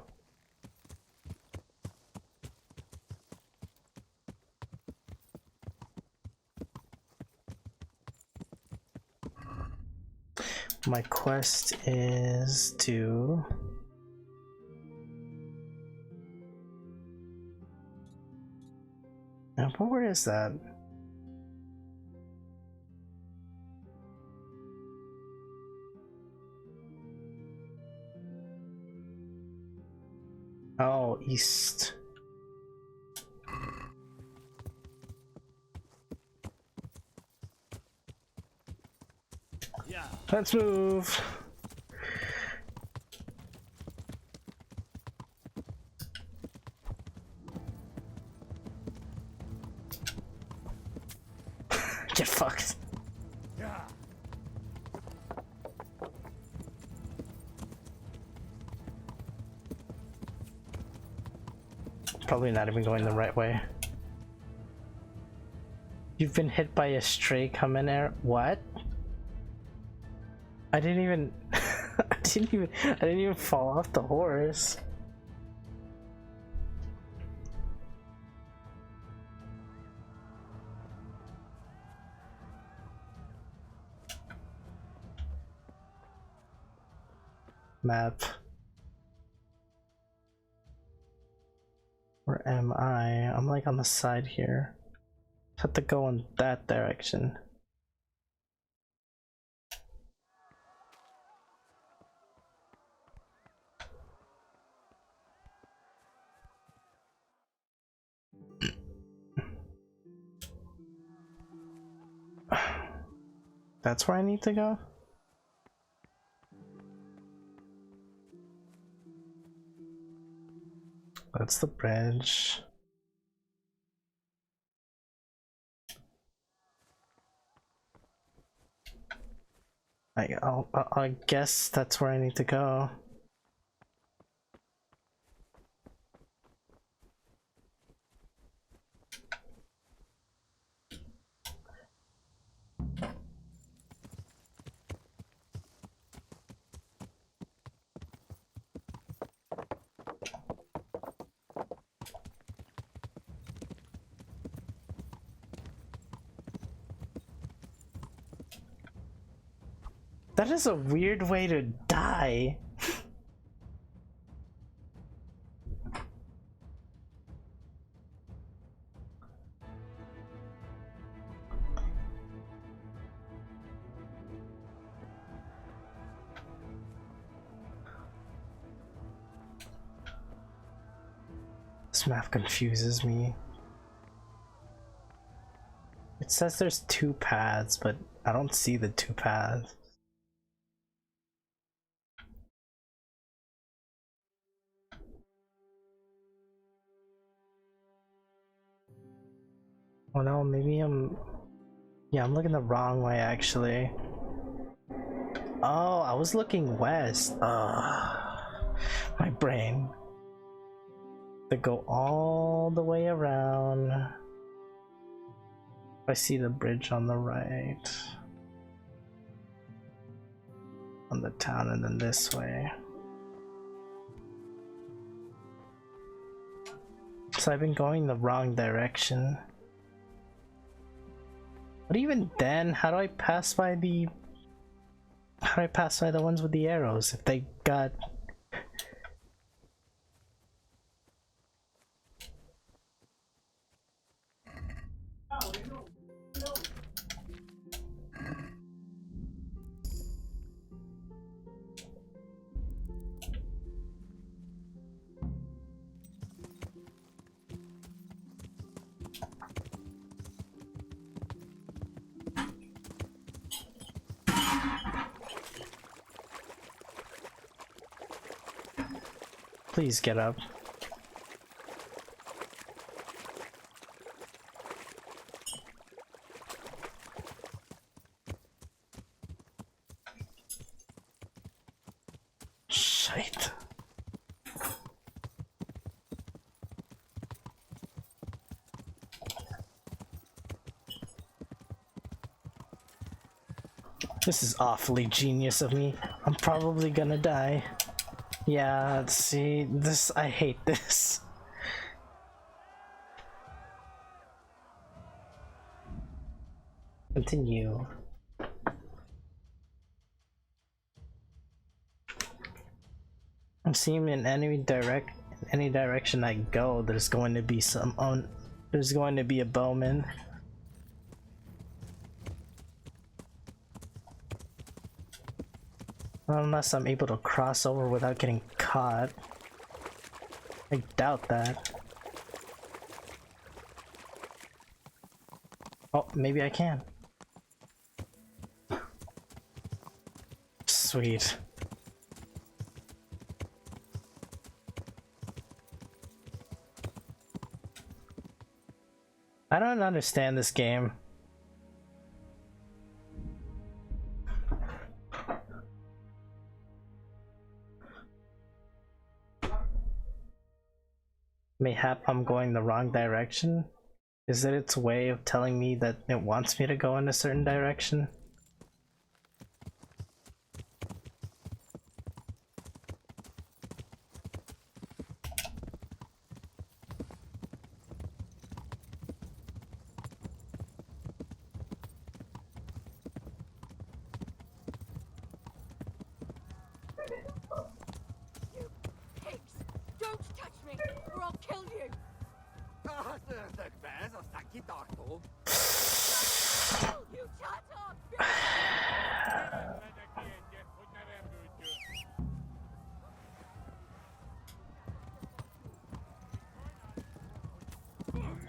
My quest is to... Now, where is that? Oh, east. Yeah. Let's move. Get fucked. Yeah. Probably not even going the right way. You've been hit by a stray coming air. What? I didn't even I didn't even fall off the horse. Map. Where am I? I'm like on the side here. Have to go in that direction. That's where I need to go? That's the bridge. I guess that's where I need to go. That is a weird way to die. This map confuses me. It says there's two paths, but I don't see the two paths. Oh no, maybe yeah, I'm looking the wrong way actually. Oh, I was looking west. My brain. To go all the way around. I see the bridge on the right. On the town and then this way. So I've been going the wrong direction. But even then, how do I pass by the ones with the arrows if they got... Please get up. Shit. This is awfully genius of me. I'm probably gonna die. Yeah, see, this, I hate this. Continue. I'm seeing in any direction I go, there's going to be there's going to be a bowman. Unless I'm able to cross over without getting caught. I doubt that. Oh, maybe I can. Sweet. I don't understand this game. Mayhap I'm going the wrong direction? Is it its way of telling me that it wants me to go in a certain direction?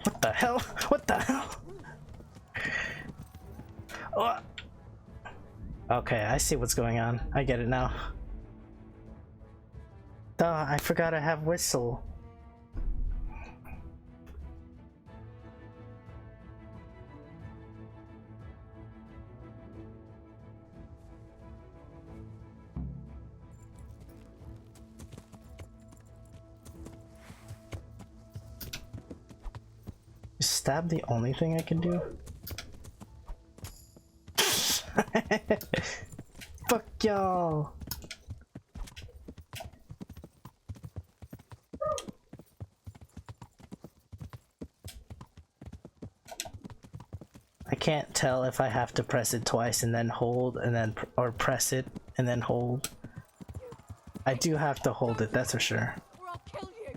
What the hell? What the hell? Oh. Okay, I see what's going on. I get it now. Duh, I forgot I have whistle. Is stab the only thing I can do? Fuck y'all! I can't tell if I have to press it twice and then hold and then or press it and then hold. I do have to hold it, that's for sure. Or I'll kill you.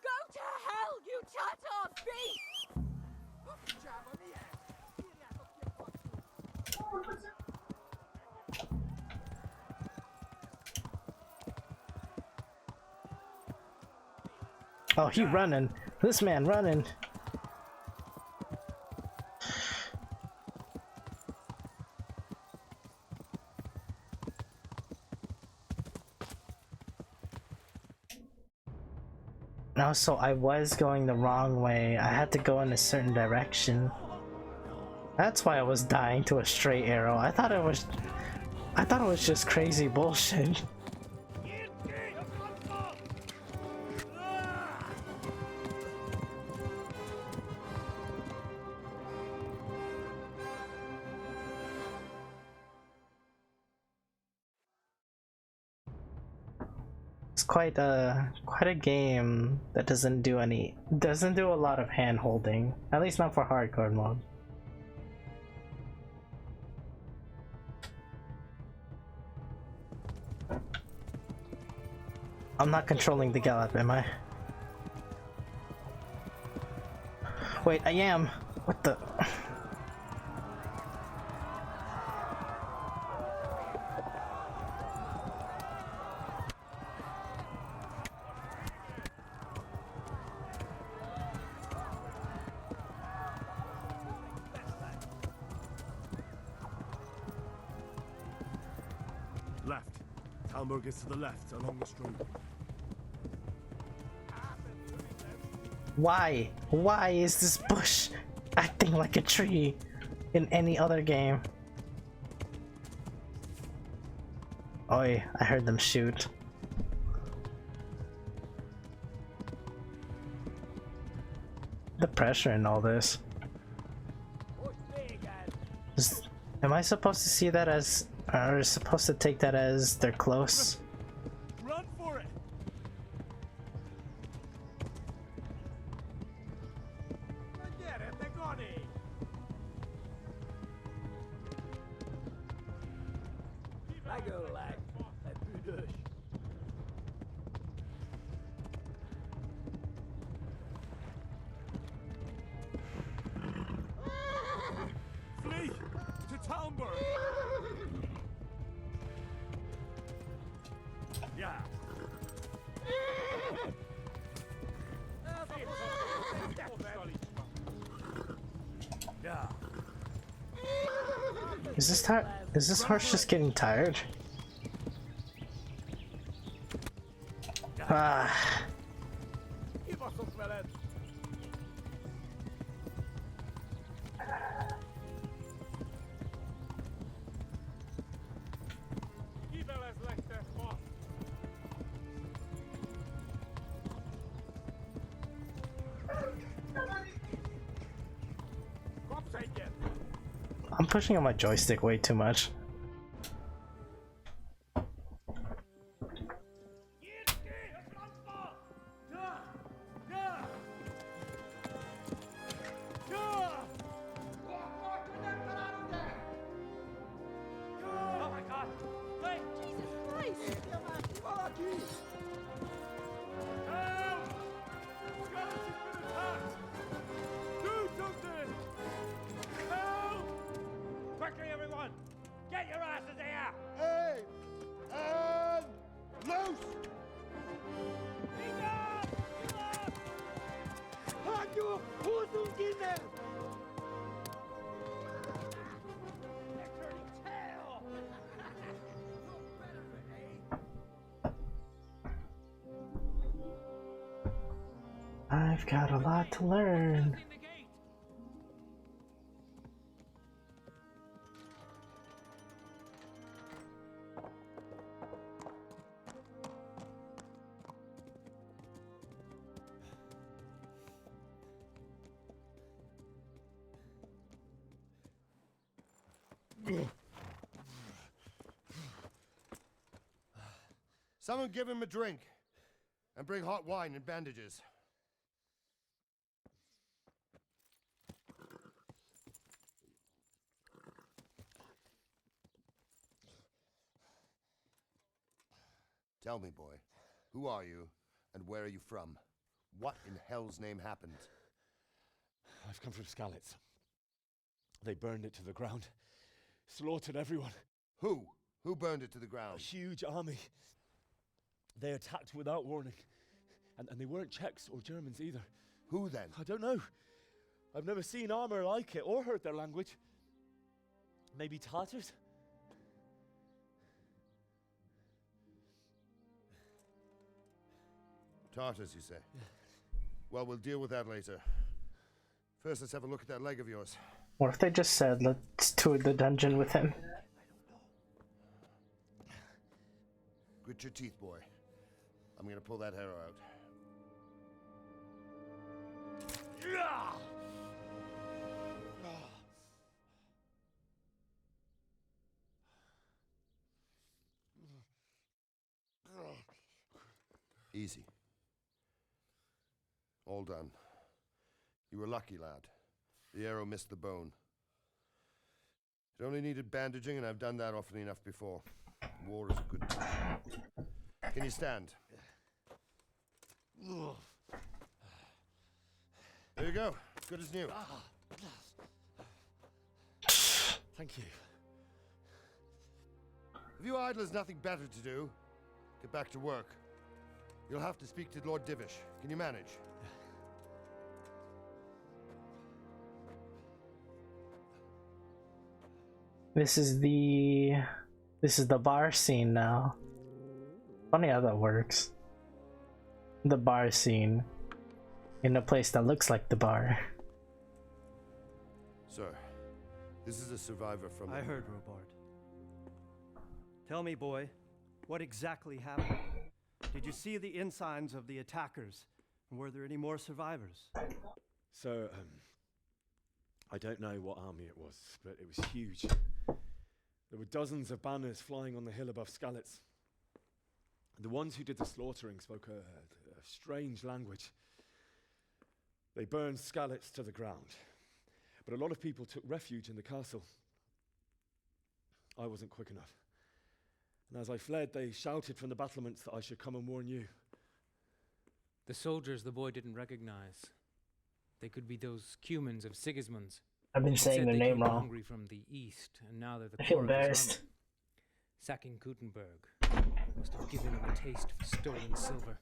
Go to hell, you Tatar beast! Oh, he running. This man running. No, so I was going the wrong way. I had to go in a certain direction. That's why I was dying to a straight arrow. I thought it was just crazy bullshit. It's quite a game that doesn't do a lot of hand holding. At least not for hardcore mode. I'm not controlling the gallop, am I? Wait, I am. What the? Left. Talmberg is to the left, along the stream. Why? Why is this bush acting like a tree in any other game? Oi, I heard them shoot. The pressure in all this. Am I supposed to see that as, or supposed to take that as they're close? Run for it! Flee to Talmberg! Yeah. Yeah. Is this horse just getting tired? Ah. I'm pushing on my joystick way too much. Oh my god! Wait! Jesus Christ! Help! Skeleton's been attacked! Do something! Help! Quickly, everyone! Get your asses here! Hey! And loose! Hadi uzun gitme! I've got a lot to learn. Someone give him a drink. And bring hot wine and bandages. Tell me, boy, who are you and where are you from? What in hell's name happened? I've come from Skalitz. They burned it to the ground. Slaughtered everyone. Who? Who burned it to the ground? A huge army. They attacked without warning. And they weren't Czechs or Germans either. Who then? I don't know. I've never seen armor like it or heard their language. Maybe Tatars? Tartars, you say? Well, we'll deal with that later. First, let's have a look at that leg of yours. What if they just said, let's tour the dungeon with him? Grit your teeth, boy. I'm gonna pull that arrow out. Easy. All done. You were lucky, lad. The arrow missed the bone. It only needed bandaging, and I've done that often enough before. War is a good time. Can you stand? There you go. Good as new. Thank you. If you idlers nothing better to do, get back to work. You'll have to speak to Lord Divish. Can you manage? This is the bar scene now. Funny how that works. The bar scene in a place that looks like the bar. Sir, this is a survivor from... I heard, Robard. Tell me, boy, what exactly happened? Did you see the ensigns of the attackers? And were there any more survivors? So, I don't know what army it was, but it was huge. There were dozens of banners flying on the hill above Skalitz. The ones who did the slaughtering spoke a strange language. They burned Skalitz to the ground, but a lot of people took refuge in the castle. I wasn't quick enough. And as I fled, they shouted from the battlements that I should come and warn you. The soldiers the boy didn't recognize. They could be those Cumans of Sigismund's. I've been saying their name wrong. Hungry from the east, and now they're the I feel core of his embarrassed. army. Sacking Gutenberg must have given him a taste for stolen silver.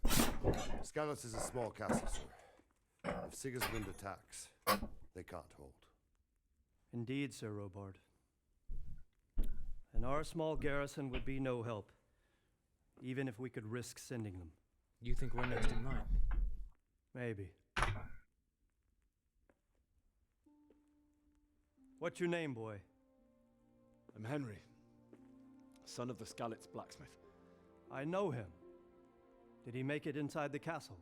Skalitz is a small castle, sir. If Sigismund attacks, they can't hold. Indeed, Sir Robard. And our small garrison would be no help, even if we could risk sending them. You think we're next in line? Maybe. What's your name, boy? I'm Henry, son of the Skalitz blacksmith. I know him. Did he make it inside the castle?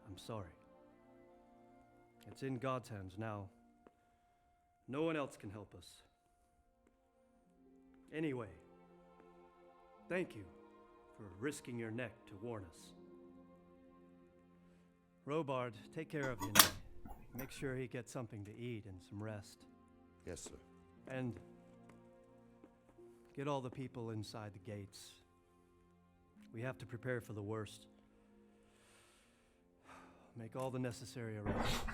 I'm sorry. It's in God's hands now. No one else can help us. Anyway, thank you for risking your neck to warn us. Robard, take care of Henry. Make sure he gets something to eat and some rest. Yes, sir. And get all the people inside the gates. We have to prepare for the worst. Make all the necessary arrangements.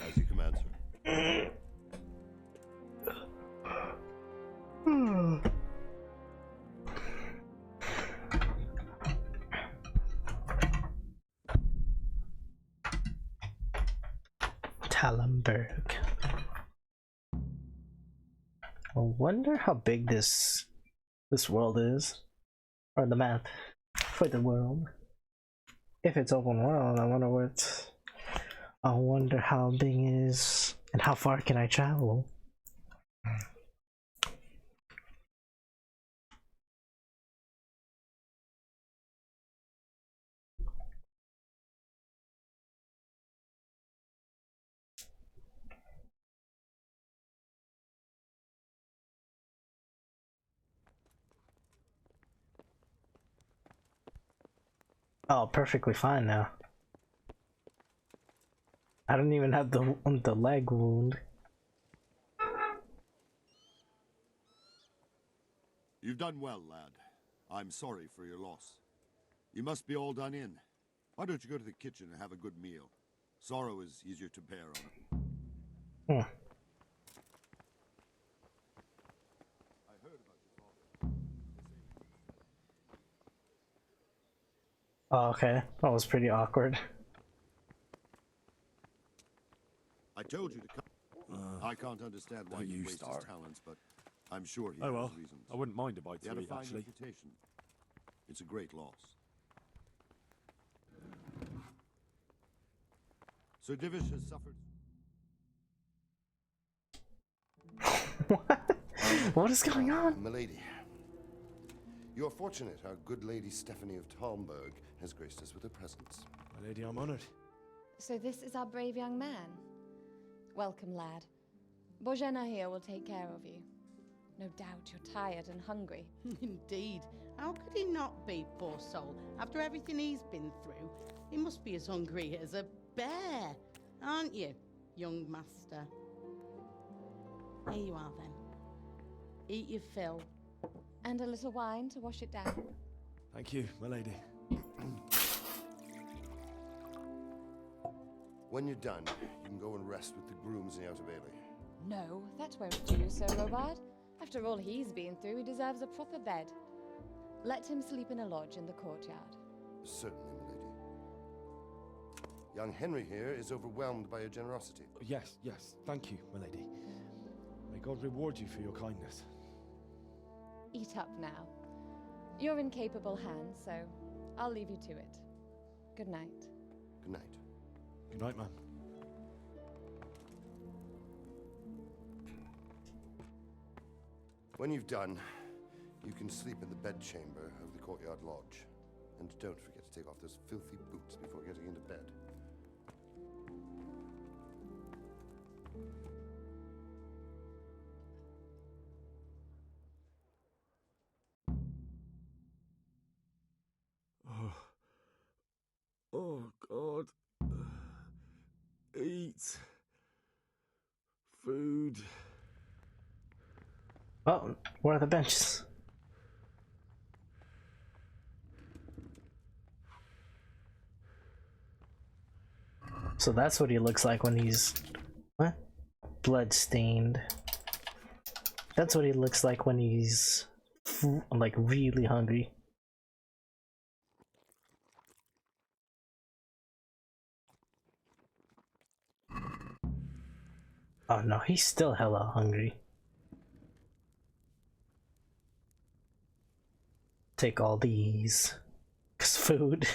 As you command, sir. Tallenberg. I wonder how big this world is, or the map for the world. If it's open world, I wonder how big it is and how far can I travel. Oh, perfectly fine now. I don't even have the leg wound. You've done well, lad. I'm sorry for your loss. You must be all done in. Why don't you go to the kitchen and have a good meal? Sorrow is easier to bear on it. Oh, okay, that was pretty awkward. I told you to come. I can't understand why you waste his talents, but I'm sure he Oh well, has reasons. I wouldn't mind a bite He to had a eat, fine actually. reputation. It's a great loss. Sir Divish has suffered. What is going on? Milady, you're fortunate our good lady Stephanie of Talmberg has graced us with her presence. My lady, I'm honored. So this is our brave young man. Welcome, lad. Bojena here will take care of you. No doubt you're tired and hungry. Indeed. How could he not be, poor soul? After everything he's been through, he must be as hungry as a bear, aren't you, young master? Here you are, then. Eat your fill. And a little wine to wash it down. Thank you, my lady. When you're done, you can go and rest with the grooms in the Outer Bailey. No, that won't do, Sir Robard. After all he's been through, he deserves a proper bed. Let him sleep in a lodge in the courtyard. Certainly, milady. Young Henry here is overwhelmed by your generosity. Yes, yes, thank you, my lady. May God reward you for your kindness. Eat up now. You're in capable hands, so I'll leave you to it. Good night. Good night. Good night, man. When you've done, you can sleep in the bedchamber of the courtyard lodge. And don't forget to take off those filthy boots before getting into bed. Oh, God. Eat. Food. Oh, where are the benches? So that's what he looks like when he's... What? Bloodstained. That's what he looks like when he's... like, really hungry. Oh no, he's still hella hungry. Take all these. 'Cause food.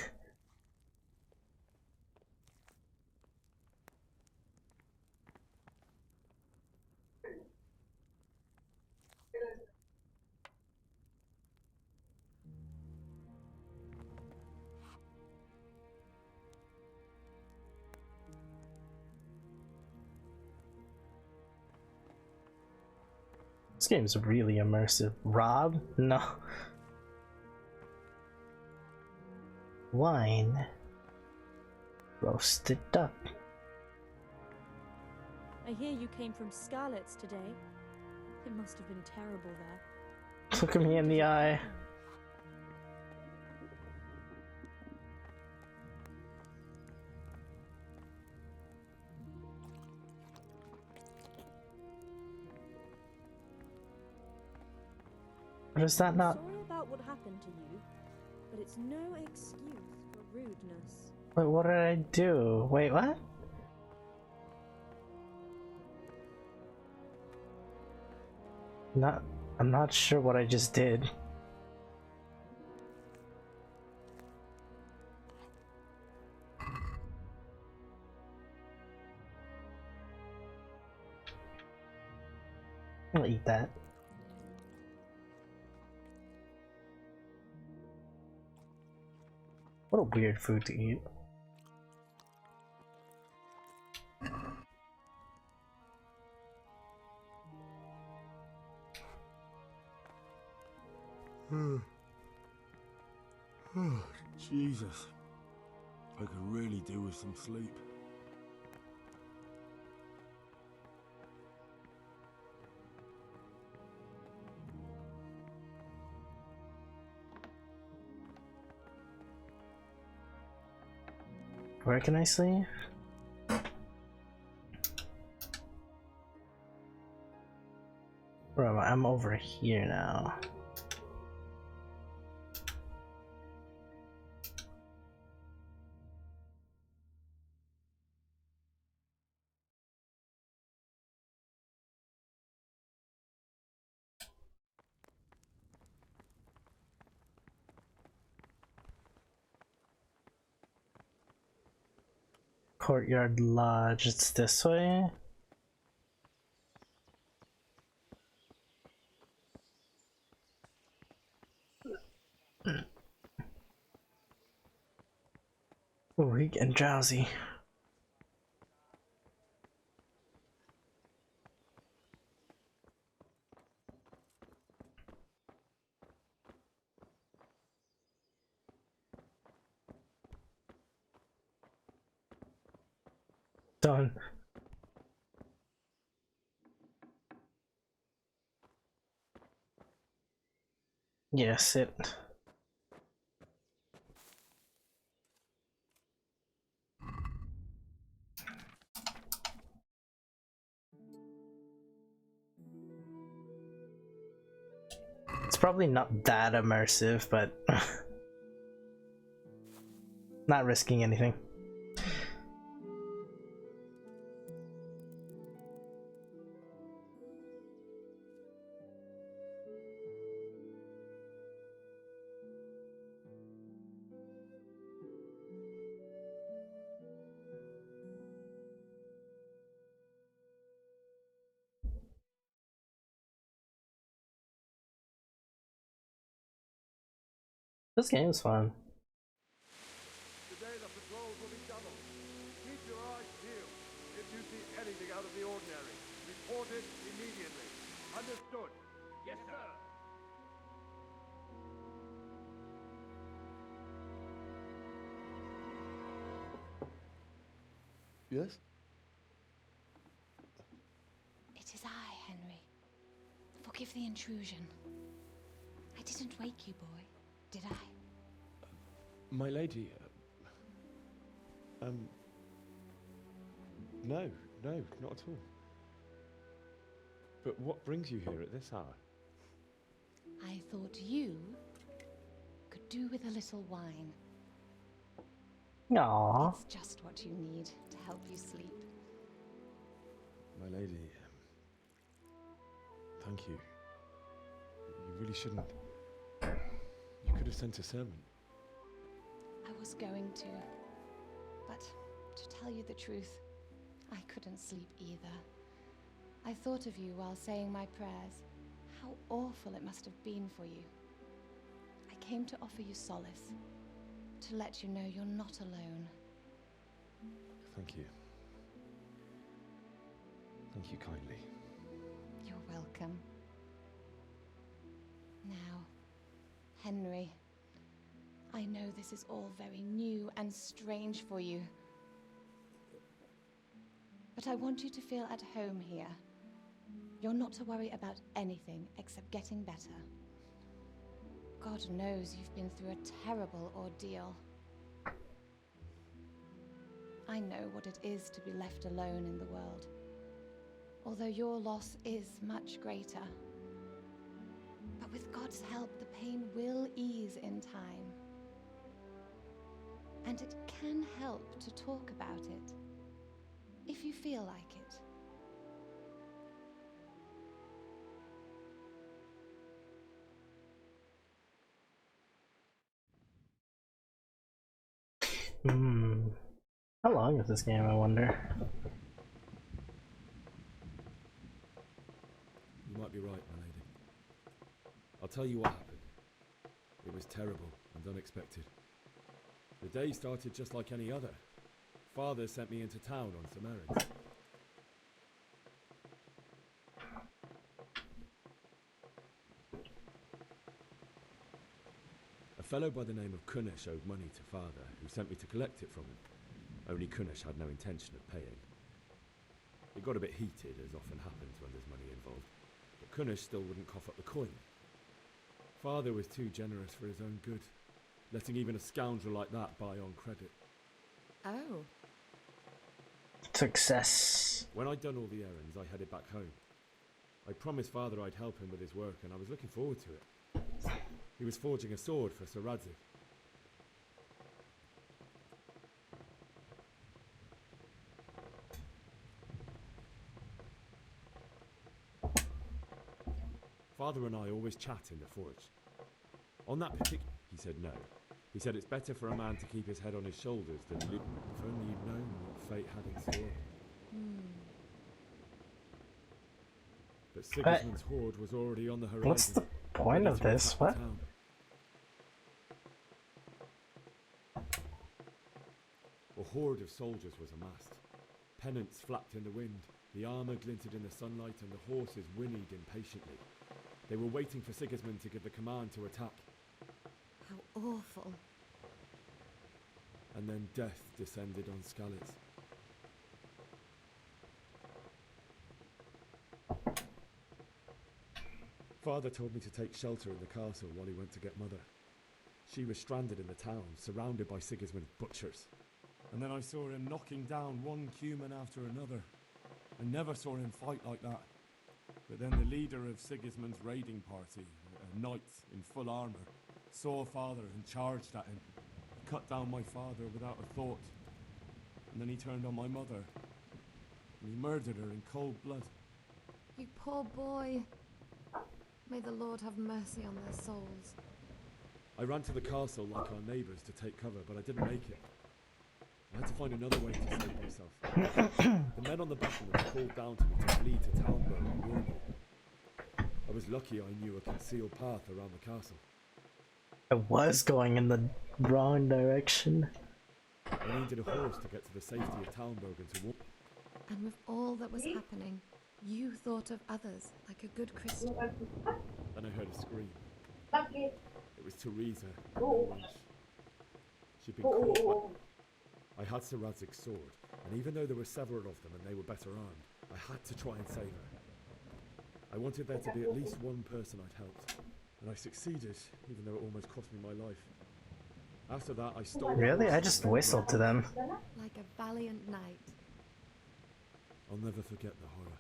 This game's really immersive. Rob? No. Wine. Roasted duck. I hear you came from Scarlet's today. It must have been terrible there. Look at me in the eye. But is that not... Sorry about what happened to you, but it's no excuse for rudeness. Wait, what did I do? Wait, what? I'm not sure what I just did. I'll eat that. What a weird food to eat. Oh, Jesus. I could really do with some sleep. Where can I sleep? Where am I? I'm over here now. Courtyard Lodge, it's this way. Oh, we're getting drowsy. Done. Yes, it. It's probably not that immersive, but not risking anything. This game's fun. Today the patrols will be doubled. Keep your eyes peeled. If you see anything out of the ordinary, report it immediately. Understood? Yes, sir. Yes? It is I, Henry. Forgive the intrusion. I didn't wake you, boy, did I? My lady, no, not at all. But what brings you here at this hour? I thought you could do with a little wine. Aww. It's just what you need to help you sleep. My lady, thank you. You really shouldn't. You could have sent a servant. I was going to, but to tell you the truth, I couldn't sleep either. I thought of you while saying my prayers. How awful it must have been for you. I came to offer you solace, to let you know you're not alone. Thank you. Thank you kindly. You're welcome. Now, Henry, I know this is all very new and strange for you, but I want you to feel at home here. You're not to worry about anything except getting better. God knows you've been through a terrible ordeal. I know what it is to be left alone in the world, although your loss is much greater. But with God's help, the pain will ease in time. And it can help to talk about it, if you feel like it. How long is this game, I wonder? You might be right, my lady. I'll tell you what happened. It was terrible and unexpected. The day started just like any other. Father sent me into town on some errands. A fellow by the name of Kunish owed money to Father, who sent me to collect it from him. Only Kunish had no intention of paying. It got a bit heated, as often happens when there's money involved, but Kunish still wouldn't cough up the coin. Father was too generous for his own good, letting even a scoundrel like that buy on credit. Oh. Success. When I'd done all the errands, I headed back home. I promised Father I'd help him with his work, and I was looking forward to it. He was forging a sword for Sir Radzik. Father and I always chat in the forge. On that particular... He said no. He said it's better for a man to keep his head on his shoulders than... If only you'd known what fate had in store. But Sigismund's horde was already on the horizon. What's the point of this? What? A horde of soldiers was amassed. Pennants flapped in the wind, the armour glinted in the sunlight, and the horses whinnied impatiently. They were waiting for Sigismund to give the command to attack. How awful. And then death descended on Skalitz. Father told me to take shelter in the castle while he went to get Mother. She was stranded in the town, surrounded by Sigismund's butchers. And then I saw him knocking down one Cuman after another. I never saw him fight like that. But then the leader of Sigismund's raiding party, a knight in full armour, saw Father and charged at him. He cut down my father without a thought. And then he turned on my mother. And he murdered her in cold blood. You poor boy. May the Lord have mercy on their souls. I ran to the castle like our neighbours to take cover, but I didn't make it. I had to find another way to save myself. The men on the battlement called down to me to flee to Townburg and warn me. I was lucky I knew a concealed path around the castle. I was going in the wrong direction. I needed a horse to get to the safety of Talmberg and to walk. And with all that was happening, you thought of others like a good Christian. Then I heard a scream. It was Teresa. She'd been caught. I had Sir Radzig's sword, and even though there were several of them and they were better armed, I had to try and save her. I wanted there to be at least one person I'd helped, and I succeeded, even though it almost cost me my life. After that, I stole. Really? I just whistled to them. Like a valiant knight. I'll never forget the horror.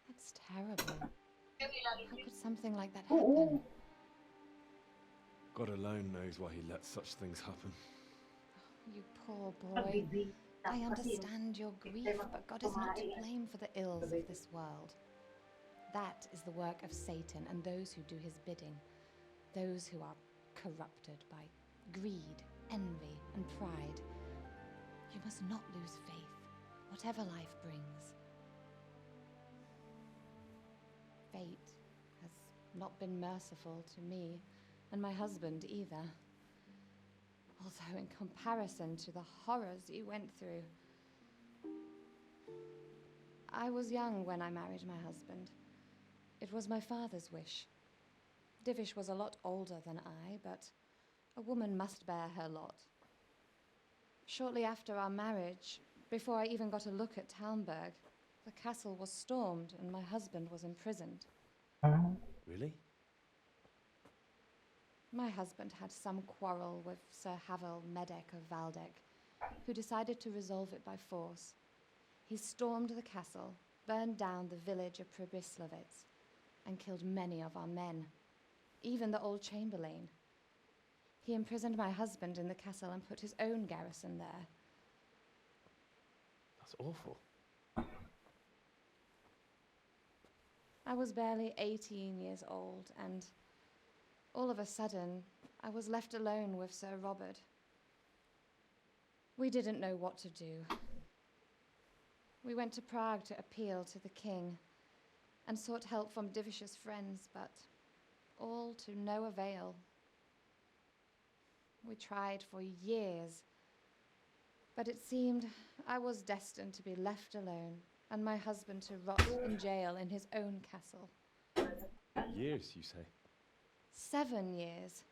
That's terrible. How could something like that happen? God alone knows why he lets such things happen. You poor boy. I understand your grief, but God is not to blame for the ills of this world. That is the work of Satan and those who do his bidding. Those who are corrupted by greed, envy, and pride. You must not lose faith, whatever life brings. Fate has not been merciful to me, and my husband either. Although in comparison to the horrors you went through. I was young when I married my husband. It was my father's wish. Divish was a lot older than I, but a woman must bear her lot. Shortly after our marriage, before I even got a look at Talmberg, the castle was stormed and my husband was imprisoned. Really? My husband had some quarrel with Sir Havel Medek of Valdek, who decided to resolve it by force. He stormed the castle, burned down the village of Pribyslavitz, and killed many of our men, even the old chamberlain. He imprisoned my husband in the castle and put his own garrison there. That's awful. I was barely 18 years old, and all of a sudden, I was left alone with Sir Robert. We didn't know what to do. We went to Prague to appeal to the king and sought help from Divish's friends, but all to no avail. We tried for years, but it seemed I was destined to be left alone and my husband to rot in jail in his own castle. Years, you say? 7 years.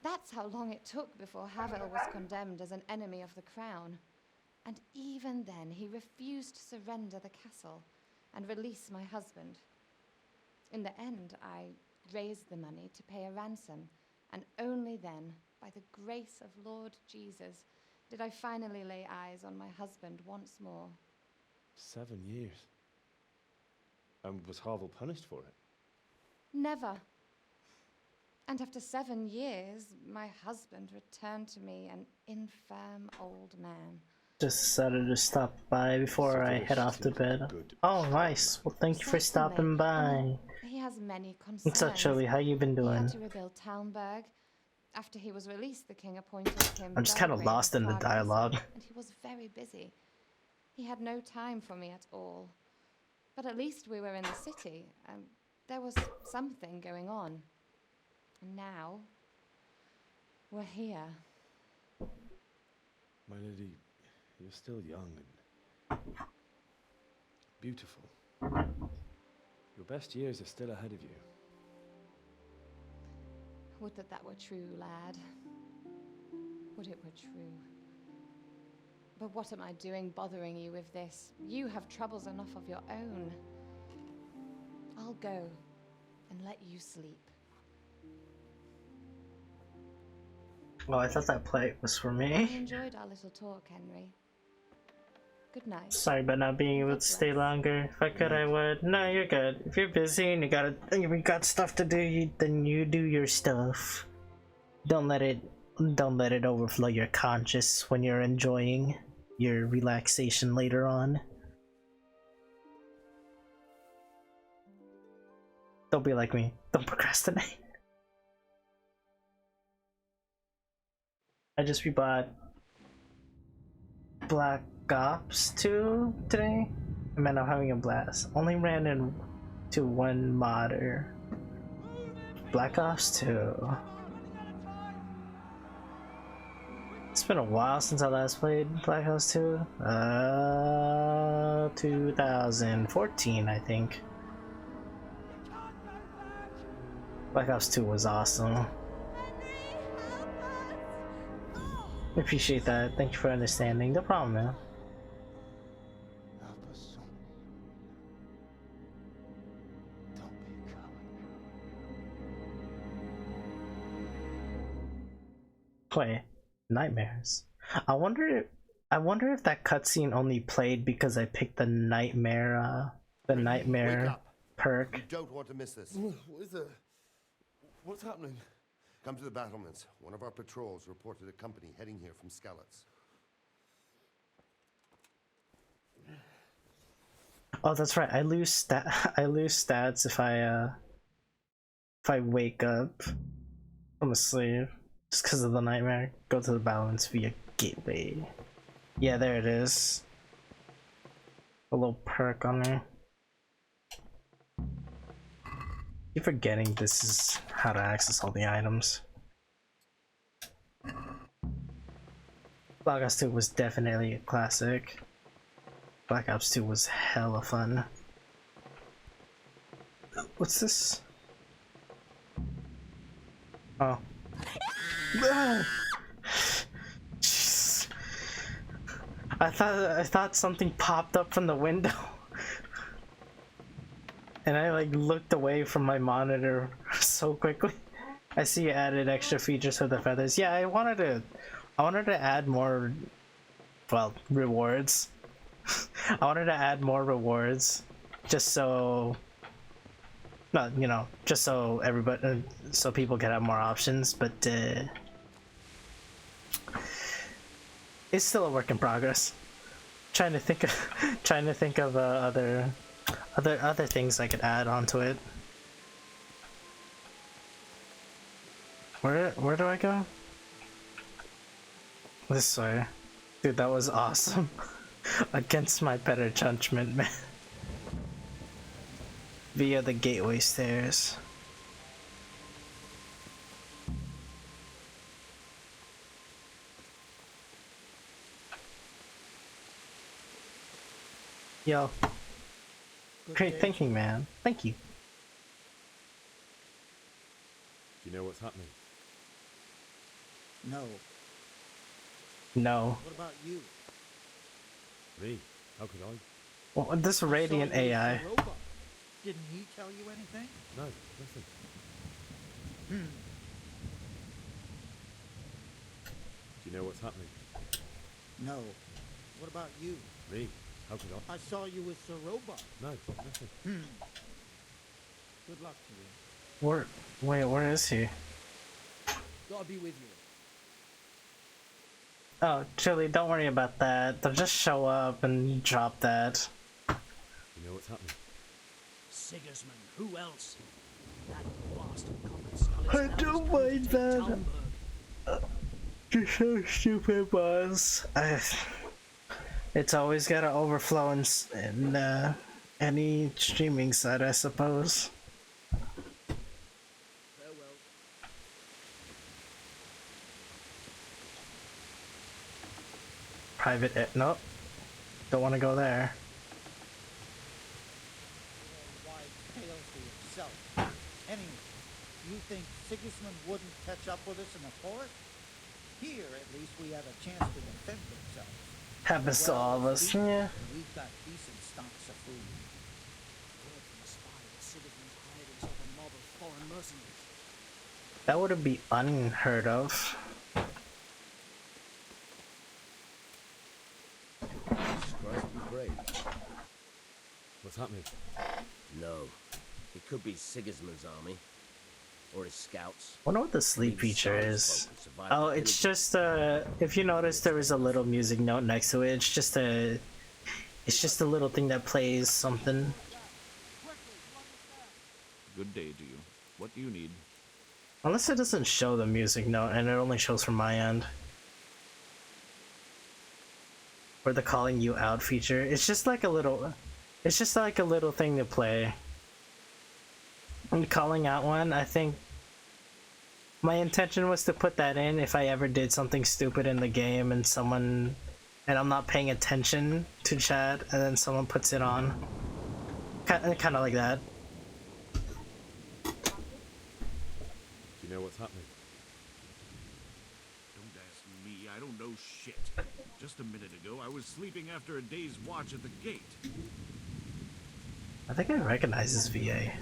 That's how long it took before Havel was condemned as an enemy of the crown. And even then, he refused to surrender the castle and release my husband. In the end, I raised the money to pay a ransom, and only then, by the grace of Lord Jesus, did I finally lay eyes on my husband once more. 7 years. And was Havel punished for it? Never. And after 7 years, my husband returned to me an infirm old man. Just decided to stop by before I head off to bed. Oh, nice. Well, thank you for stopping by. He has many concerns. What's up, Chili? How you been He doing? had to rebuild Talmberg. After he was released, the king appointed him. I'm just kind of Belgrade lost in the Prague, dialogue. and he was very busy. He had no time for me at all. But at least we were in the city, and there was something going on. And now, we're here. My lady, you're still young and beautiful. Your best years are still ahead of you. Would that that were true, lad. Would it were true. But what am I doing bothering you with this? You have troubles enough of your own. I'll go and let you sleep. Oh, I thought that plate was for I me. enjoyed our little talk, Henry. Good night. Sorry about not being able to stay longer. If I could, I would. No, you're good. If you're busy and you got stuff to do, then you do your stuff. Don't let it overflow your conscience when you're enjoying your relaxation later on. Don't be like me. Don't procrastinate. I just rebought black Ops 2 today. Man, I'm having a blast. Only ran into one modder. Black Ops 2. It's been a while since I last played Black Ops 2. 2014, I think. Black Ops 2 was awesome. Appreciate that. Thank you for understanding. No problem, man. Wait, nightmares. I wonder if that cutscene only played because I picked the nightmare perk. You don't want to miss this. What's happening? Come to the battlements. One of our patrols reported a company heading here from Skalitz. Oh, that's right. I lose stats if I wake up from asleep just because of the nightmare. Go to the balance via gateway. Yeah, there it is. A little perk on there. Keep forgetting this is how to access all the items. Black Ops 2 was definitely a classic. Black Ops 2 was hella fun. What's this? Oh. Jeez. I thought something popped up from the window. And I like looked away from my monitor so quickly. I see you added extra features for the feathers. Yeah, I wanted to add more, well, rewards. I wanted to add more rewards just so, no, you know, just so everybody, so people can have more options, but it's still a work in progress. Trying to think of other things I could add onto it. Where do I go? This way. Dude, that was awesome. Against my better judgment, man. Via the gateway stairs. Yo. Great thinking, man. Thank you. Do you know what's happening? No. No. What about you? Me? How could I? Well, this radiant AI. Robot. Didn't he tell you anything? No, nothing. Do you know what's happening? No. What about you? Me? How could I? I saw you with Sir Robot. No, nothing. Good luck to you. Where is he? I'll be with you. Oh, Chili, don't worry about that. They'll just show up and drop that. You know what's happening? Sigismund, who else? That bastard Common Skull I don't mind that. You're so stupid, boss. It's always gotta overflow in any streaming site, I suppose. Private nope. Don't want to go there. Anyway, you think Sigismund wouldn't catch up with us in the forest? Here, at least, we have a chance to defend ourselves. Happens to all of us, yeah. We've got decent stocks of food. Word from the spy that Sigismund's hired himself a mob of foreign mercenaries. That wouldn't be unheard of. Christ be praised. What's happening? No. It could be Sigismund's army. Or his scouts. Wonder what the sleep feature is. Oh, it's just if you notice there is a little music note next to it. It's just a little thing that plays something. Good day to you. What do you need? Unless it doesn't show the music note and it only shows from my end. or the calling you out feature. It's just like a little thing to play. And calling out one, I think my intention was to put that in if I ever did something stupid in the game and I'm not paying attention to chat and then someone puts it on. Kind of like that. Do you know what's happening? Don't ask me, I don't know shit. Just a minute ago, I was sleeping after a day's watch at the gate. I think I recognize this VA.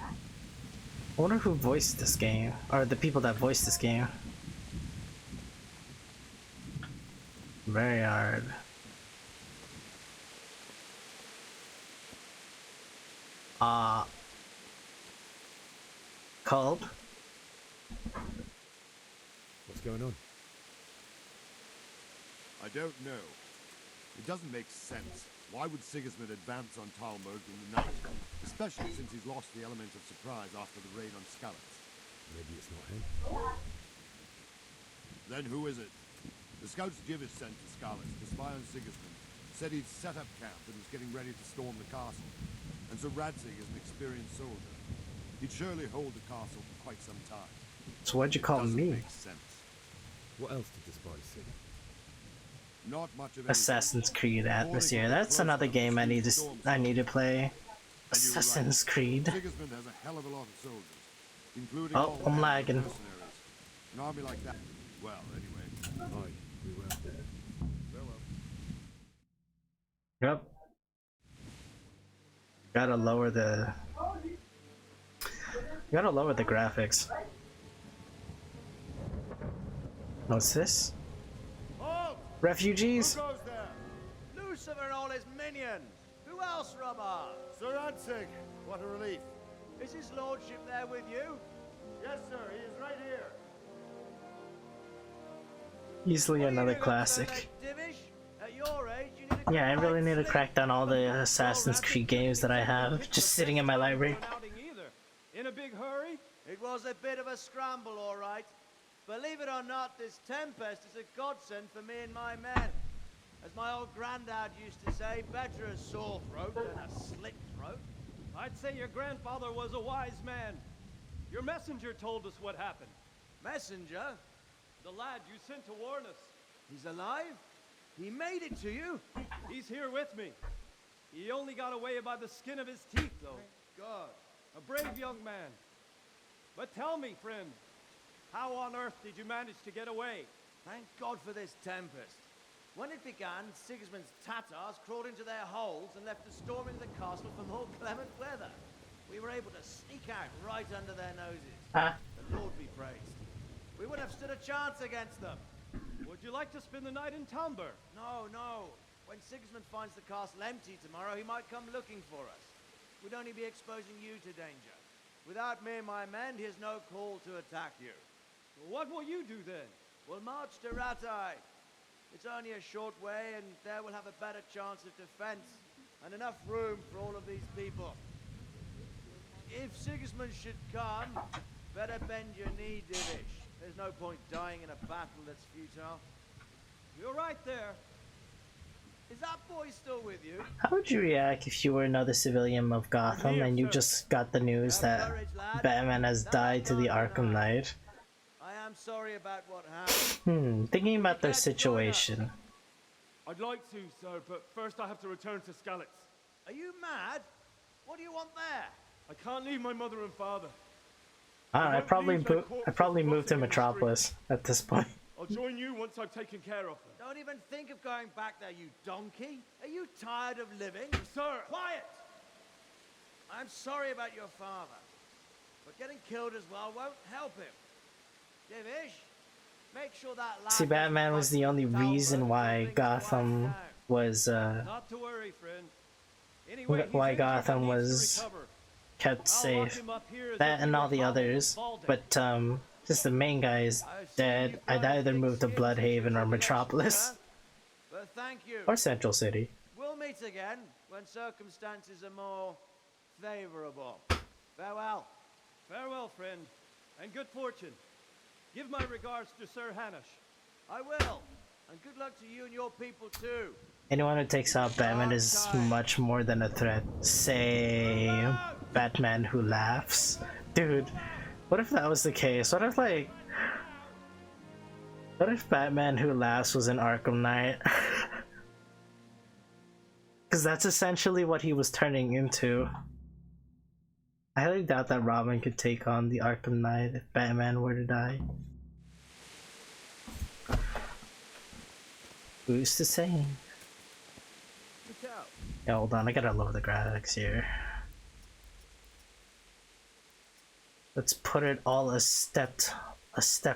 I wonder who voiced this game, or the people that voiced this game. Very hard. Called? What's going on? I don't know. It doesn't make sense. Why would Sigismund advance on Talmberg in the night? Especially since he's lost the element of surprise after the raid on Skalitz. Maybe it's not him. Then who is it? The scouts Jivis sent to Skalitz to spy on Sigismund said he'd set up camp and was getting ready to storm the castle. And so Radzig is an experienced soldier. He'd surely hold the castle for quite some time. So why'd you call me? Make sense. What else did the spies say? Not much of Assassin's Creed atmosphere. That's another game I need to play. Assassin's Creed. Sigismund has a hell of a lot of soldiers, including Oh, I'm lagging. An army like that. Well, anyway. Aye, we will. Farewell. Yep. Gotta lower the graphics. What's this? Halt! Refugees? Who goes there? Lucifer and all his minions. Who else, Rubber? Sir Ansig, what a relief. Is his lordship there with you? Yes, sir, he is right here. Easily another classic. At your age, you need Yeah, I really need to crack down all the Assassin's Creed games that I have just sitting in my library. In a big hurry? It was a bit of a scramble, all right. Believe it or not, this tempest is a godsend for me and my men. As my old granddad used to say, better a sore throat than a slit throat. I'd say your grandfather was a wise man. Your messenger told us what happened. Messenger? The lad you sent to warn us. He's alive? He made it to you? He's here with me. He only got away by the skin of his teeth, though. God. A brave young man. But tell me, friend, how on earth did you manage to get away? Thank God for this tempest. When it began, Sigismund's Tatars crawled into their holes and left us storming the castle for more clement weather. We were able to sneak out right under their noses. The Lord be praised. We wouldn't have stood a chance against them. Would you like to spend the night in Talmberg? No, no. When Sigismund finds the castle empty tomorrow, he might come looking for us. We'd only be exposing you to danger. Without me and my men, he has no call to attack you. What will you do then? We'll march to Ratai. It's only a short way, and there we'll have a better chance of defense and enough room for all of these people. If Sigismund should come, better bend your knee, Divish. There's no point dying in a battle that's futile. You're right there. Is that boy still with you? How would you react if you were another civilian of Gotham and you just got the news that Batman has died to the Arkham Knight? I am sorry about what happened. Thinking about their situation. I'd like to, sir, but first I have to return to Skalitz. Are you mad? What do you want there? I can't leave my mother and father. I probably moved to Metropolis at this point. I'll join you once I've taken care of them. Don't even think of going back there, you donkey. Are you tired of living? Sir! Quiet! I'm sorry about your father, but getting killed as well won't help him. Divish, make sure that lad... See, Batman was the only reason why Gotham was, Not to worry, friend. Anyway, why Gotham was kept safe. That and all the others, but, since the main guy is dead, I'd either move to Bloodhaven or Metropolis. But thank you. Or Central City. We'll meet again when circumstances are more favorable. Farewell. Farewell, friend, and good fortune. Give my regards to Sir Hanush. I will. And good luck to you and your people too. Anyone who takes out Batman is much more than a threat. Say, Batman who laughs. Dude, what if that was the case? What if, like... What if Batman who laughs was an Arkham Knight? Because that's essentially what he was turning into. I highly doubt that Robin could take on the Arkham Knight if Batman were to die. Who's to say? Yeah, hold on, I gotta lower the graphics here. Let's put it all a step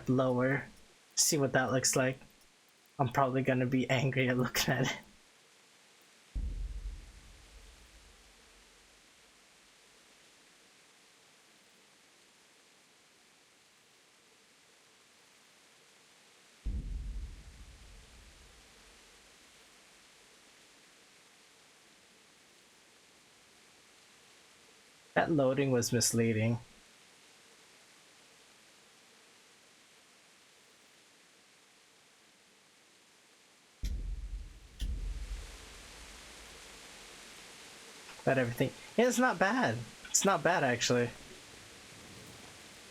lower. See what that looks like. I'm probably gonna be angry at looking at it. That loading was misleading. But everything, yeah, it's not bad. It's not bad actually.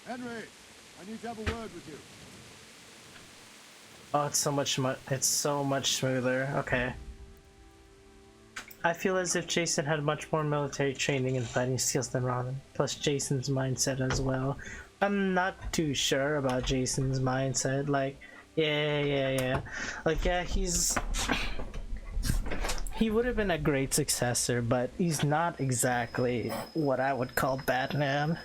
Henry, I need to have a word with you. Oh, it's so much smoother. Okay. I feel as if Jason had much more military training and fighting skills than Robin, plus Jason's mindset as well. I'm not too sure about Jason's mindset. Like, yeah. Like, yeah, he would have been a great successor, but he's not exactly what I would call Batman.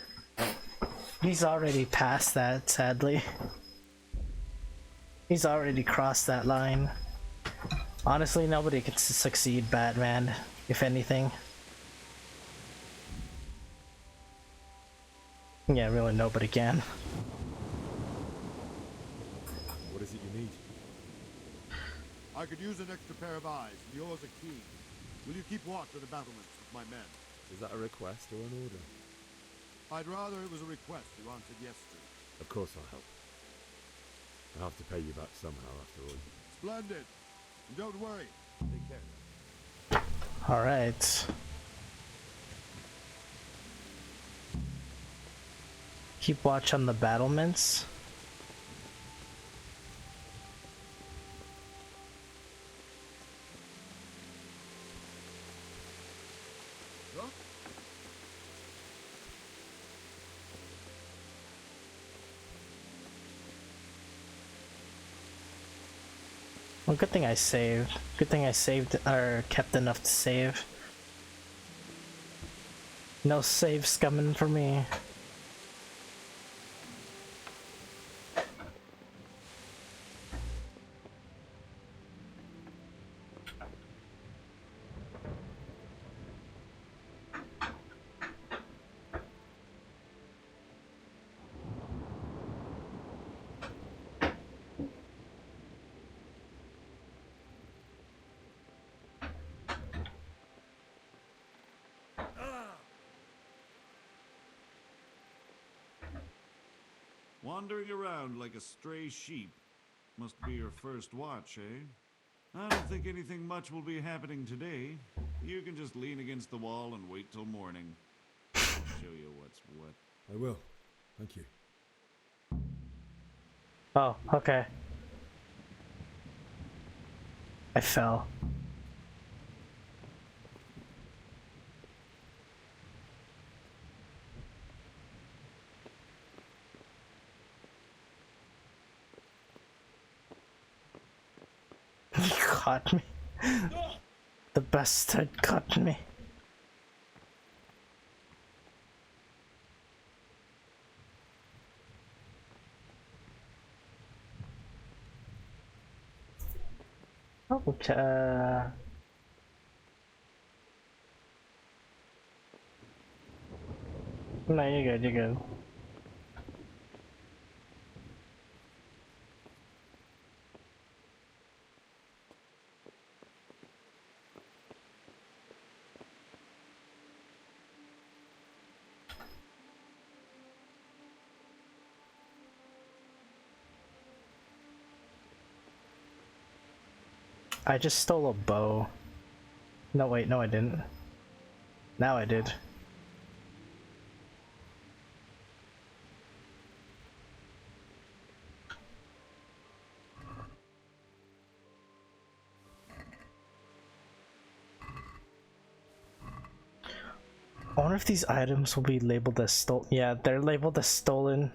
He's already past that, sadly. He's already crossed that line. Honestly, nobody can succeed Batman, if anything. Yeah, really nobody can. What is it you need? I could use an extra pair of eyes, and yours are keen. Will you keep watch of the battlements with my men? Is that a request or an order? I'd rather it was a request you answered yes to. Of course I'll help. I'll have to pay you back somehow after all. Splendid. And don't worry. Take care. Alright. Keep watch on the battlements. Well, good thing I saved. Good thing I saved, or kept enough to save. No saves coming for me. Wandering around like a stray sheep. Must be your first watch, eh? I don't think anything much will be happening today. You can just lean against the wall and wait till morning. I'll show you what's what. I will. Thank you. Oh, okay. I fell. He caught me. The bastard caught me. Okay. No, you're good, you're good. I just stole a bow. No, wait, no I didn't. Now I did. I wonder if these items will be labeled as stolen. Yeah, they're labeled as stolen.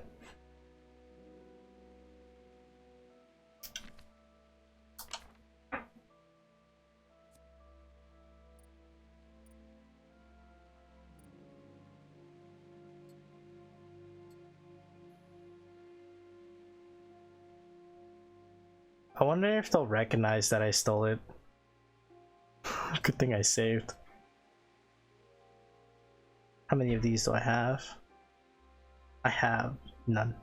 I wonder if they'll recognize that I stole it. Good thing I saved. How many of these do I have? I have none.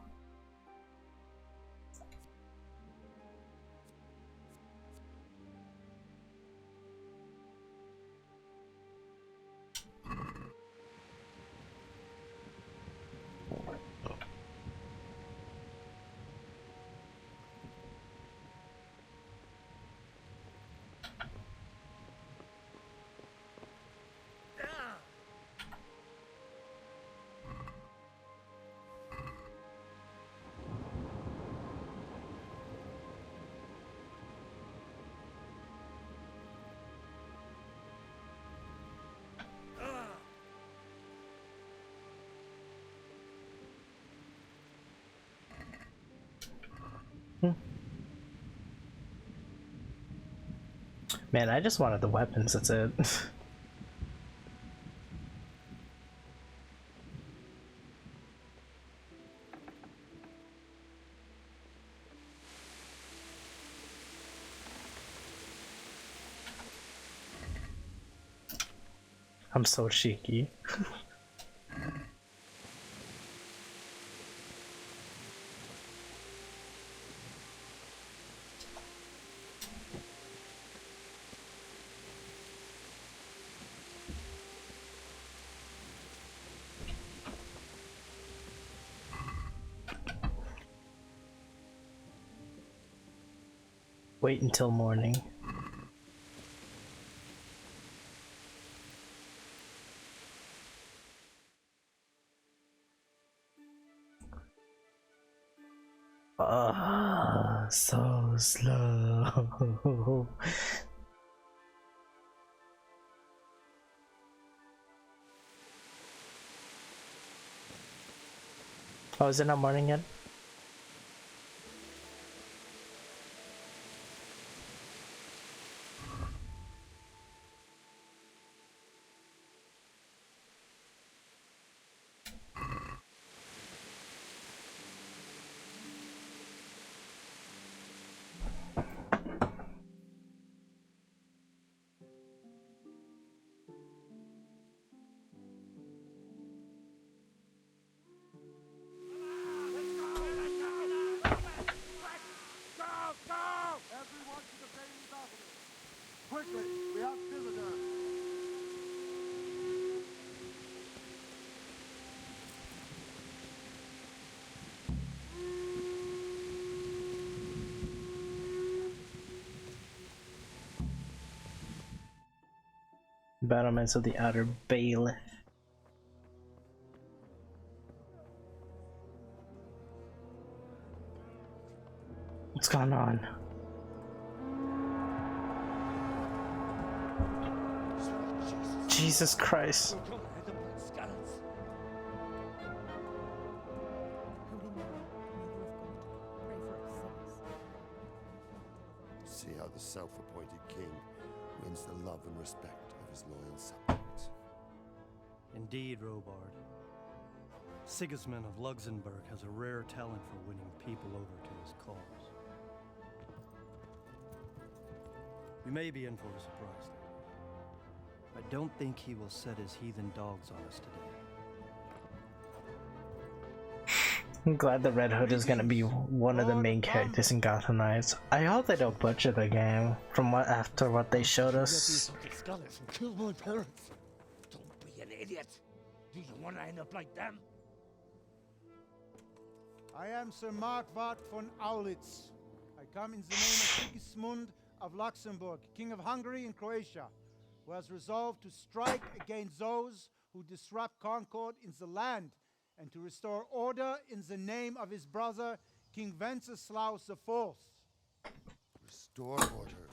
Man, I just wanted the weapons, that's it. I'm so cheeky. Wait until morning. So slow. Oh, is it not morning yet? Everyone to the Bailey balcony. Quickly, we have visitors. Battlements of the Outer Bailiff. What's going on? Jesus Christ. See how the self-appointed king wins the love and respect of his loyal subjects. Indeed, Robard. Sigismund of Luxembourg has a rare talent for winning people over to his cause. We may be in for a surprise, though. I don't think he will set his heathen dogs on us today. I'm glad the Red Hood is gonna be one of the main characters in Gotham Knights. I hope they don't butcher the game from after what they showed us. Kill my parents. Don't be an idiot. Do you want to end up like them? I am Sir Markwart von Aulitz. I come in the name of Sigismund of Luxembourg, King of Hungary and Croatia, who has resolved to strike against those who disrupt concord in the land and to restore order in the name of his brother, King Wenceslaus IV. Restore order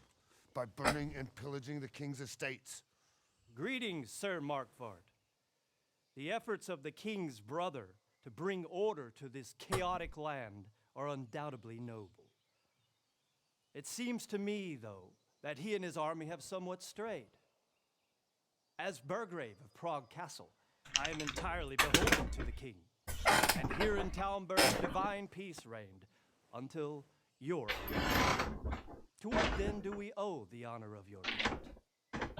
by burning and pillaging the king's estates. Greetings, Sir Markvard. The efforts of the king's brother to bring order to this chaotic land are undoubtedly noble. It seems to me, though, that he and his army have somewhat strayed. As Burgrave of Prague Castle, I am entirely beholden to the king, and here in Talmberg divine peace reigned until your arrival. To what then do we owe the honor of your visit?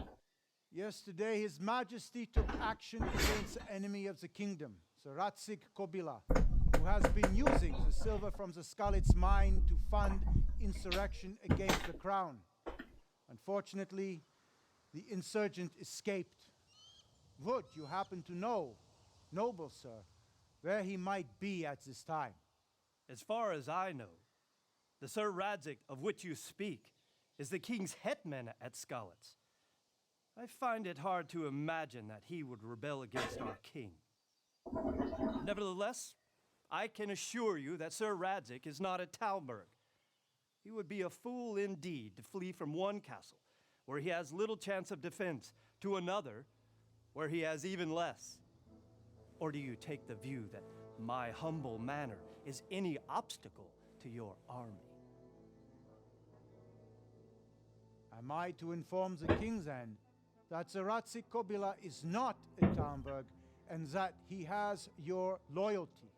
Yesterday, His Majesty took action against the enemy of the kingdom, the Ratsik Kobila, who has been using the silver from the Skalitz mine to fund insurrection against the crown. Unfortunately, the insurgent escaped. Would you happen to know, noble sir, where he might be at this time? As far as I know, the Sir Radzik of which you speak is the king's hetman at Skalitz. I find it hard to imagine that he would rebel against our king. Nevertheless, I can assure you that Sir Radzik is not at Talmberg. He would be a fool indeed to flee from one castle, where he has little chance of defense, to another, where he has even less. Or do you take the view that my humble manner is any obstacle to your army? Am I to inform the king's end that the Ratsik Kobila is not at Talmberg and that he has your loyalty?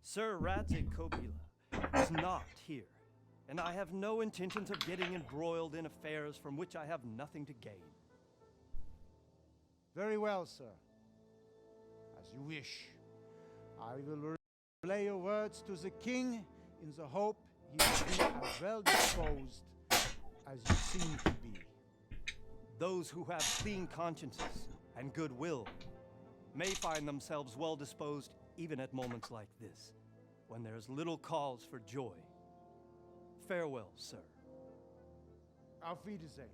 Sir Radzik Kobila is not here, and I have no intentions of getting embroiled in affairs from which I have nothing to gain. Very well, sir. As you wish. I will relay your words to the king in the hope he will be as well disposed as you seem to be. Those who have clean consciences and goodwill may find themselves well disposed even at moments like this, when there's little cause for joy. Farewell, sir. Auf Wiedersehen.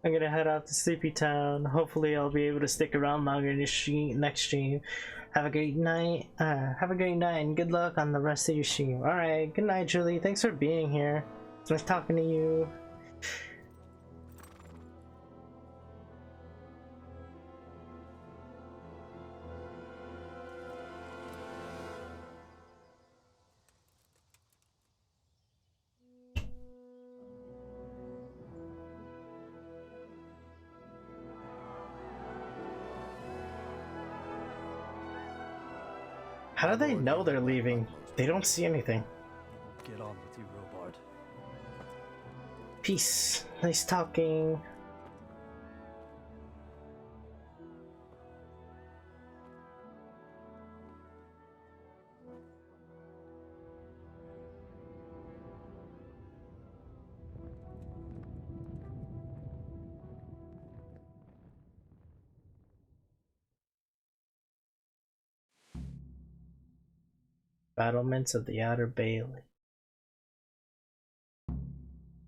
I'm gonna head out to Sleepy Town. Hopefully I'll be able to stick around longer in the next stream. Have a great night. And good luck on the rest of your stream. Alright, good night, Julie. Thanks for being here. It's nice talking to you. How do they know they're leaving? They don't see anything. Get on with you, Robard. Peace. Nice talking. Battlements of the Outer Bailey.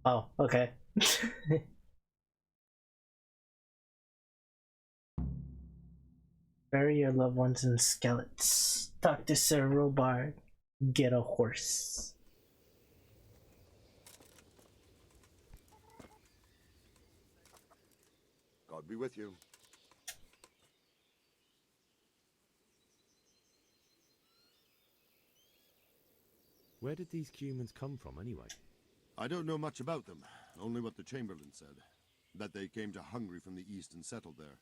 Oh, okay. Bury your loved ones in skeletons. Talk to Sir Robard. Get a horse. God be with you. Where did these humans come from, anyway? I don't know much about them, only what the Chamberlain said. That they came to Hungary from the east and settled there.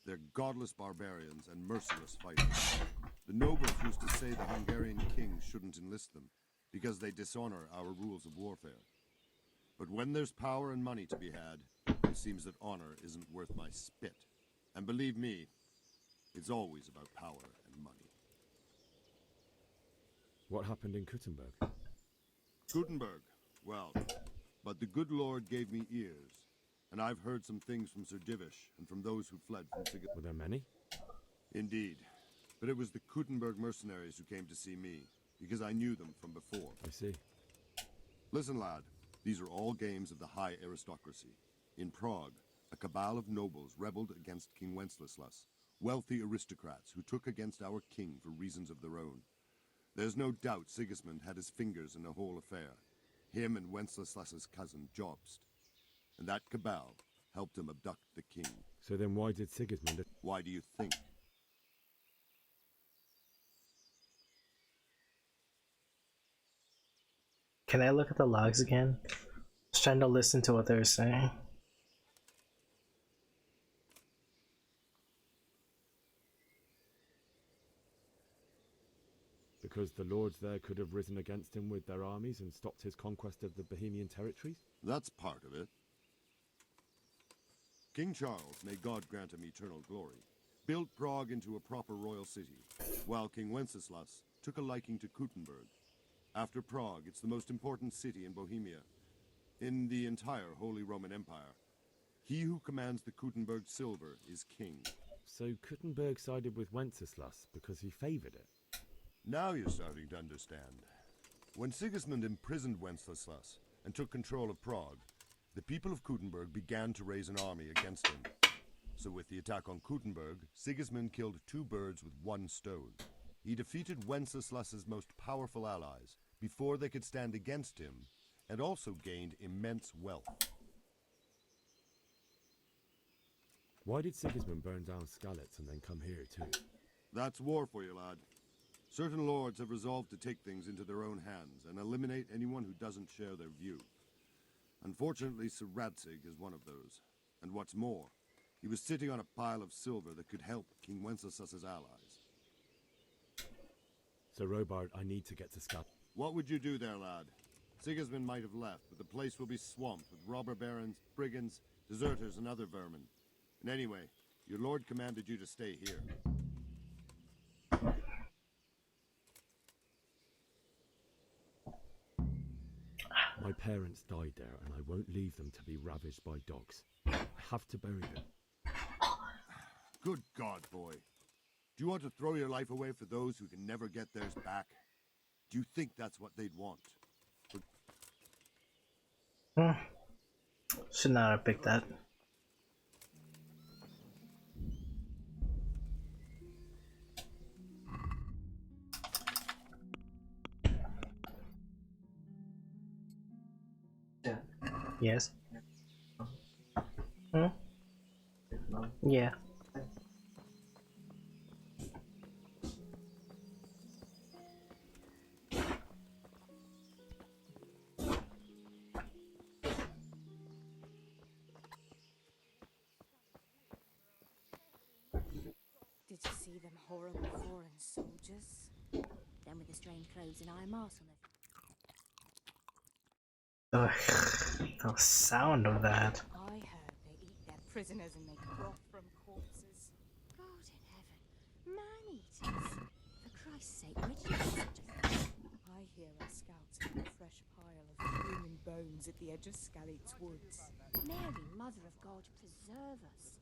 They're godless barbarians and merciless fighters. The nobles used to say the Hungarian king shouldn't enlist them, because they dishonor our rules of warfare. But when there's power and money to be had, it seems that honor isn't worth my spit. And believe me, it's always about power and money. What happened in Kuttenberg? Gutenberg? Well, but the good Lord gave me ears, and I've heard some things from Sir Divish and from those who fled from Sigismund. Were there many? Indeed, but it was the Kuttenberg mercenaries who came to see me. because I knew them from before. I see. Listen, lad, these are all games of the high aristocracy. In Prague, a cabal of nobles rebelled against King Wenceslas, wealthy aristocrats who took against our king for reasons of their own. There's no doubt Sigismund had his fingers in the whole affair. Him and Wenceslas's cousin Jobst. And that cabal helped him abduct the king. So then why did Sigismund... Why do you think? Can I look at the logs again? I was trying to listen to what they were saying. Because the lords there could have risen against him with their armies and stopped his conquest of the Bohemian territories? That's part of it. King Charles, may God grant him eternal glory, built Prague into a proper royal city, while King Wenceslas took a liking to Kuttenberg. After Prague, it's the most important city in Bohemia, in the entire Holy Roman Empire. He who commands the Kuttenberg silver is king. So Kuttenberg sided with Wenceslas because he favoured it? Now you're starting to understand. When Sigismund imprisoned Wenceslas and took control of Prague, the people of Kuttenberg began to raise an army against him. So with the attack on Kuttenberg, Sigismund killed 2 birds with 1 stone. He defeated Wenceslas's most powerful allies before they could stand against him, and also gained immense wealth. Why did Sigismund burn down Skalitz and then come here too? That's war for you, lad. Certain lords have resolved to take things into their own hands and eliminate anyone who doesn't share their view. Unfortunately, Sir Radzig is one of those. And what's more, he was sitting on a pile of silver that could help King Wenceslas's allies. Sir Robard, I need to get to Skalitz. What would you do there, lad? Sigismund might have left, but the place will be swamped with robber barons, brigands, deserters, and other vermin. And anyway, your lord commanded you to stay here. My parents died there, and I won't leave them to be ravaged by dogs. I have to bury them. Good God, boy. Do you want to throw your life away for those who can never get theirs back? Do you think that's what they'd want? Should not have picked that. Yes. Yeah. Did you see them horrible foreign soldiers? Them with the strange clothes and iron masks on their... Ugh, the sound of that. I heard they eat their prisoners and make broth from corpses. God in heaven, man-eaters! For Christ's sake, where did you get such a thing? I hear our scouts have a fresh pile of human bones at the edge of Skalitz Woods. Mary, Mother of God, preserve us.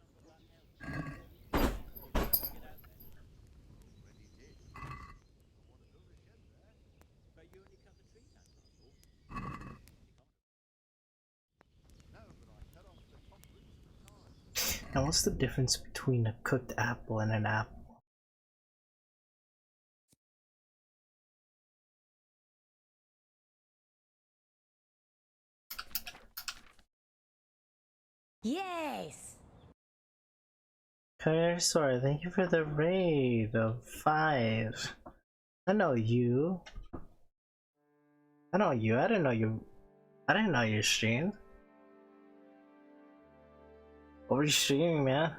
Now, what's the difference between a cooked apple and an apple? Yes! Sorry, thank you for the raid of 5. I know you. I know you. I didn't know you. I didn't know you streamed. What were you streaming, man?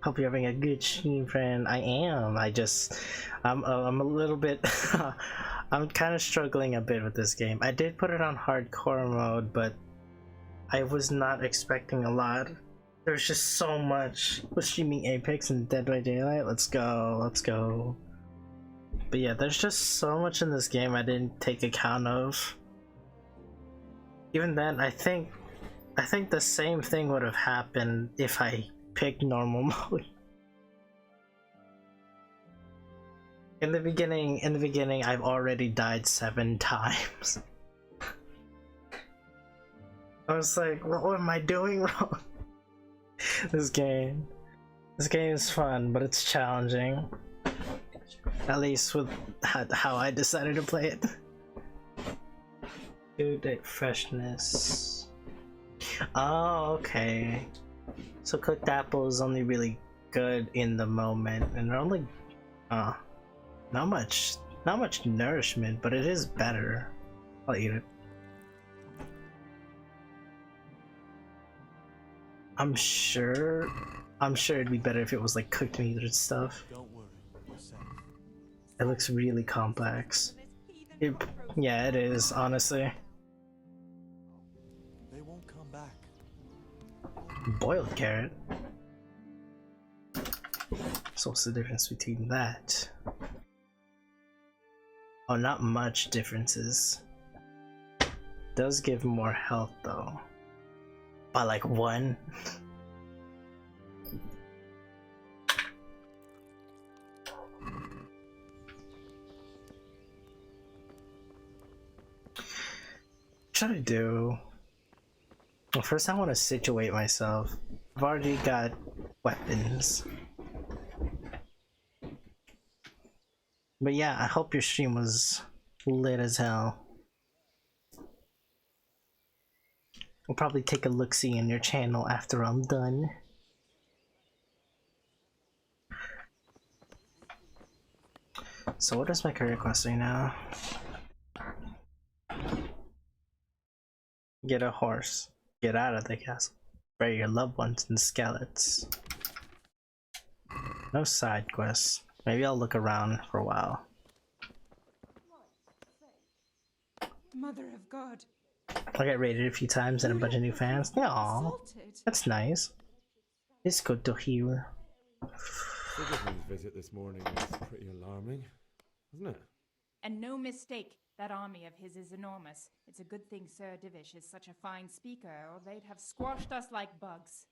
Hope you're having a good stream, friend. I am. I'm a little bit. I'm kind of struggling a bit with this game. I did put it on hardcore mode, but I was not expecting a lot. There's just so much with streaming Apex and Dead by Daylight. Let's go, let's go. But yeah, there's just so much in this game I didn't take account of. Even then, I think the same thing would have happened if I picked normal mode. In the beginning, I've already died 7 times. I was like, what am I doing wrong? This game is fun, but it's challenging. At least with how I decided to play it. Due date freshness. Oh, okay. So cooked apple is only really good in the moment, and they're only not much nourishment, but it is better. I'll eat it. I'm sure it'd be better if it was like cooked meat and stuff. Don't worry, we're safe. It looks really complex. Yeah, it is, honestly. They won't come back. Boiled carrot. So what's the difference between that? Oh, not much differences. Does give more health though. By like 1. What should I do? Well, first I want to situate myself. I've already got weapons. But yeah, I hope your stream was lit as hell. We'll probably take a look-see in your channel after I'm done. So what is my career quest right now? Get a horse. Get out of the castle. Bury your loved ones in skeleton. No side quests. Maybe I'll look around for a while. Mother of God. I got raided a few times and a bunch of new fans. Aww, that's nice. It's good to hear. Sigismund's visit this morning was pretty alarming, wasn't it? And no mistake, that army of his is enormous. It's a good thing Sir Divish is such a fine speaker, or they'd have squashed us like bugs.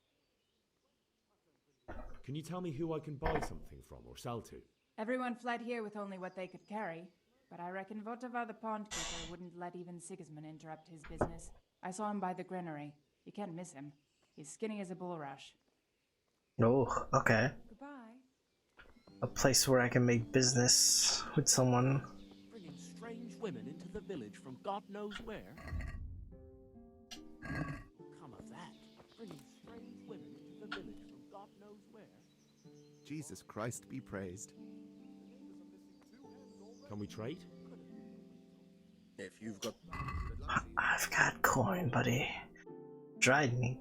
Can you tell me who I can buy something from or sell to? Everyone fled here with only what they could carry, but I reckon Votava the pond keeper wouldn't let even Sigismund interrupt his business. I saw him by the granary. You can't miss him. He's skinny as a bulrush. Oh, okay. Goodbye. A place where I can make business with someone. Bringing strange women into the village from God knows where. Come of that. Bringing strange women into the village from God knows where. Jesus Christ be praised. Can we trade? If you've got... I've got coin, buddy. Dried meat.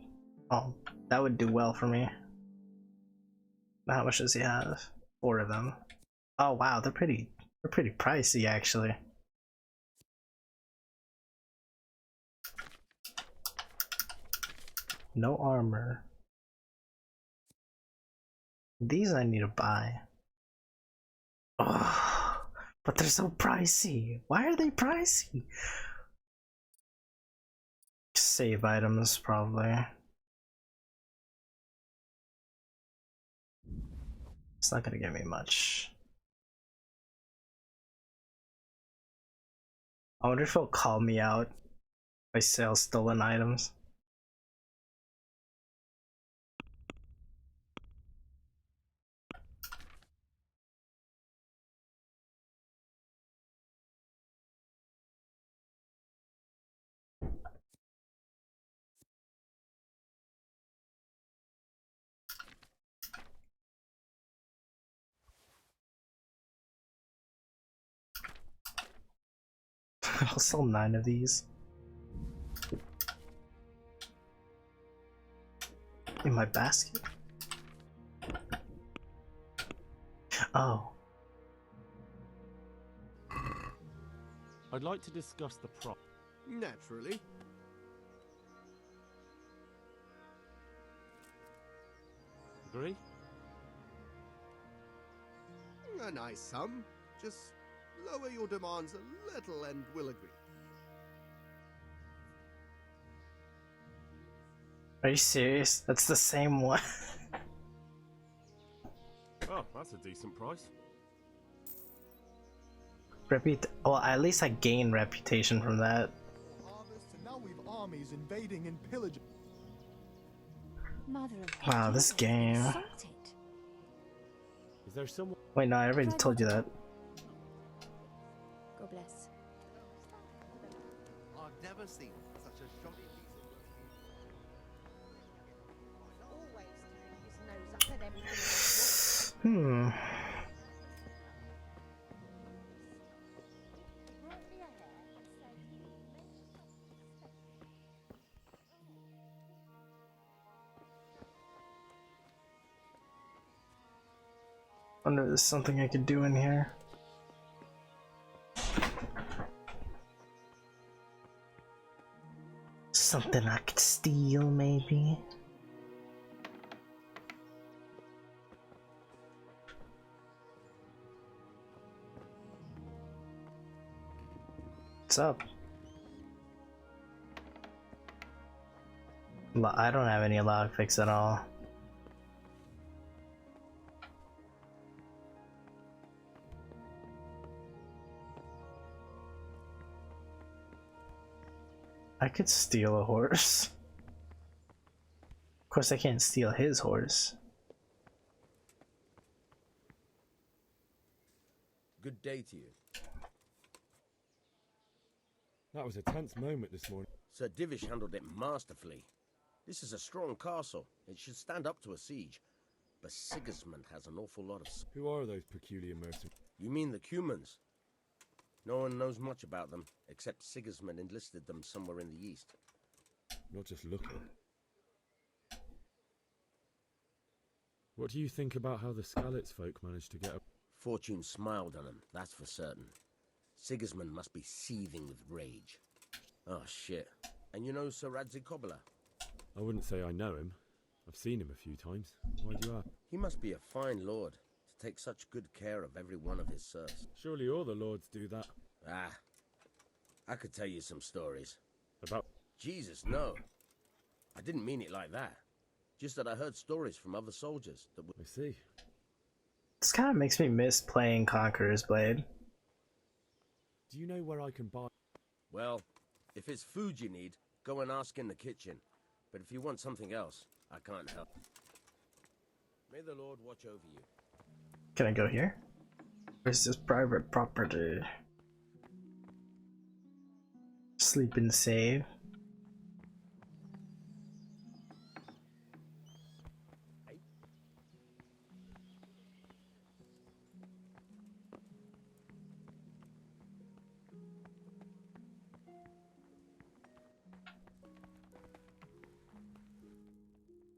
Oh, that would do well for me. How much does he have? 4 of them. Oh wow, they're pretty pricey actually. No armor. These I need to buy. Oh, but they're so pricey. Why are they pricey? Save items, probably. It's not gonna give me much. I wonder if it'll call me out if I sell stolen items. I'll sell 9 of these. In my basket? Oh. I'd like to discuss the prop. Naturally. Agree? A nice sum. Just lower your demands a little and we'll agree. Are you serious? That's the same one. Oh, that's a decent price. Well, at least I gained reputation from that. Harvest, and now we've armies invading and pillaging. Mother of God, Wow, you this must have been game. assaulted. Is there someone? Wait, no, I already told you that. God bless. I've never seen such a shoddy piece of work. Always turning his nose up at everything. Wonder if there's something I could do in here. Something I could steal, maybe. What's up? I don't have any lockpicks at all. I could steal a horse. Of course, I can't steal his horse. Good day to you. That was a tense moment this morning. Sir Divish handled it masterfully. This is a strong castle. It should stand up to a siege. But Sigismund has an awful lot of... Who are those peculiar mercenaries? You mean the Cumans? No one knows much about them, except Sigismund enlisted them somewhere in the east. Not just looking. What do you think about how the Skalitz folk managed to get up? Fortune smiled on them, that's for certain. Sigismund must be seething with rage. Oh, shit. And you know Sir Radzig Kobyla? I wouldn't say I know him. I've seen him a few times. Why do you ask? He must be a fine lord, to take such good care of every one of his serfs. Surely all the lords do that. Ah, I could tell you some stories. About? Jesus, no. I didn't mean it like that. Just that I heard stories from other soldiers that I see. This kind of makes me miss playing Conqueror's Blade. Do you know where I can buy? Well, if it's food you need, go and ask in the kitchen. But if you want something else, I can't help. May the Lord watch over you. Can I go here? Where's this private property? Sleep and save.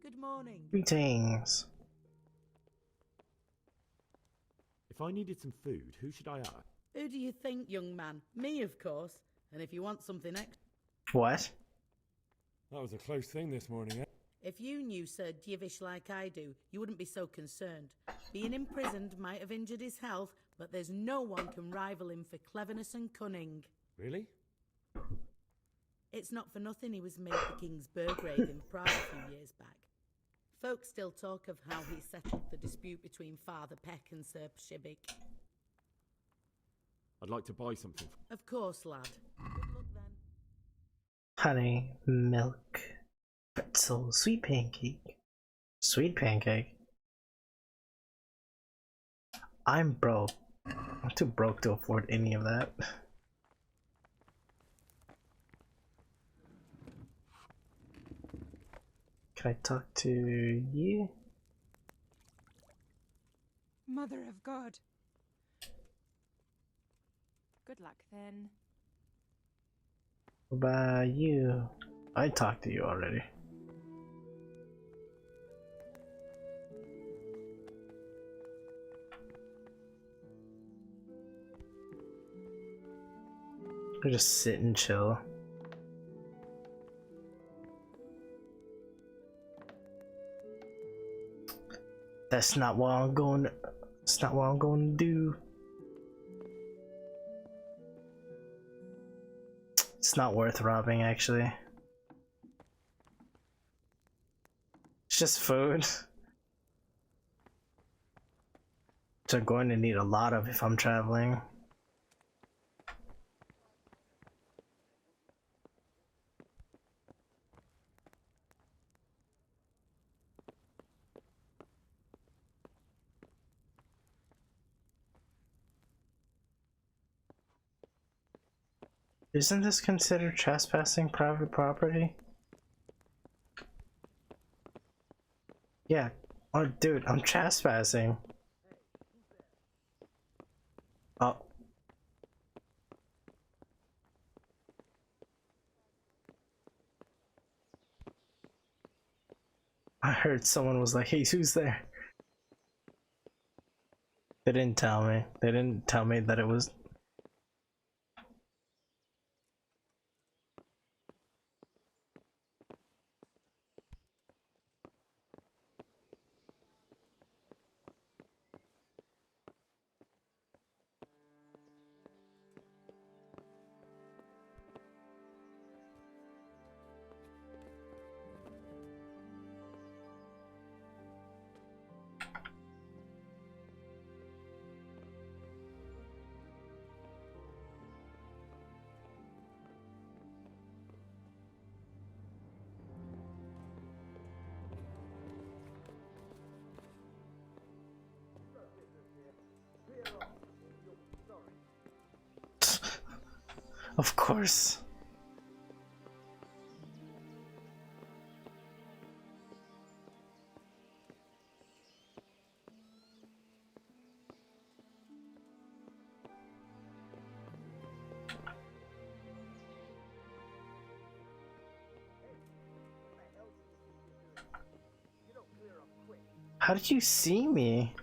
Good morning. Greetings. If I needed some food, who should I ask? Who do you think, young man? Me, of course. And if you want something extra... What? That was a close thing this morning, eh? If you knew Sir Divish like I do, you wouldn't be so concerned. Being imprisoned might have injured his health, but there's no one can rival him for cleverness and cunning. Really? It's not for nothing he was made the King's Burgrave in Prague a few years back. Folk still talk of how he settled the dispute between Father Peck and Sir Pshibik. I'd like to buy something. Of course, lad. Good luck then. Honey, milk, pretzel, sweet pancake. Sweet pancake? I'm broke. I'm too broke to afford any of that. Can I talk to you? Mother of God. Good luck then. What about you? I talked to you already. Or just sit and chill. That's not what I'm going to, that's not what I'm going to do. It's not worth robbing, actually. It's just food. Which I'm going to need a lot of if I'm traveling. Isn't this considered trespassing private property? Yeah. Oh, dude, I'm trespassing. Oh. I heard someone was like, hey, who's there? They didn't tell me. They didn't tell me that it was... Of course. How did you see me?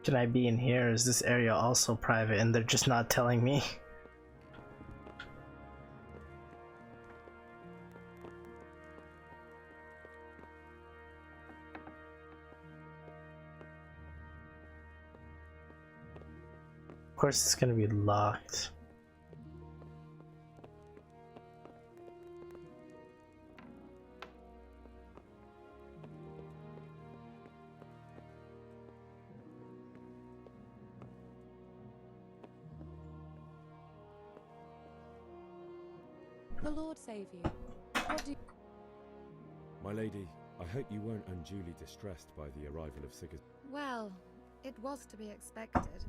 Can I be in here? Is this area also private and they're just not telling me? Of course it's gonna be locked. The Lord save you. What do you... My lady, I hope you weren't unduly distressed by the arrival of Sigismund. Well, it was to be expected.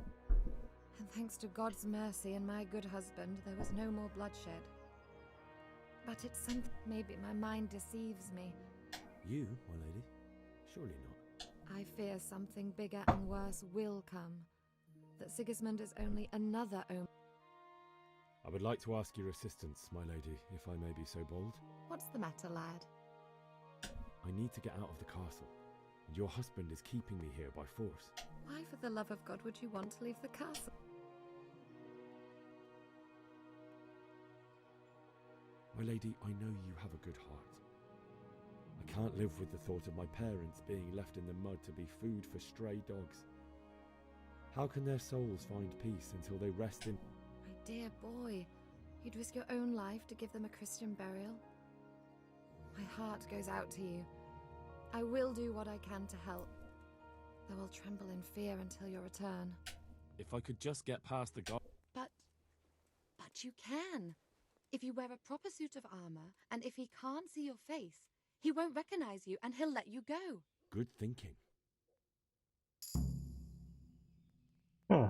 And thanks to God's mercy and my good husband, there was no more bloodshed. But it's something... Maybe my mind deceives me. You, my lady? Surely not. I fear something bigger and worse will come. That Sigismund is only another omen. I would like to ask your assistance, my lady, if I may be so bold. What's the matter, lad? I need to get out of the castle, and your husband is keeping me here by force. Why, for the love of God, would you want to leave the castle? My lady, I know you have a good heart. I can't live with the thought of my parents being left in the mud to be food for stray dogs. How can their souls find peace until they rest in... My dear boy, you'd risk your own life to give them a Christian burial? My heart goes out to you. I will do what I can to help, though I'll tremble in fear until your return. If I could just get past the guard... But you can. If you wear a proper suit of armor, and if he can't see your face, he won't recognize you and he'll let you go. Good thinking. Hmm.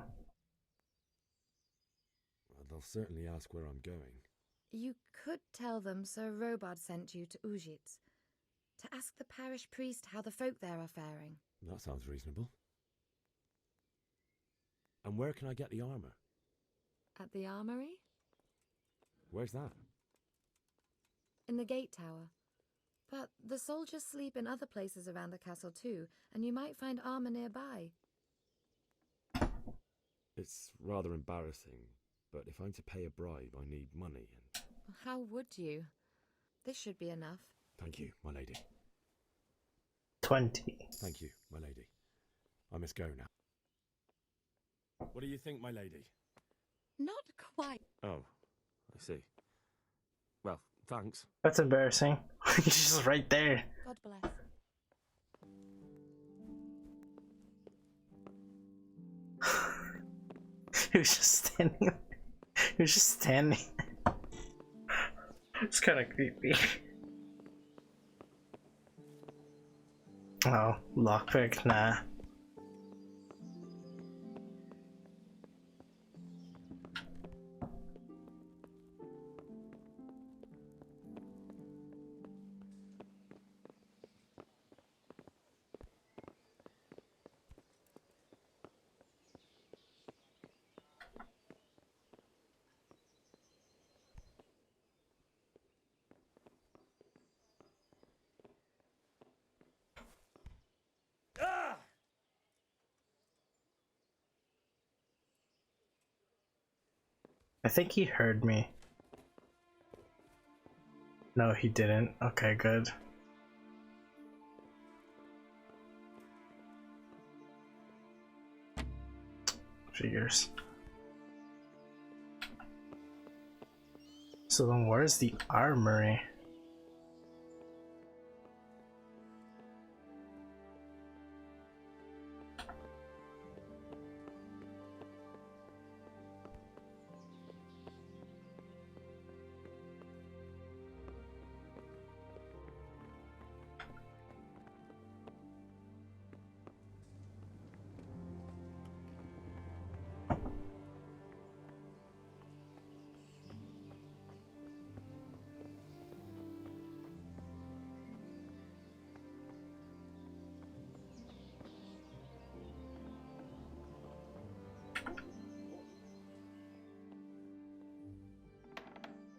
Well, they'll certainly ask where I'm going. You could tell them Sir Robard sent you to Ujits, to ask the parish priest how the folk there are faring. That sounds reasonable. And where can I get the armor? At the armory? Where's that? In the gate tower. But the soldiers sleep in other places around the castle too, and you might find armor nearby. It's rather embarrassing, but if I'm to pay a bribe, I need money and... How would you? This should be enough. Thank you, my lady. 20. Thank you, my lady. I must go now. What do you think, my lady? Not quite. Oh, I see. Well, thanks. That's embarrassing. He's just right there. God bless. He was just standing. He was just standing. It's kind of creepy. Oh, lockpick? Nah. I think he heard me. No, he didn't. Okay, good. Figures. So then where's the armory?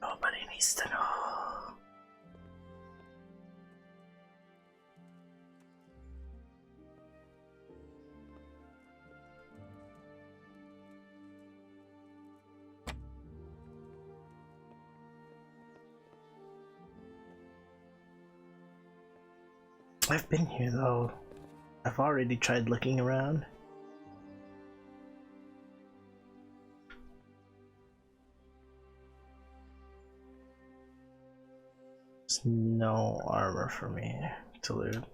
Nobody needs to know. I've been here though. I've already tried looking around. There's no armor for me to loot.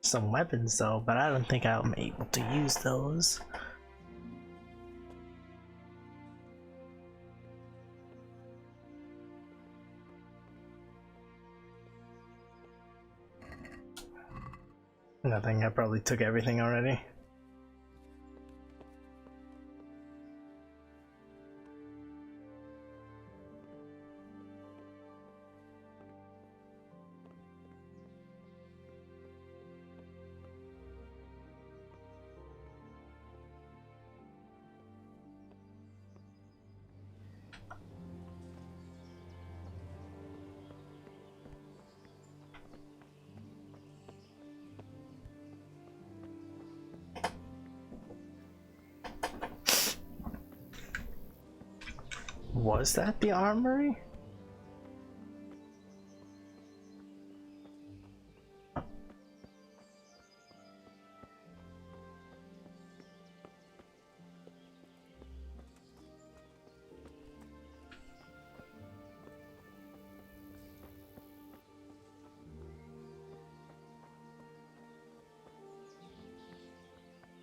Some weapons though, but I don't think I'm able to use those. Nothing, I probably took everything already. Was that the armory?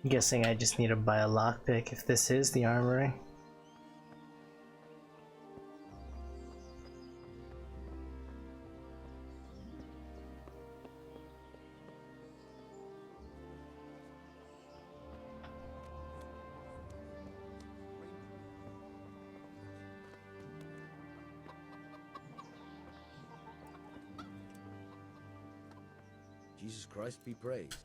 I'm guessing I just need to buy a lockpick if this is the armory. Jesus Christ be praised.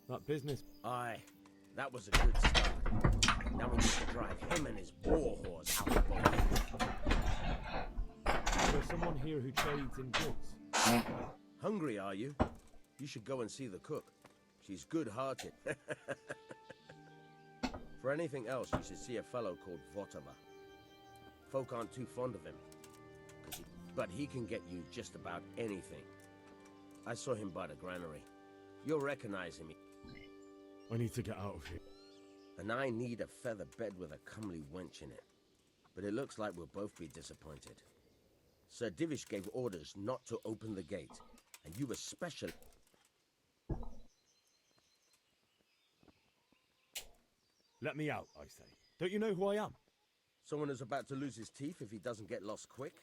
That business. Aye, that was a good start. Now we need to drive him and his war horse out of both. There's someone here who trades in goods. Hungry, are you? You should go and see the cook. She's good-hearted. For anything else, you should see a fellow called Votava. Folk aren't too fond of him, but he can get you just about anything. I saw him by the granary. You'll recognize him. I need to get out of here. And I need a feather bed with a comely wench in it. But it looks like we'll both be disappointed. Sir Divish gave orders not to open the gate, and you especially... Let me out, I say. Don't you know who I am? Someone who's about to lose his teeth if he doesn't get lost quick.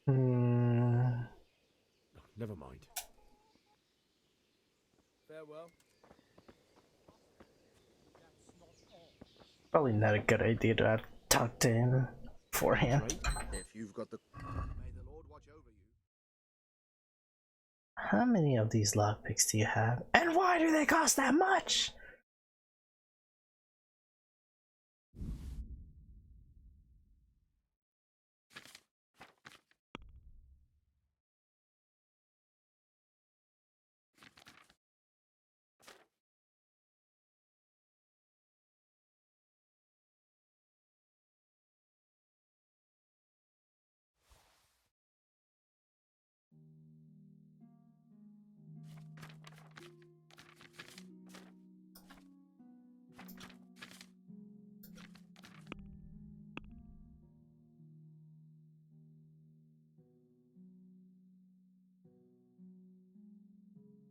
Never mind. Farewell. Probably not a good idea to have talked to him beforehand. If you've got the... May the Lord watch over you. How many of these lockpicks do you have? And why do they cost that much?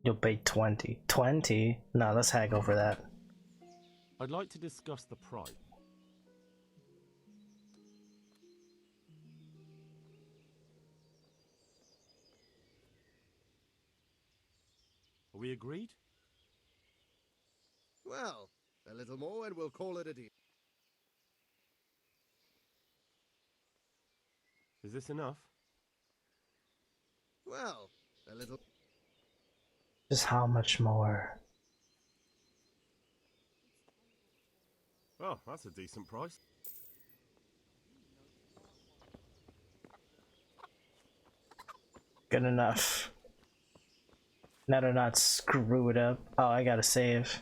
You'll pay 20. 20? No, let's haggle for that. I'd like to discuss the price. Are we agreed? Well, a little more and we'll call it a deal. Is this enough? Well, a little... Just how much more? Oh, that's a decent price. Good enough. Now to not screw it up. Oh, I gotta save.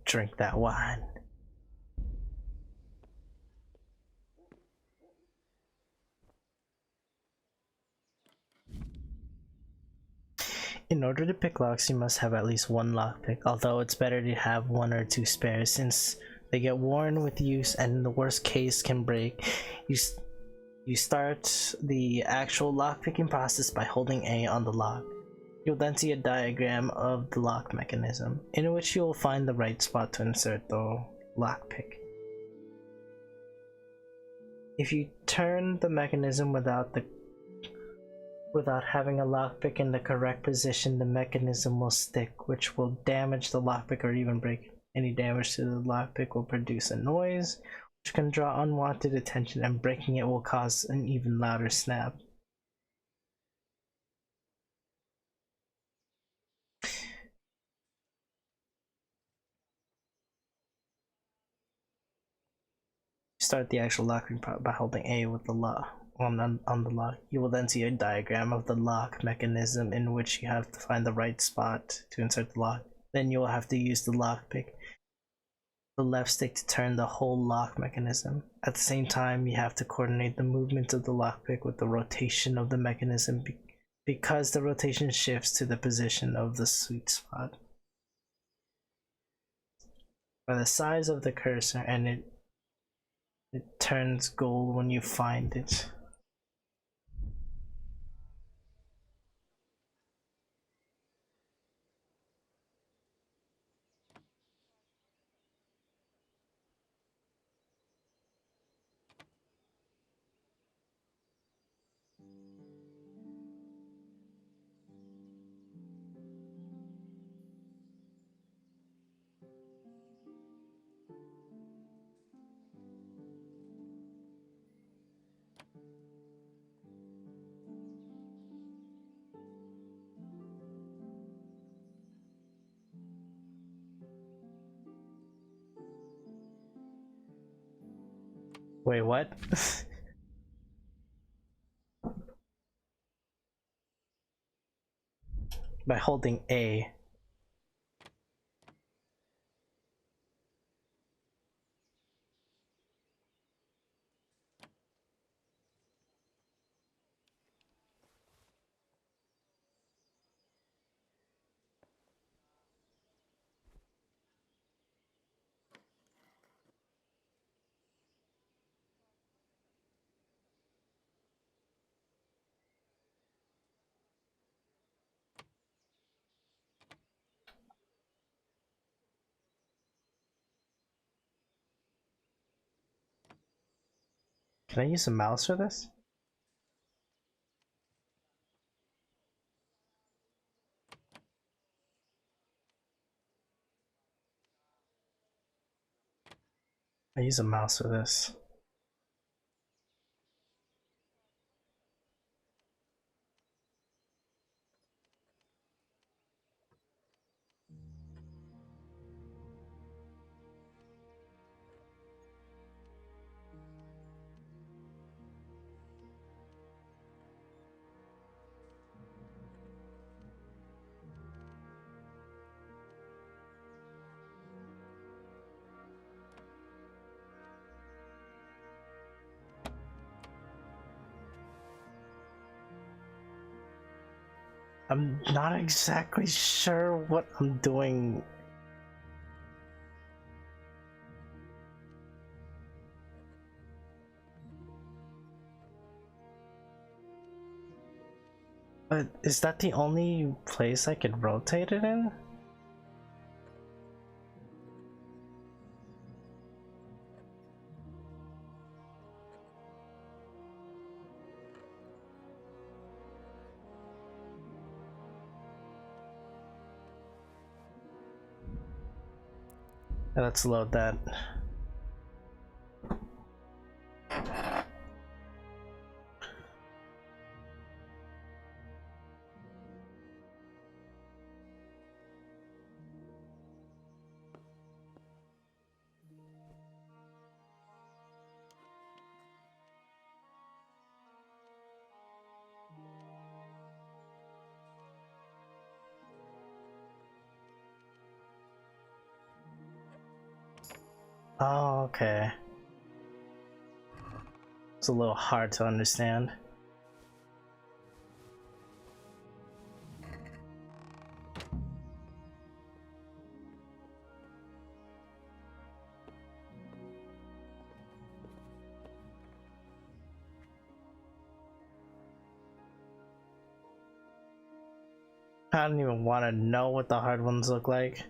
Drink that wine. In order to pick locks, you must have at least one lockpick, although it's better to have one or two spares since they get worn with use and in the worst case can break. You start the actual lockpicking process by holding A on the lock. You'll then see a diagram of the lock mechanism, in which you will find the right spot to insert the lockpick. If you turn the mechanism without having a lockpick in the correct position, the mechanism will stick, which will damage the lockpick or even break it. Any damage to the lockpick will produce a noise, which can draw unwanted attention, and breaking it will cause an even louder snap. Start the actual locking by holding A with the lock on the lock. You will then see a diagram of the lock mechanism in which you have to find the right spot to insert the lock. Then you will have to use the lockpick, the left stick, to turn the whole lock mechanism. At the same time, you have to coordinate the movement of the lockpick with the rotation of the mechanism because the rotation shifts to the position of the sweet spot. By the size of the cursor, and it turns gold when you find it. Wait, what? By holding A. Can I use a mouse for this? I use a mouse for this. I'm not exactly sure what I'm doing. But is that the only place I could rotate it in? Let's load that. Oh, okay. It's a little hard to understand. I don't even want to know what the hard ones look like.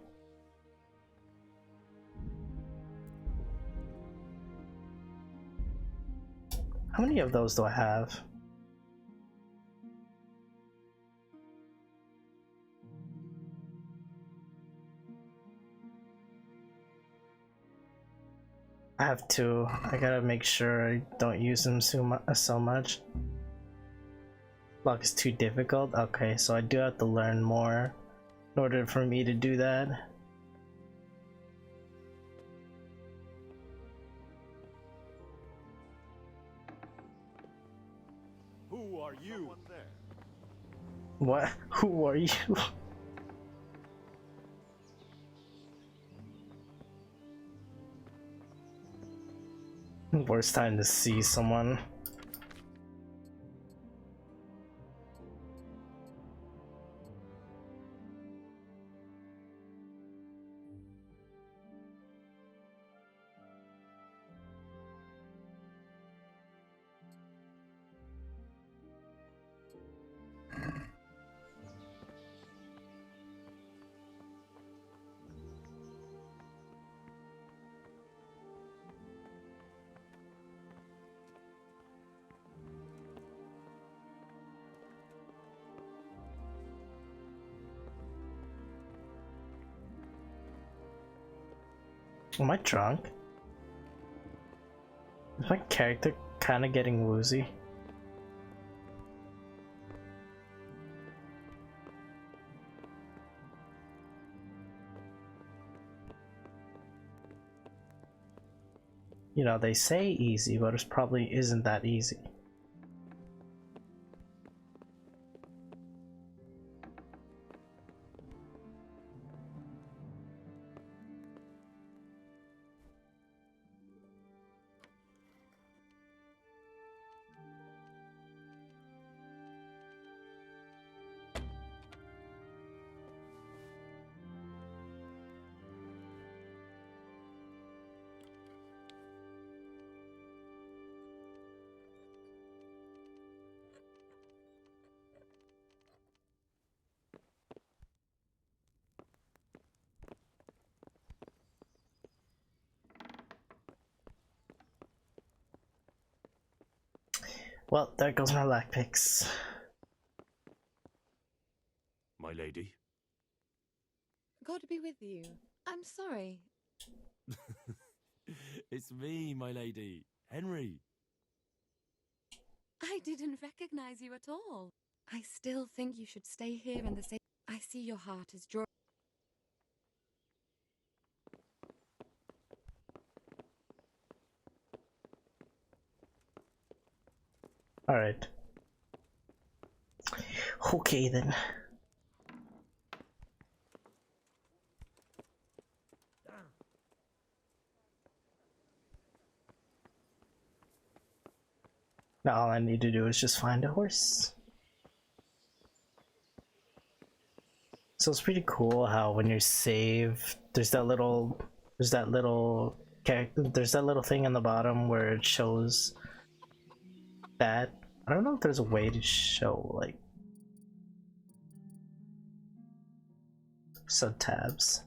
How many of those do I have? I have two. I gotta make sure I don't use them so much. Block is too difficult? Okay, so I do have to learn more in order for me to do that. Who are you? What? Who are you? Worst time to see someone. Am I drunk? Is my character kind of getting woozy? You know, they say easy, but it probably isn't that easy. Well, there goes my lockpicks. My lady. God be with you. I'm sorry. It's me, my lady. Henry. I didn't recognize you at all. I still think you should stay here in the same. I see your heart is drawn. Alright. Okay then. Now all I need to do is just find a horse. So it's pretty cool how when you save, there's that little character, there's that little thing on the bottom where it shows that. I don't know if there's a way to show like sub tabs.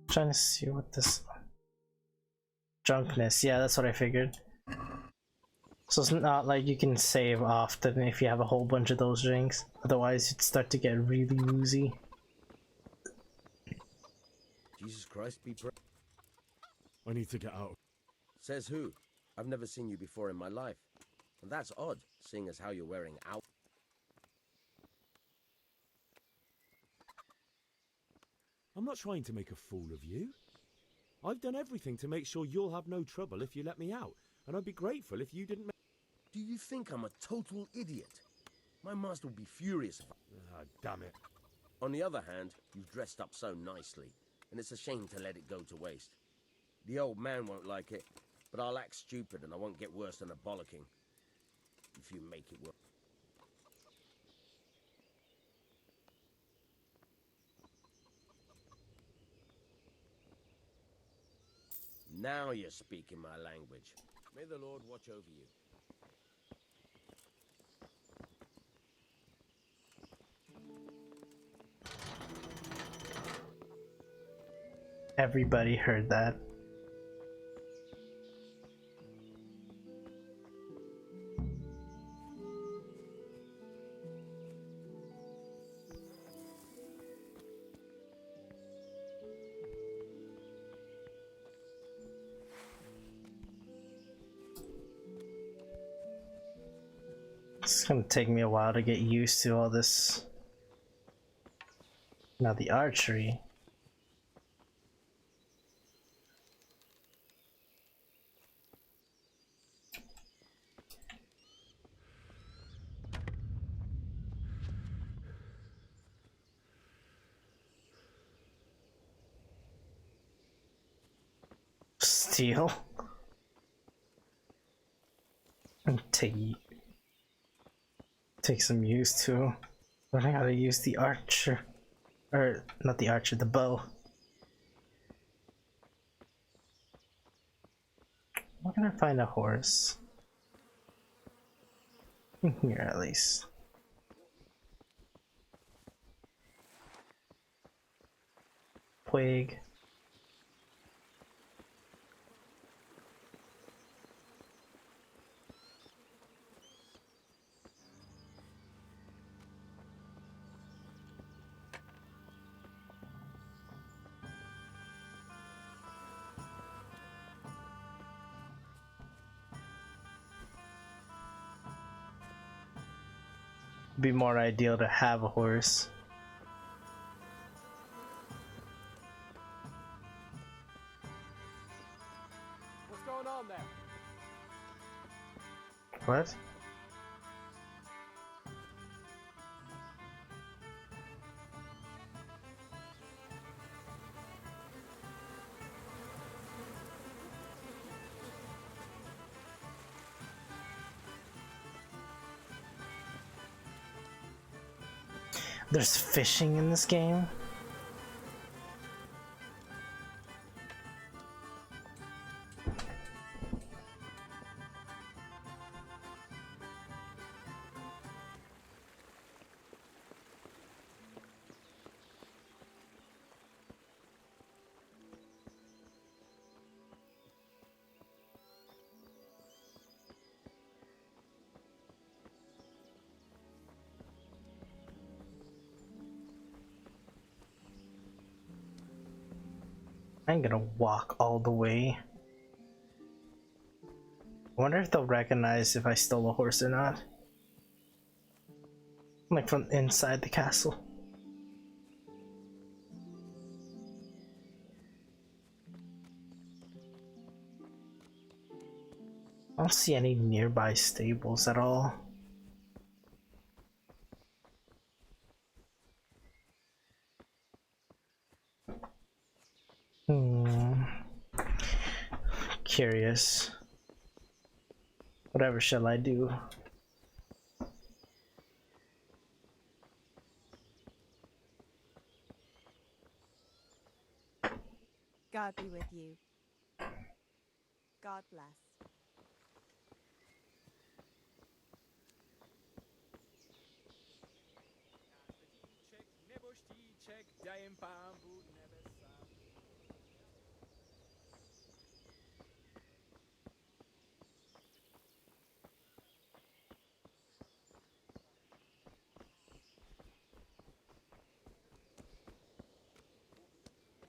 Trying to see what this drunkenness, yeah, that's what I figured. So it's not like you can save often if you have a whole bunch of those drinks, otherwise you'd start to get really woozy. Jesus Christ, be praised. I need to get out. Says who? I've never seen you before in my life. And that's odd, seeing as how you're wearing out. I'm not trying to make a fool of you. I've done everything to make sure you'll have no trouble if you let me out, and I'd be grateful if you didn't make... Do you think I'm a total idiot? My master would be furious if I... Ah, damn it. On the other hand, you've dressed up so nicely, and it's a shame to let it go to waste. The old man won't like it, but I'll act stupid and I won't get worse than a bollocking. If you make it work. Now you're speaking my language. May the Lord watch over you. Everybody heard that. It's gonna take me a while to get used to all this. Now the archery. Steal. And take some use to learning how to use the archer, or not the archer, the bow. Where can I find a horse? In here at least. Plague. Be more ideal to have a horse. What's going on there? What? There's fishing in this game? I'm gonna walk all the way. I wonder if they'll recognize if I stole a horse or not. Like from inside the castle. I don't see any nearby stables at all. Curious. Whatever shall I do? God be with you. God bless.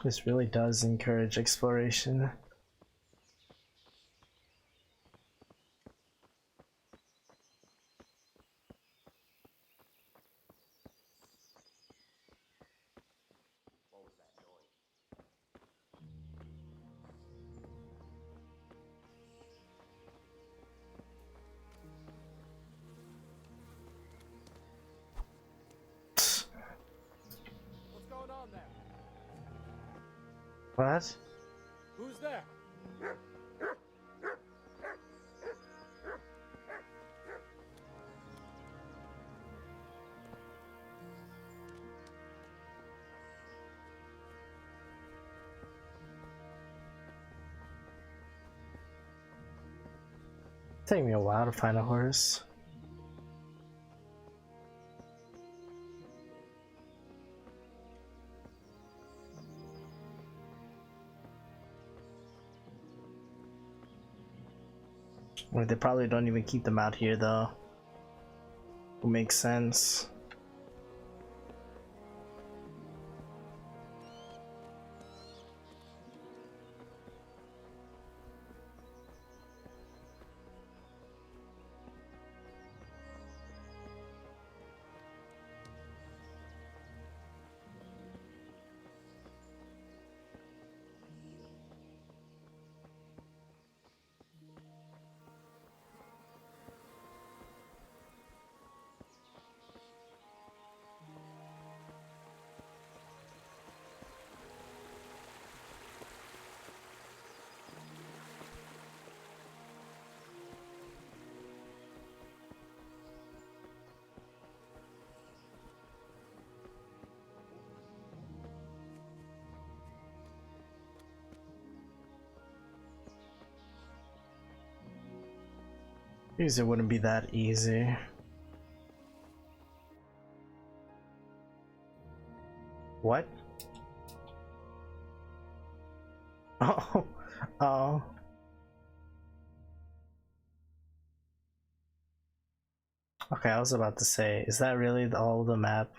This really does encourage exploration. What's going on there? What? Who's there? Take me a while to find a horse. Well, they probably don't even keep them out here though. It makes sense. Because it wouldn't be that easy. What? Oh, oh. Okay, I was about to say, is that really all the map?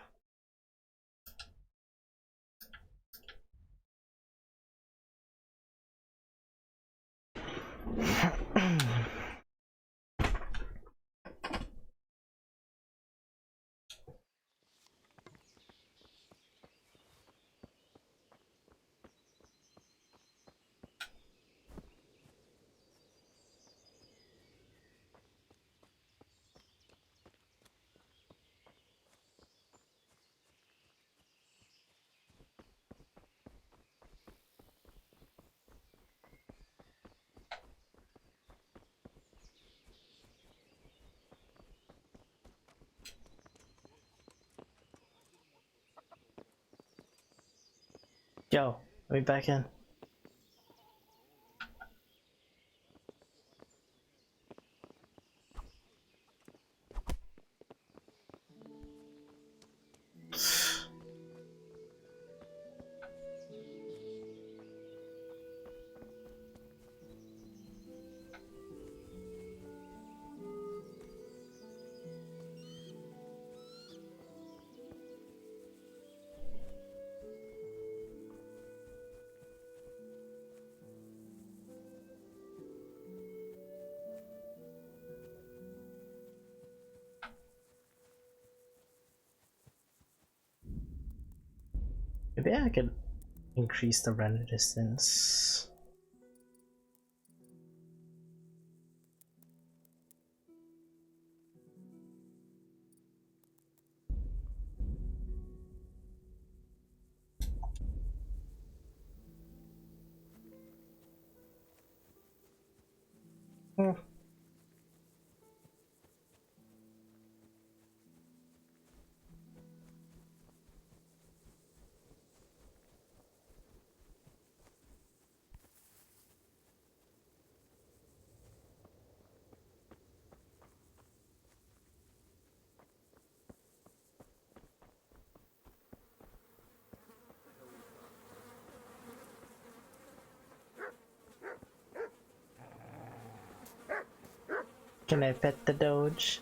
Yo, let me back in. Maybe I could increase the render distance. Can I pet the Doge?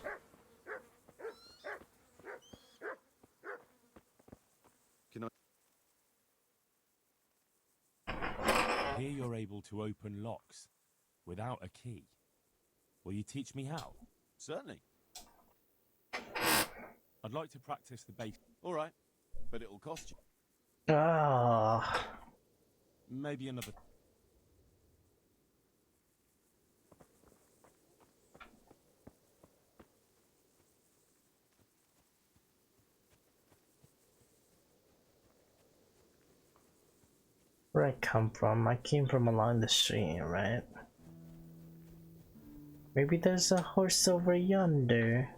Here you're able to open locks without a key. Will you teach me how? Certainly. I'd like to practice the base. All right, but it'll cost you. Ah. Maybe another. Where I come from? I came from along the street, right? Maybe there's a horse over yonder.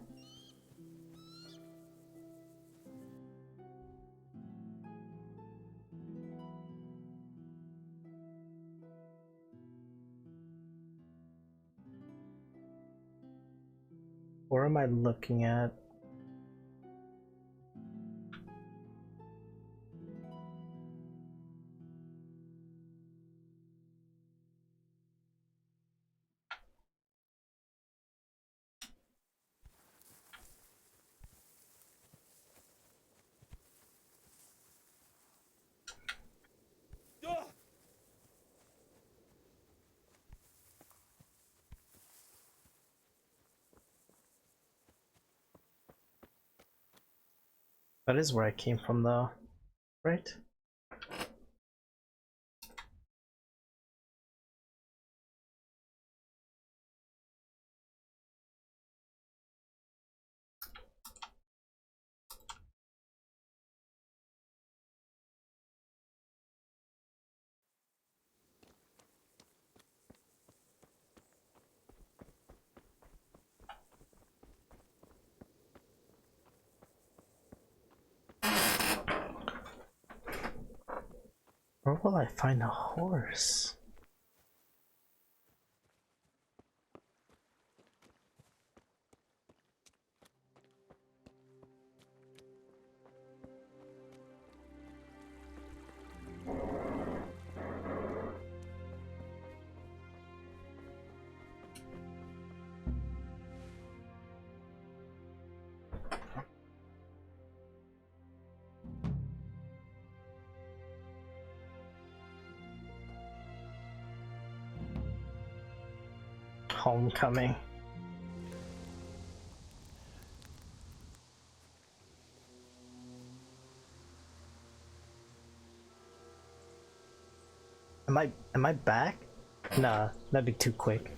Where am I looking at? That is where I came from though, right? Where will I find a horse? Homecoming. Am I back? Nah, that'd be too quick.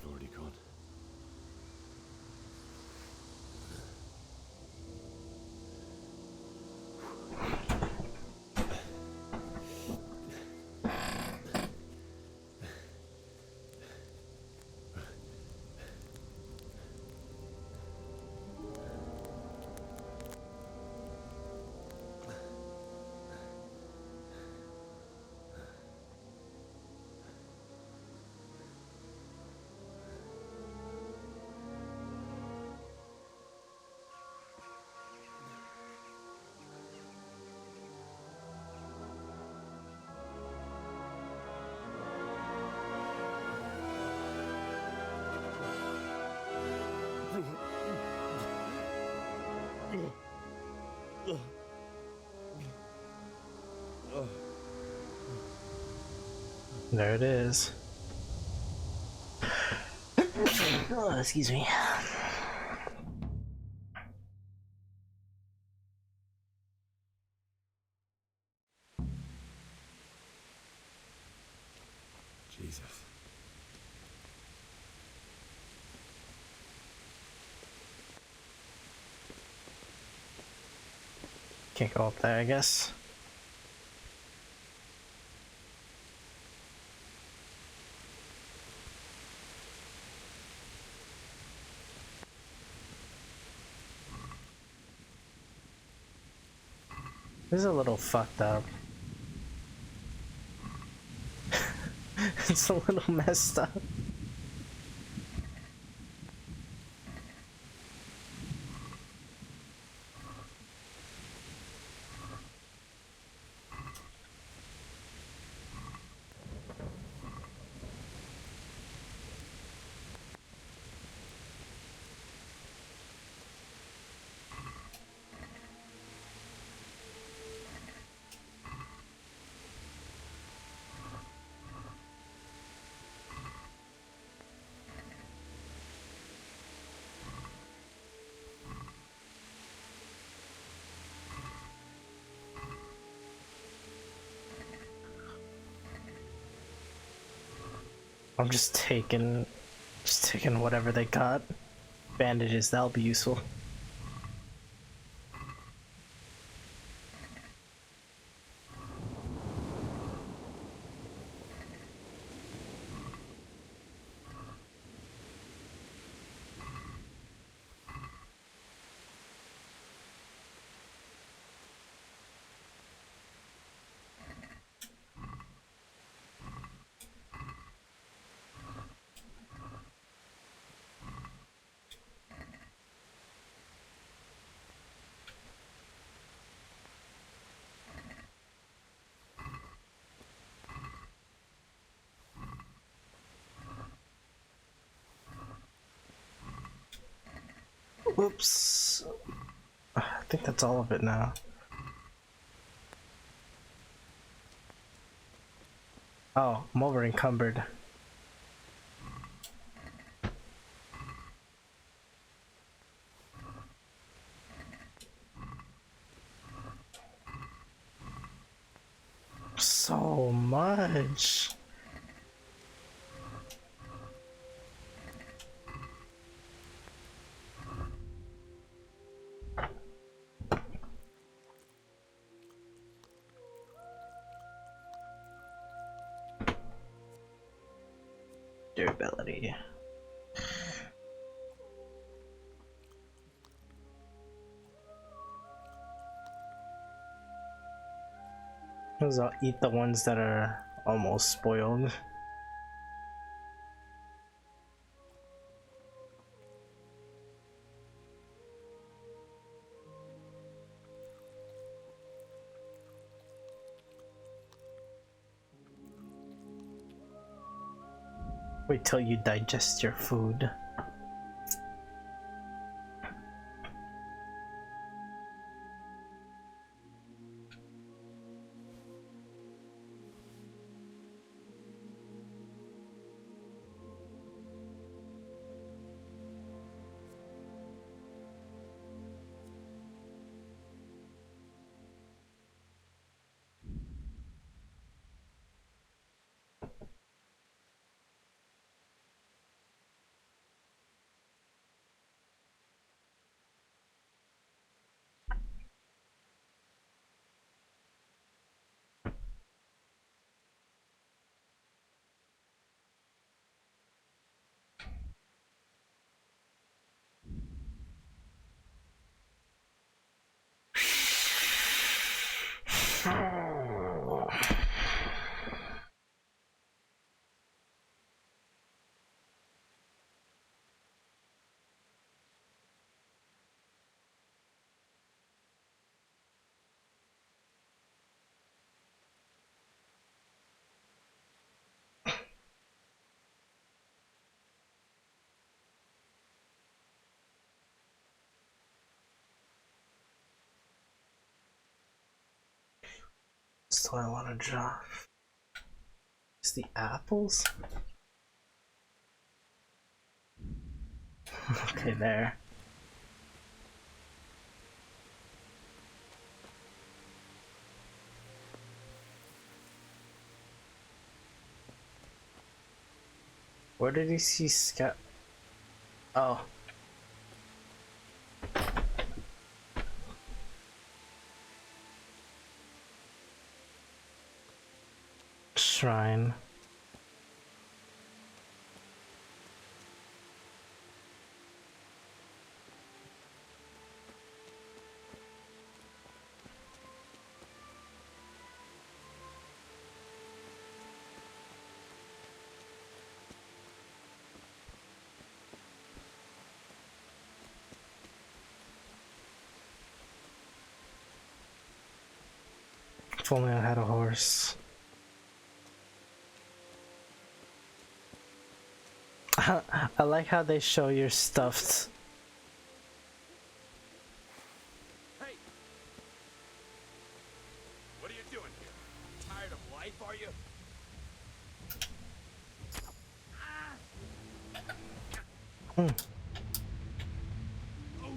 There it is. Oh, excuse me. Can't go up there, I guess. This is a little fucked up. It's a little messed up. I'm just taking whatever they got. Bandages, that'll be useful. Whoops. I think that's all of it now. Oh, I'm over encumbered. So much. Durability. I'll eat the ones that are almost spoiled. Wait till you digest your food. So I want to draw. Is the apples? Okay, there. Where did he see Scout? Oh. shrine. If only I had a horse. I like how they show your stuffed. Hey! What are you doing here? Tired of life, are you? Hmm. Oh,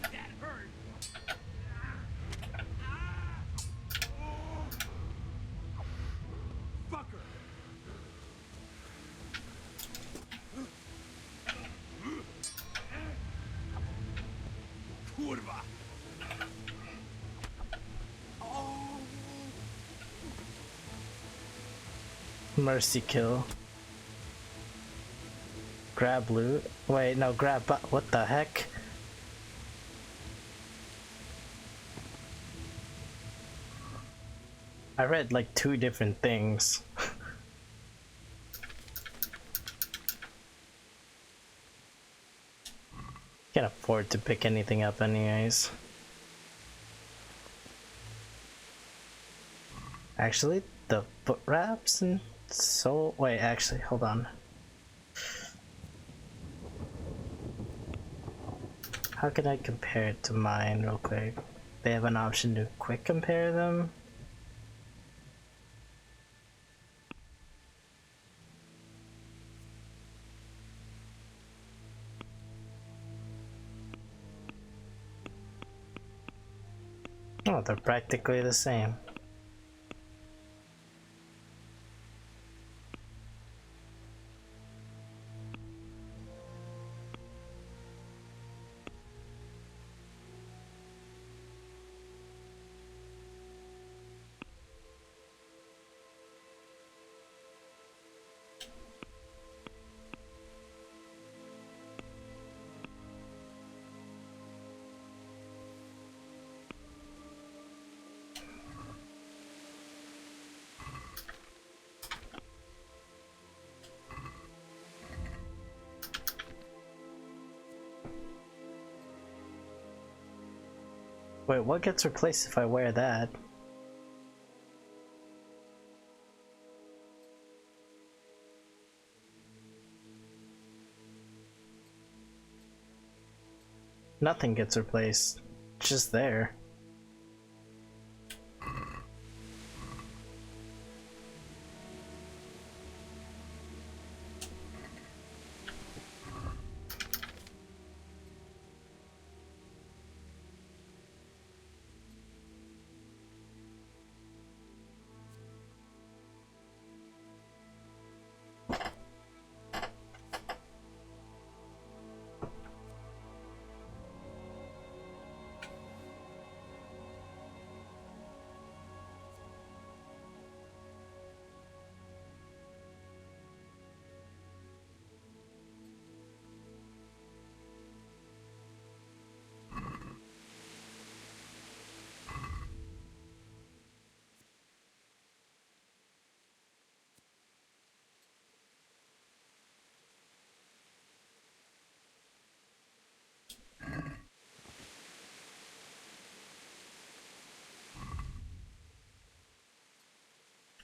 that hurt. Fucker. Kurwa. Mercy kill. Grab loot. Wait, no, grab. What the heck? I read like 2 different things. Can't afford to pick anything up anyways. Actually, the foot wraps and so wait, actually, hold on. How can I compare it to mine real quick? They have an option to quick compare them. Oh, they're practically the same. Wait, what gets replaced if I wear that? Nothing gets replaced. It's just there.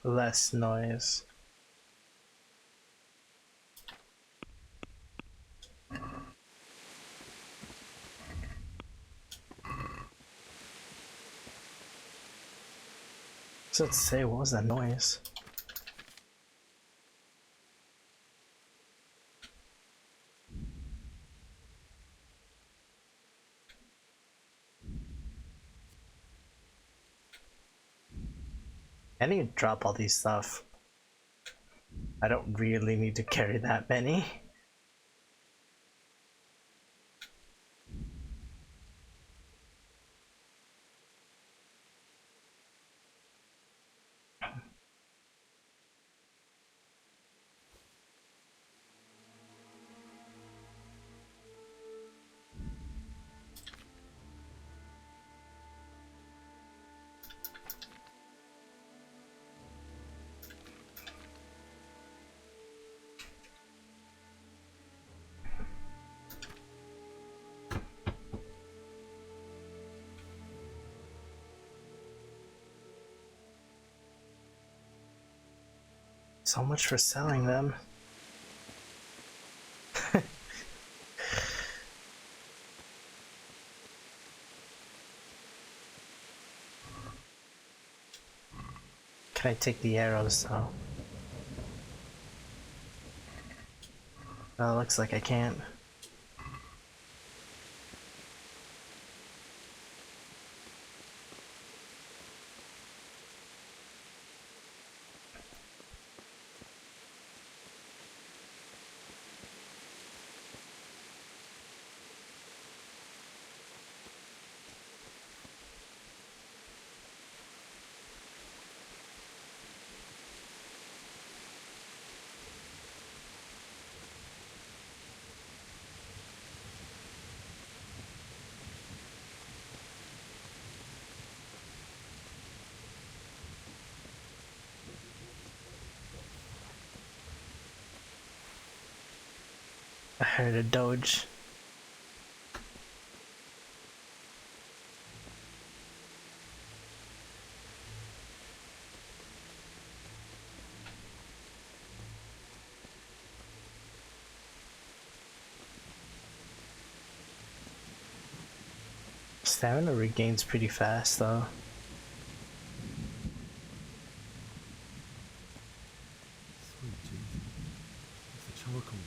Less noise. So let's say, what was that noise? I need to drop all these stuff. I don't really need to carry that many. So much for selling them. Can I take the arrows though? Oh, looks like I can't. I heard a doge. Stamina regains pretty fast though. Sweet Jesus. It's a charcoal burner.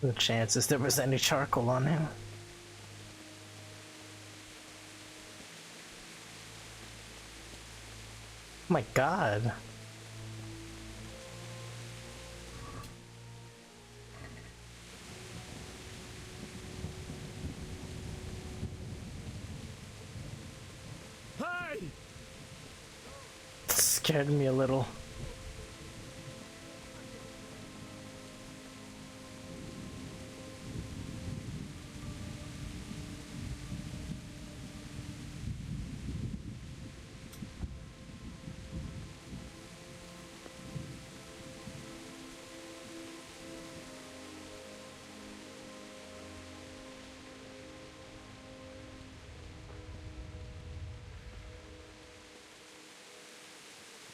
The chances there was any charcoal on him. Oh my god. Hey! It scared me a little.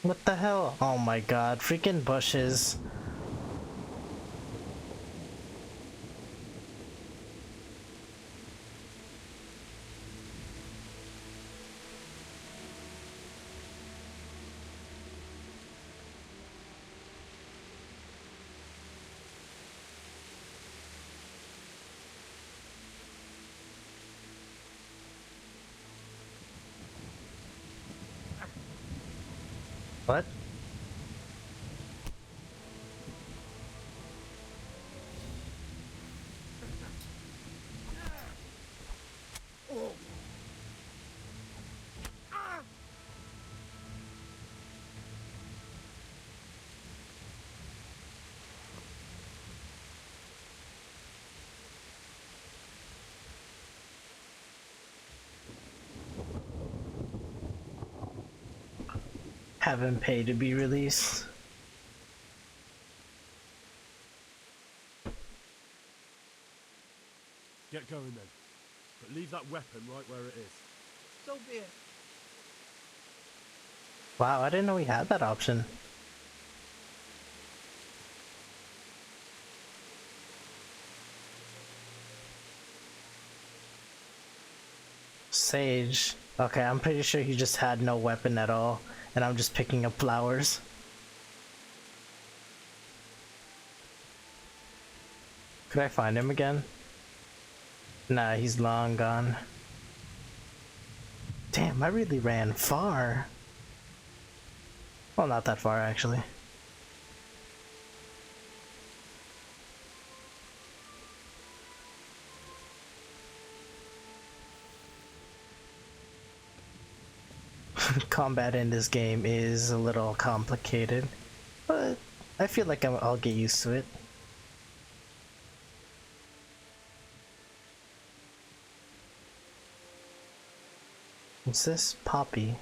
What the hell? Oh my god, freaking bushes. What? Have him pay to be released. Get going then. But leave that weapon right where it is. So be it. Wow, I didn't know we had that option. Sage. Okay, I'm pretty sure he just had no weapon at all, and I'm just picking up flowers. Could I find him again? Nah, he's long gone. Damn, I really ran far. Well, not that far, actually. Combat in this game is a little complicated, but I feel like I'll get used to it. What's this? Poppy.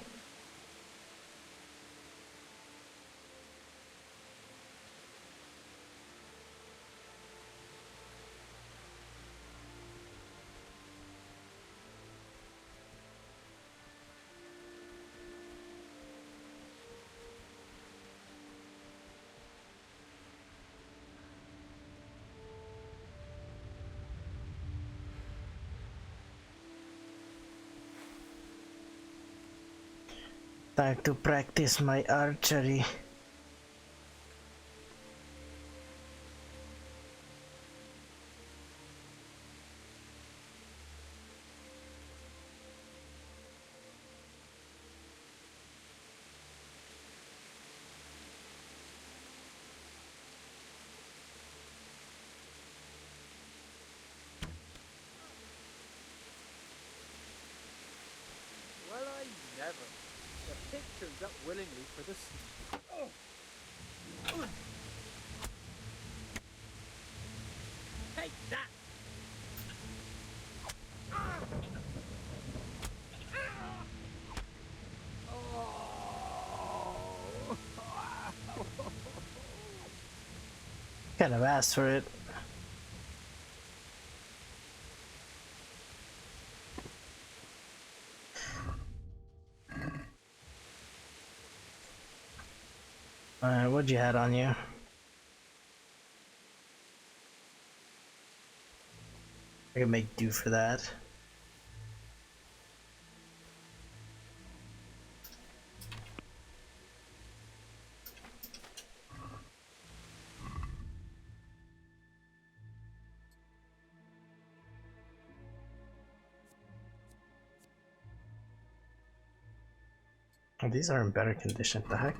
Time to practice my archery. Well, I never. The pig turns up willingly for the steam. Oh. Take that! Kind of asked for it. What'd you had on you? I can make do for that. Oh, these are in better condition. What the heck?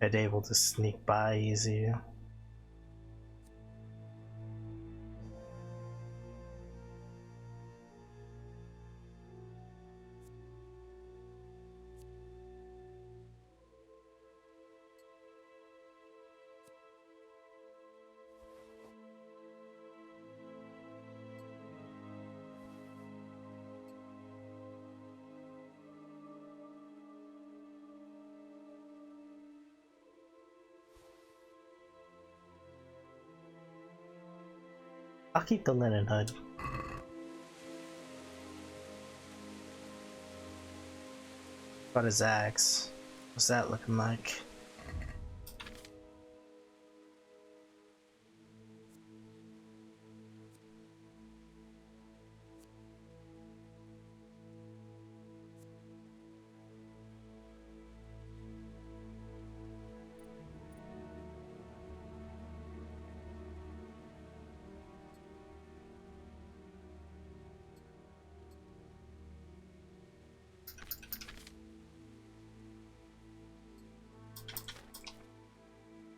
I'd able to sneak by easy. I'll keep the linen hood. What is axe? What's that looking like?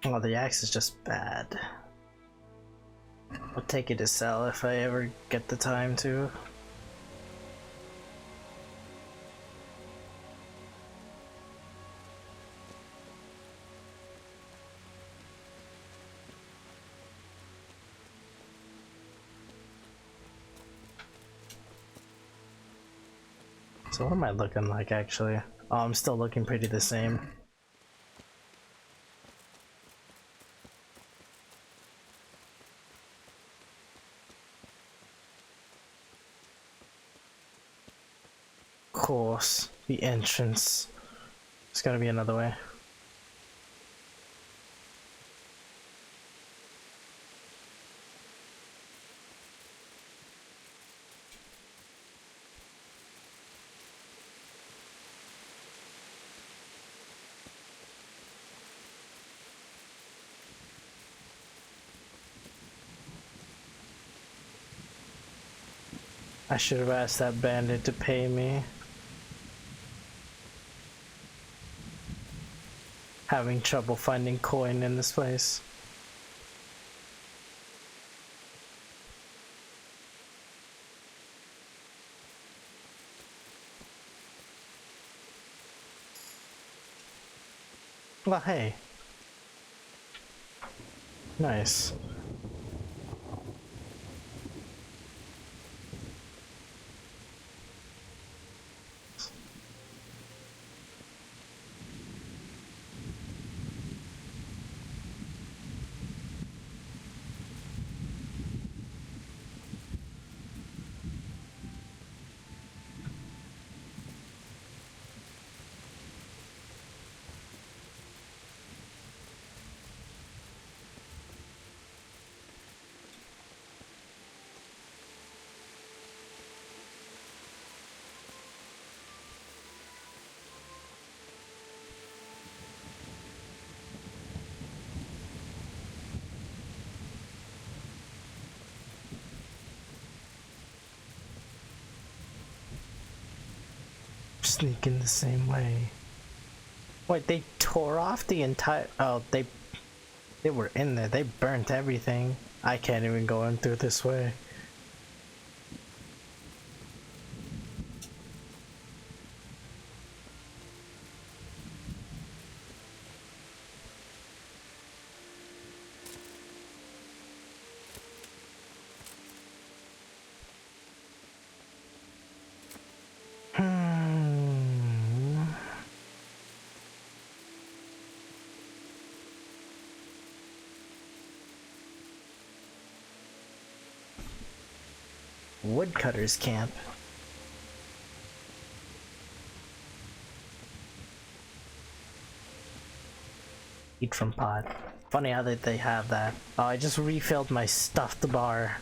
Oh, the axe is just bad. I'll take it to sell if I ever get the time to. So what am I looking like actually? Oh, I'm still looking pretty the same. Of course, the entrance. There's gotta be another way. I should have asked that bandit to pay me. Having trouble finding coin in this place. Well, hey. Nice. sneaking the same way. Wait, they tore off the entire... Oh, they were in there. They burnt everything. I can't even go in through this way. Woodcutter's camp. Eat from pot. Funny how they have that. Oh, I just refilled my stuffed bar.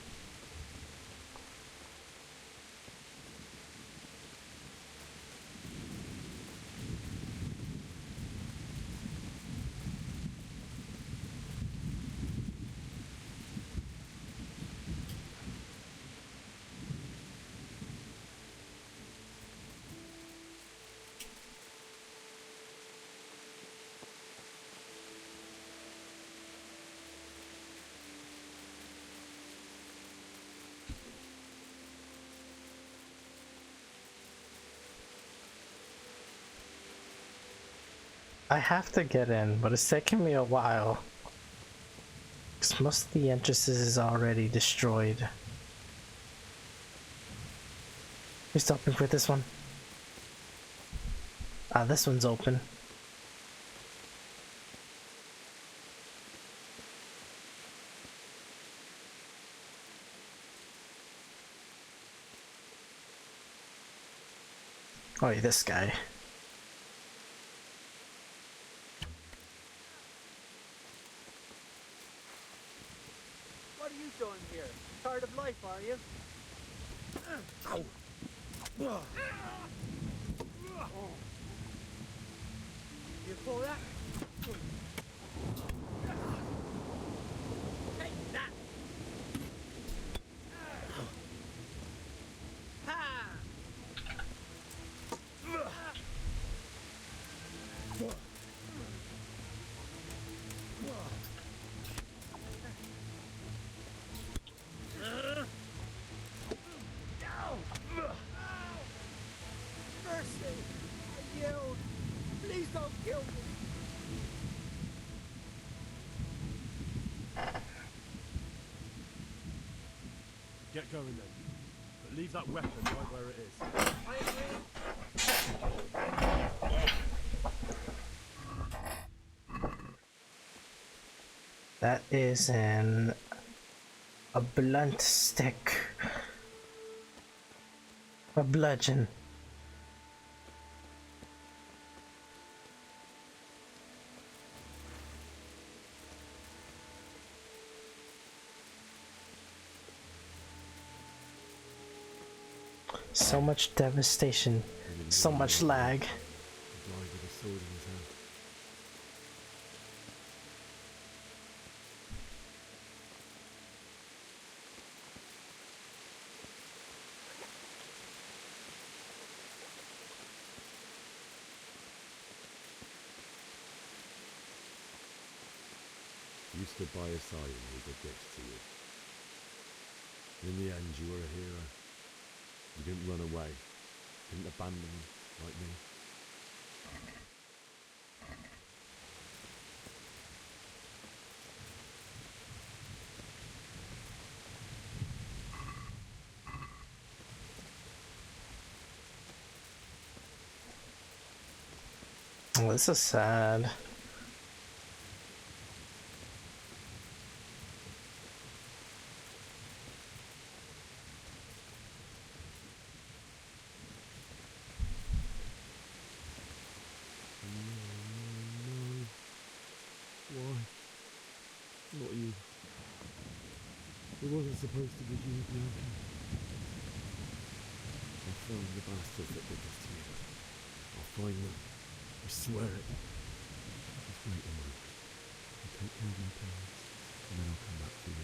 I have to get in, but it's taking me a while. Because most of the entrances is already destroyed. Who's stopping for this one? Ah, this one's open. Oh, yeah, this guy. What are you doing here? Tired of life, are you? Ow. You pull that? Take that! Ha! Mercy! I yelled! Please don't kill me! Get going then. But leave that weapon right where it is. I agree. That is a blunt stick. A bludgeon. So much devastation, so much lag. You stood by his side and he did this to you. In the end, you were a hero. You didn't run away. Didn't abandon me like me. Oh, this is sad. Not you. It wasn't supposed to be you, Bianca. I'll find the bastards that did this to you. I'll find them. I swear it. Just wait a moment. I'll take care of my parents, and then I'll come back for you.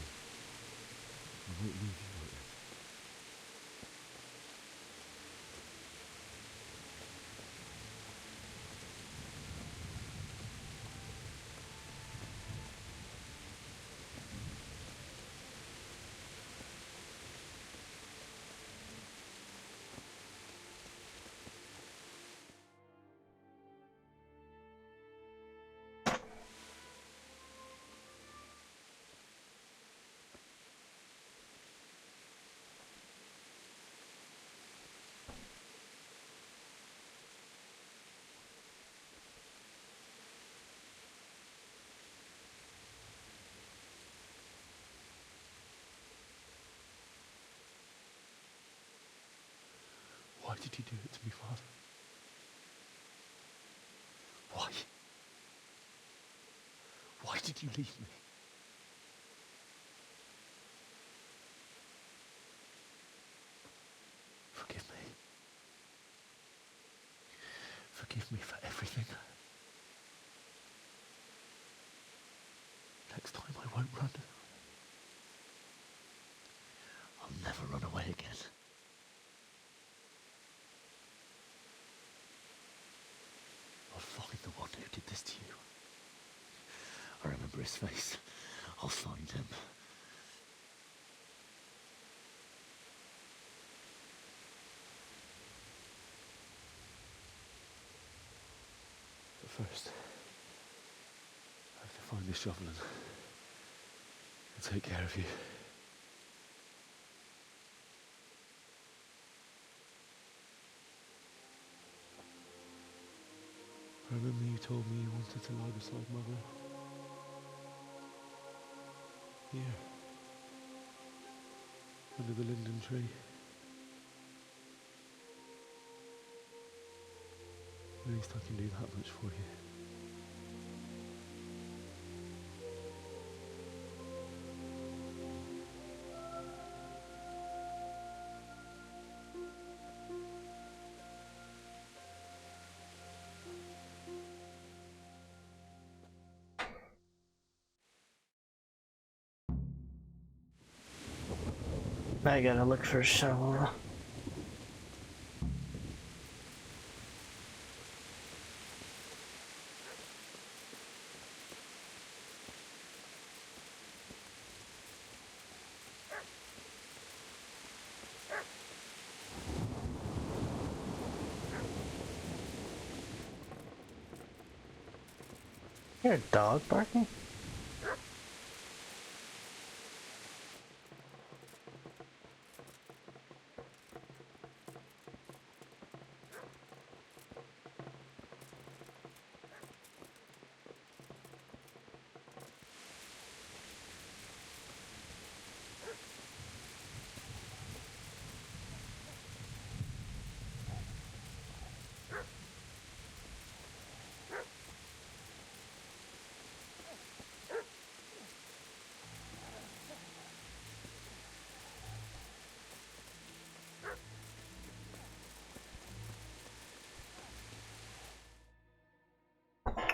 I won't leave you like this. did you do it to me, Father? Why? Why did you leave me? Forgive me. Forgive me for everything. Next time I won't run. I'll never run away again. I'll find the one who did this to you. I remember his face. I'll find him. But first, I have to find this shovel and take care of you. I remember you told me you wanted to lie beside Mother. Here. Under the linden tree. At least I can do that much for you. I gotta look for a shovel. Hear a dog barking?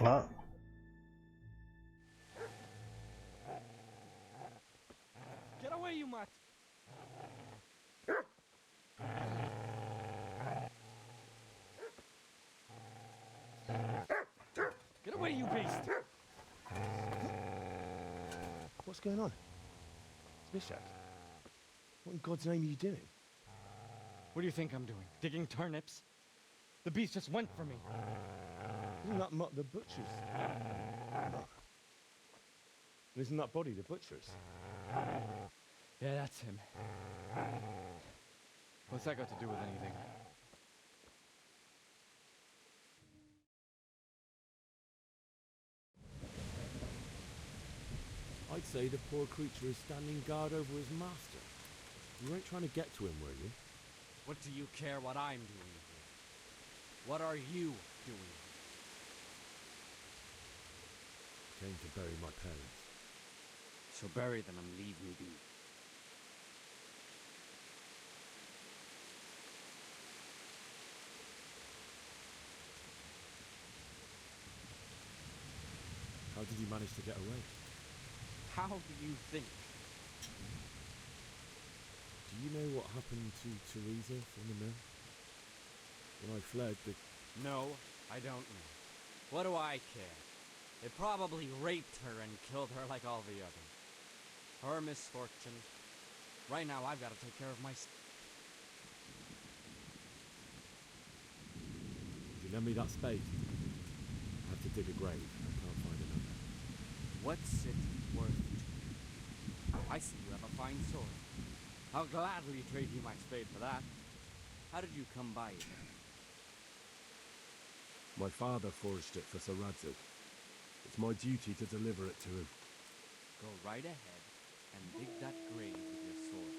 What? Get away, you mutt! Get away, you beast! What's going on? It's Mishak. What in God's name are you doing? What do you think I'm doing? Digging turnips? The beast just went for me. Isn't that Mutt the butcher's? Isn't that body the butcher's? Yeah, that's him. What's that got to do with anything? I'd say the poor creature is standing guard over his master. You weren't trying to get to him, were you? What do you care what I'm doing here? What are you doing? Came to bury my parents. So bury them and leave me be. How did you manage to get away? How do you think? Do you know what happened to Teresa from the mill? When I fled, No, I don't know. What do I care? They probably raped her and killed her like all the others. Her misfortune. Right now, I've got to take care of my... Would you lend me that spade? I have to dig a grave. I can't find another. What's it worth to you? I see you have a fine sword. I'll gladly trade you my spade for that. How did you come by it? My father forged it for Sir Radzig. It's my duty to deliver it to him. Go right ahead and dig that grave with your sword.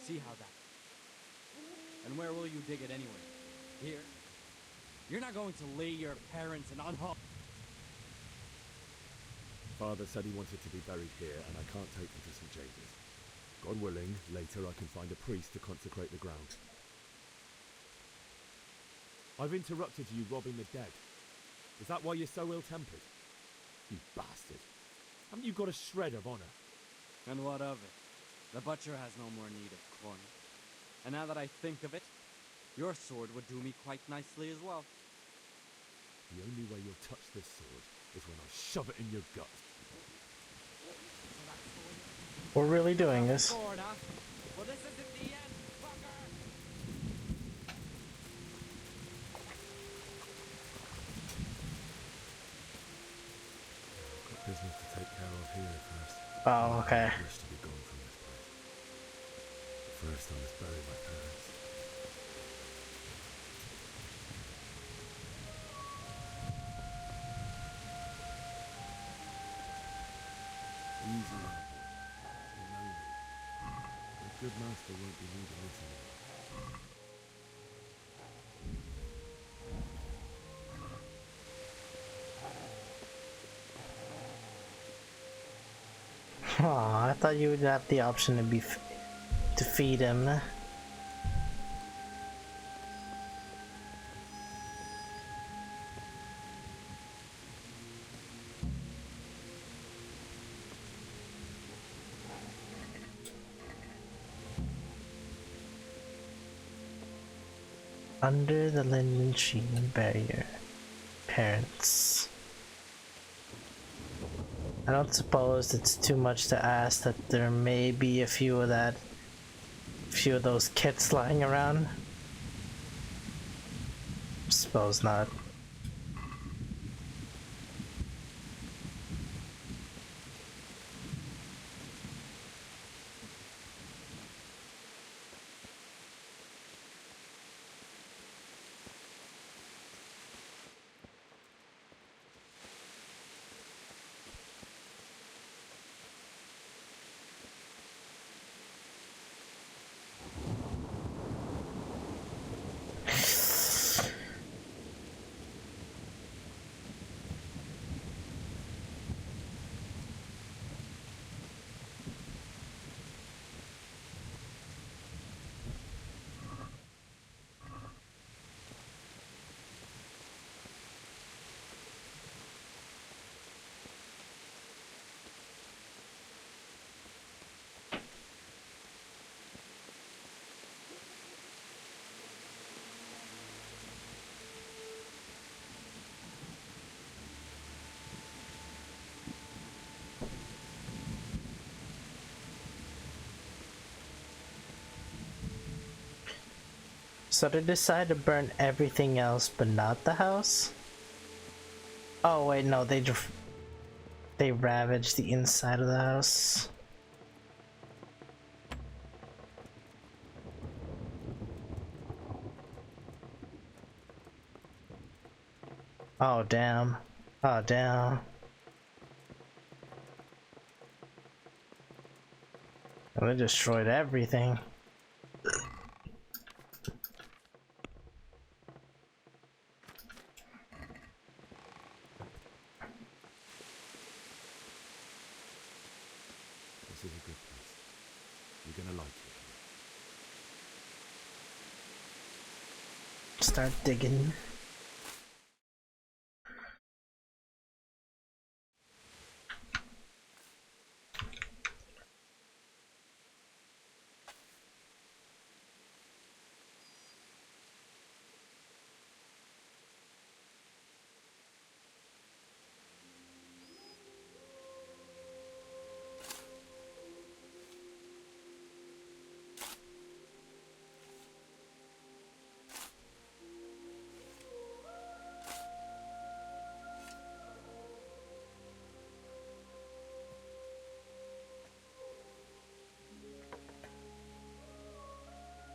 See how that... And where will you dig it anyway? Here? You're not going to lay your parents in unholy... Father said he wanted to be buried here, and I can't take them to St. James's. God willing, later I can find a priest to consecrate the ground. I've interrupted you robbing the dead. Is that why you're so ill-tempered? You bastard. Haven't you got a shred of honor? And what of it? The butcher has no more need of corn. And now that I think of it, your sword would do me quite nicely as well. The only way you'll touch this sword is when I shove it in your gut. We're really doing this. Sword, huh? Well, this isn't the end, fucker! Got business to take care of here first. Oh, okay. I wish to be gone from this place. But first I must bury my parents. Easy now, boy. You know me. A good master won't be needing this anymore. Aw, I thought you would have the option to to feed him. Under the linden tree and bury your parents. I don't suppose it's too much to ask that there may be a few of those kits lying around. Suppose not. So they decided to burn everything else but not the house? Oh wait, no, they ravaged the inside of the house. Oh damn. Oh damn. And they destroyed everything. This is a good place. You're gonna like it. Start digging.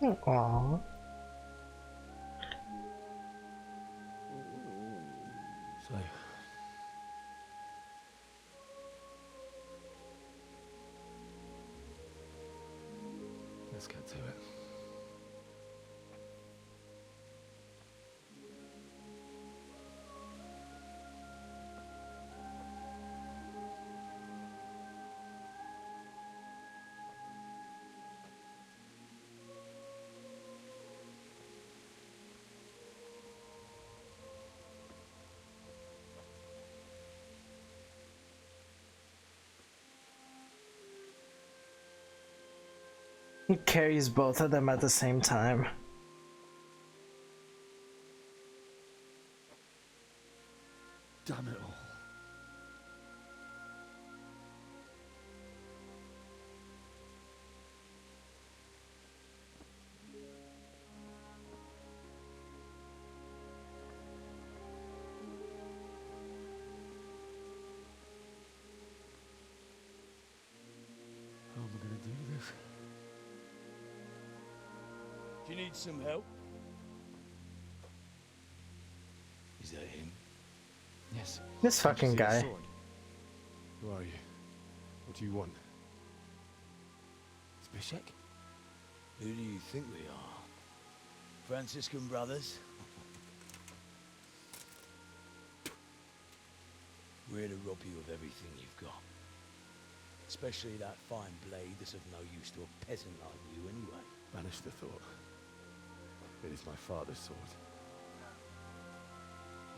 Aww. So, let's get to it. He carries both of them at the same time. Damn it all. How am I gonna do this? Do you need some help? Is that him? Yes. This fucking Can't you see his guy. sword? Who are you? What do you want? It's Bishek? Who do you think we are? Franciscan brothers? We're here to rob you of everything you've got. Especially that fine blade that's of no use to a peasant like you anyway. Banish the thought. It is my father's sword.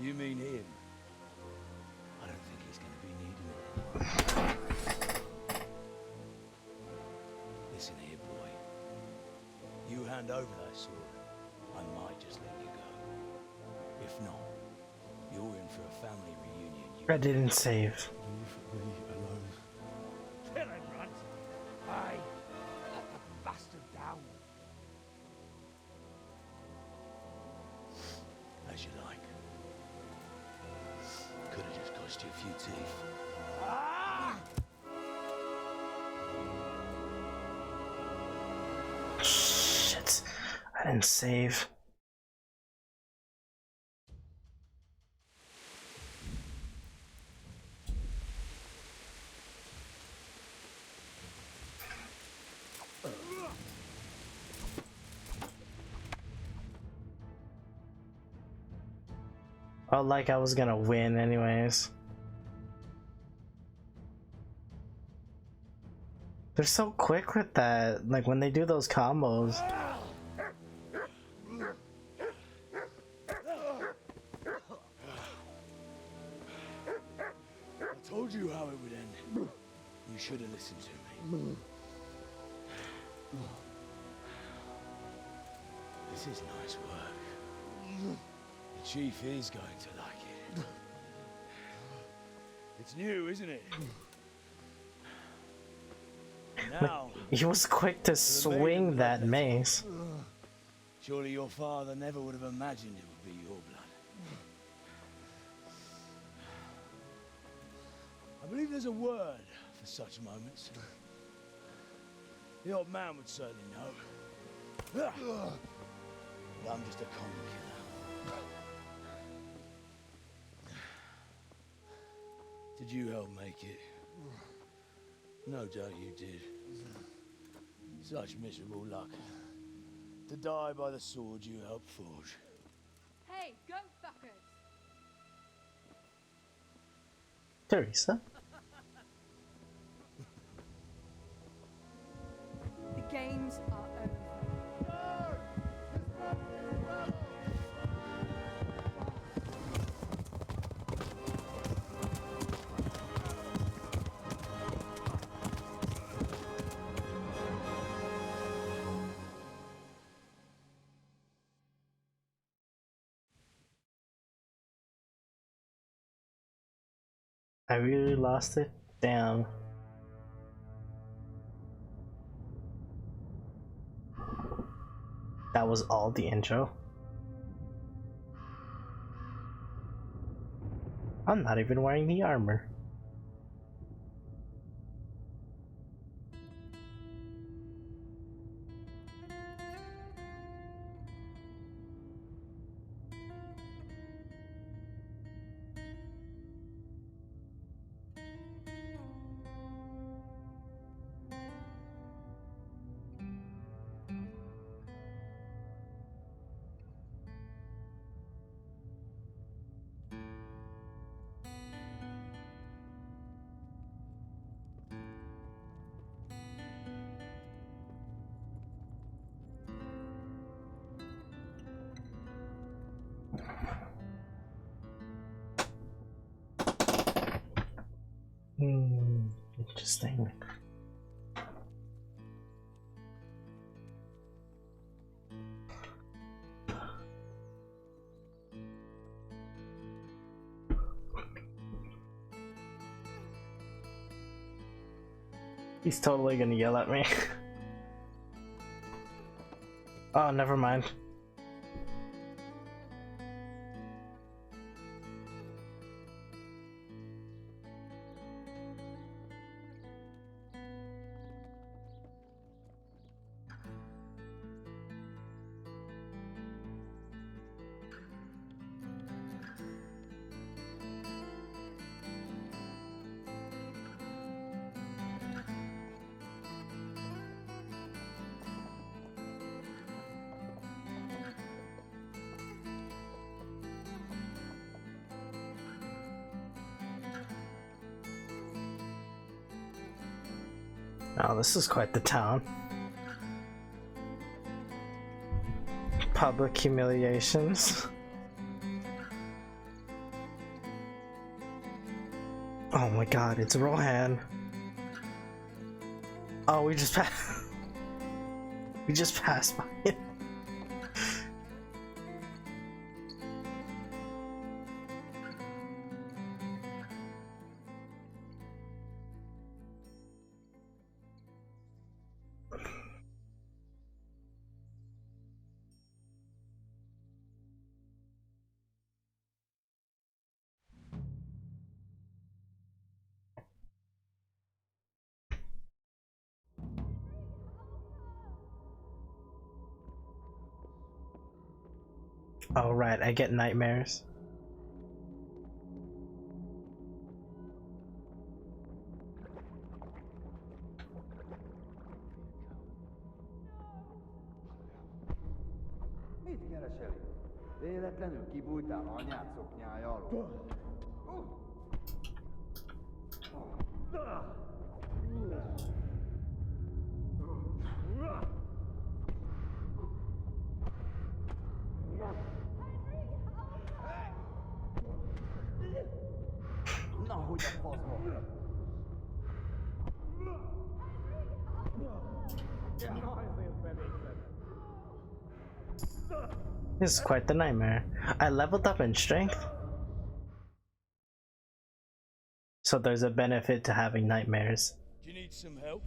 You mean him? I don't think he's going to be needing it. Listen here, boy. You hand over that sword, I might just let you go. If not, you're in for a family reunion. I didn't save. Leave me alone. Kill him, Runt. Aye. Let the bastard down. As you like. Could have just cost you a few teeth. Shit. I didn't save. Felt like I was gonna win anyways. They're so quick with that, like when they do those combos. I told you how it would end. You should have listened to me. This is nice work. The chief is going to like it. It's new, isn't it? Now, He was quick to swing that mace. surely your father never would have imagined it would be your blood. I believe there's a word for such moments. The old man would certainly know. But I'm just a common killer. Did you help make it? No doubt you did. Such miserable luck. To die by the sword you helped forge. Hey, go fuckers! Teresa? The games are over. I really lost it? Damn. That was all the intro? I'm not even wearing the armor. Interesting. He's totally gonna yell at me. Oh, never mind. Oh, this is quite the town. Public humiliations. Oh my god, it's Rohan. Oh, we just passed. We just passed by it. Oh right, I get nightmares. Mit keresel itt? Véletlenül kibújtál anyád szoknyája alól? Na, hogy a faszba? This is quite the nightmare. I leveled up in strength. So there's a benefit to having nightmares. Do you need some help?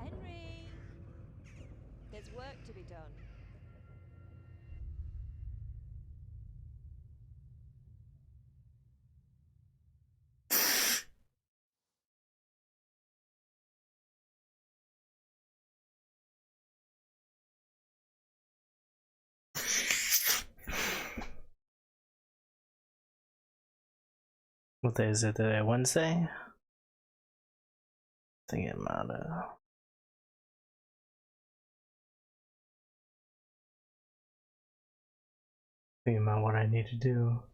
Henry! There's work to be done. What day is it today? Wednesday? I think it matter. Thinking about what I need to do.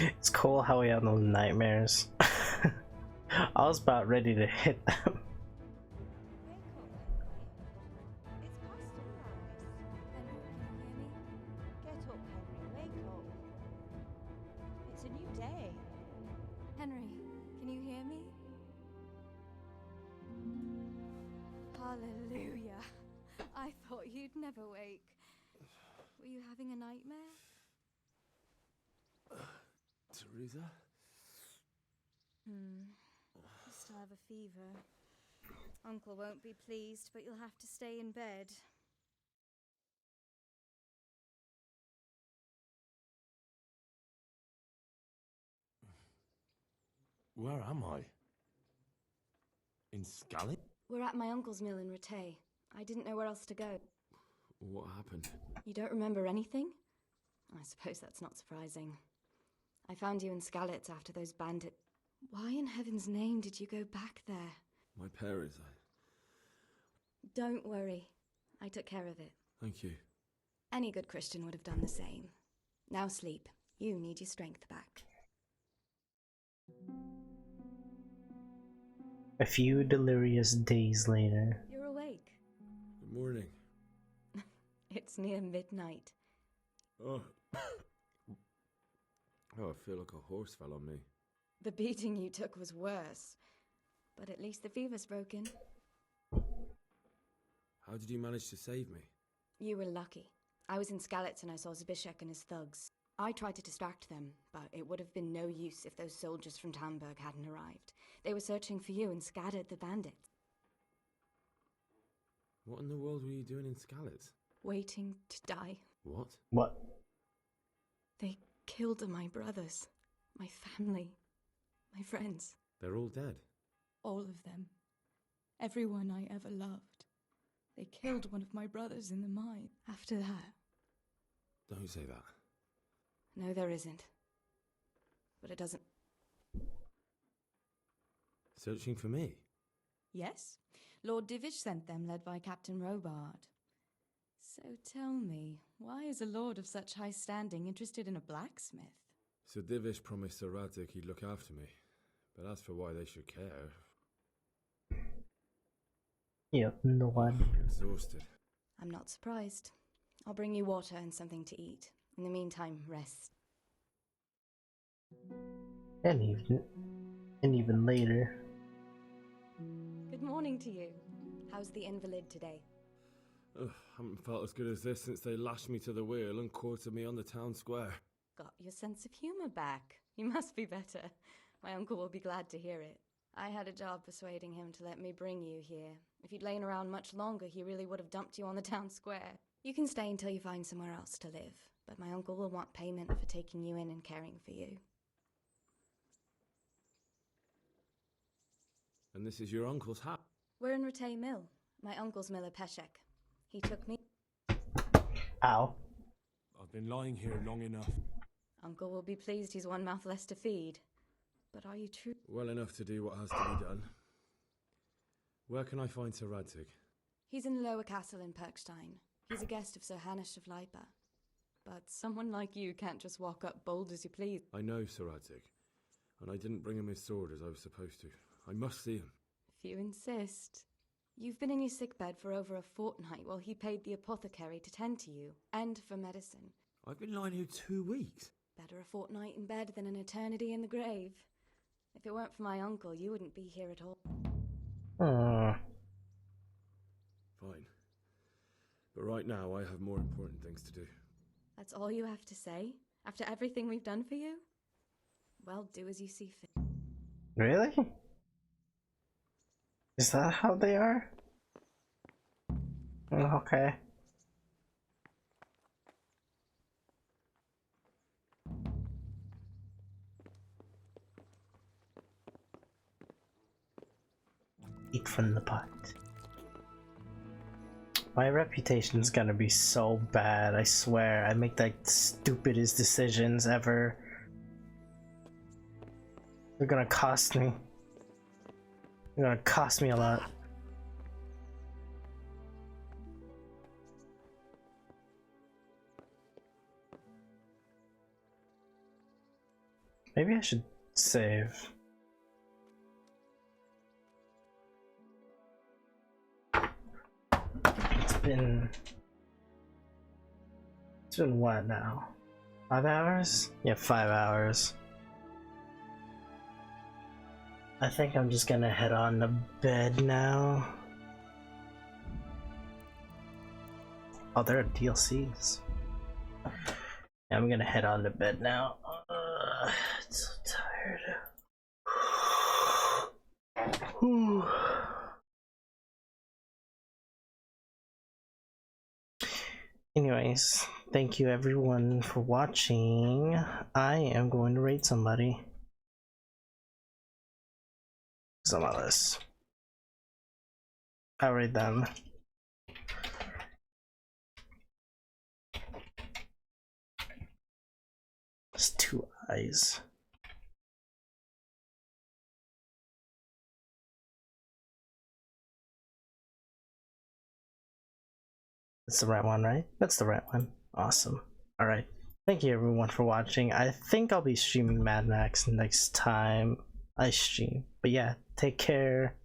It's cool how we have those nightmares. I was about ready to hit them. Get up, Henry. Wake up. It's a new day. Henry, can you hear me? Hallelujah. I thought you'd never wake. Were you having a nightmare? Teresa? You still have a fever. Uncle won't be pleased, but you'll have to stay in bed. Where am I? In Scally? We're at my uncle's mill in Rattay. I didn't know where else to go. What happened? You don't remember anything? I suppose that's not surprising. I found you in Skalitz after those bandit... Why in heaven's name did you go back there? My parents, Don't worry. I took care of it. Thank you. Any good Christian would have done the same. Now sleep. You need your strength back. A few delirious days later. You're awake. Good morning. It's near midnight. Oh. Oh, I feel like a horse fell on me. The beating you took was worse. But at least the fever's broken. How did you manage to save me? You were lucky. I was in Skalitz and I saw Zbyszek and his thugs. I tried to distract them, but it would have been no use if those soldiers from Tamburg hadn't arrived. They were searching for you and scattered the bandits. What in the world were you doing in Skalitz? Waiting to die. What? What? They killed my brothers, my family, my friends. They're all dead. All of them. Everyone I ever loved. They killed one of my brothers in the mine. After that... Don't say that. No, there isn't. But it doesn't... Searching for me? Yes. Lord Divish sent them, led by Captain Robard. So tell me, why is a lord of such high standing interested in a blacksmith? So Divish promised Sir Radzik he'd look after me. But as for why they should care... Yep, no one. I'm exhausted. I'm not surprised. I'll bring you water and something to eat. In the meantime, rest. And even later. Good morning to you. How's the invalid today? Ugh, haven't felt as good as this since they lashed me to the wheel and quartered me on the town square. Got your sense of humor back. You must be better. My uncle will be glad to hear it. I had a job persuading him to let me bring you here. If you'd lain around much longer, he really would have dumped you on the town square. You can stay until you find somewhere else to live, but my uncle will want payment for taking you in and caring for you. And this is your uncle's hat? We're in Ratay Mill. My uncle's miller Peshek. He took me... Ow. I've been lying here long enough. Uncle will be pleased he's one mouth less to feed. But are you true? Well enough to do what has to be done. Where can I find Sir Radzik? He's in the lower castle in Perkstein. He's a guest of Sir Hanush of Leipa. But someone like you can't just walk up bold as you please. I know Sir Radzik, and I didn't bring him his sword as I was supposed to. I must see him. If you insist. You've been in your sickbed for over a fortnight while he paid the apothecary to tend to you, and for medicine. I've been lying here 2 weeks. Better a fortnight in bed than an eternity in the grave. If it weren't for my uncle, you wouldn't be here at all. Fine. But right now, I have more important things to do. That's all you have to say? After everything we've done for you? Well, do as you see fit. Really? Is that how they are? Okay. Eat from the pot. My reputation's gonna be so bad, I swear. I make the stupidest decisions ever. They're gonna cost me. They're gonna cost me a lot. Maybe I should save. It's been what now? 5 hours? Yeah, 5 hours. I think I'm just gonna head on to bed now. Oh, there are DLCs. Yeah, I'm gonna head on to bed now. I'm so tired. Whew. Anyways, thank you everyone for watching. I am going to raid somebody. Some of this. I'll raid them. It's 2 eyes. That's the right one, right? That's the right one. Awesome. Alright. Thank you everyone for watching. I think I'll be streaming Mad Max next time I stream. But yeah, take care.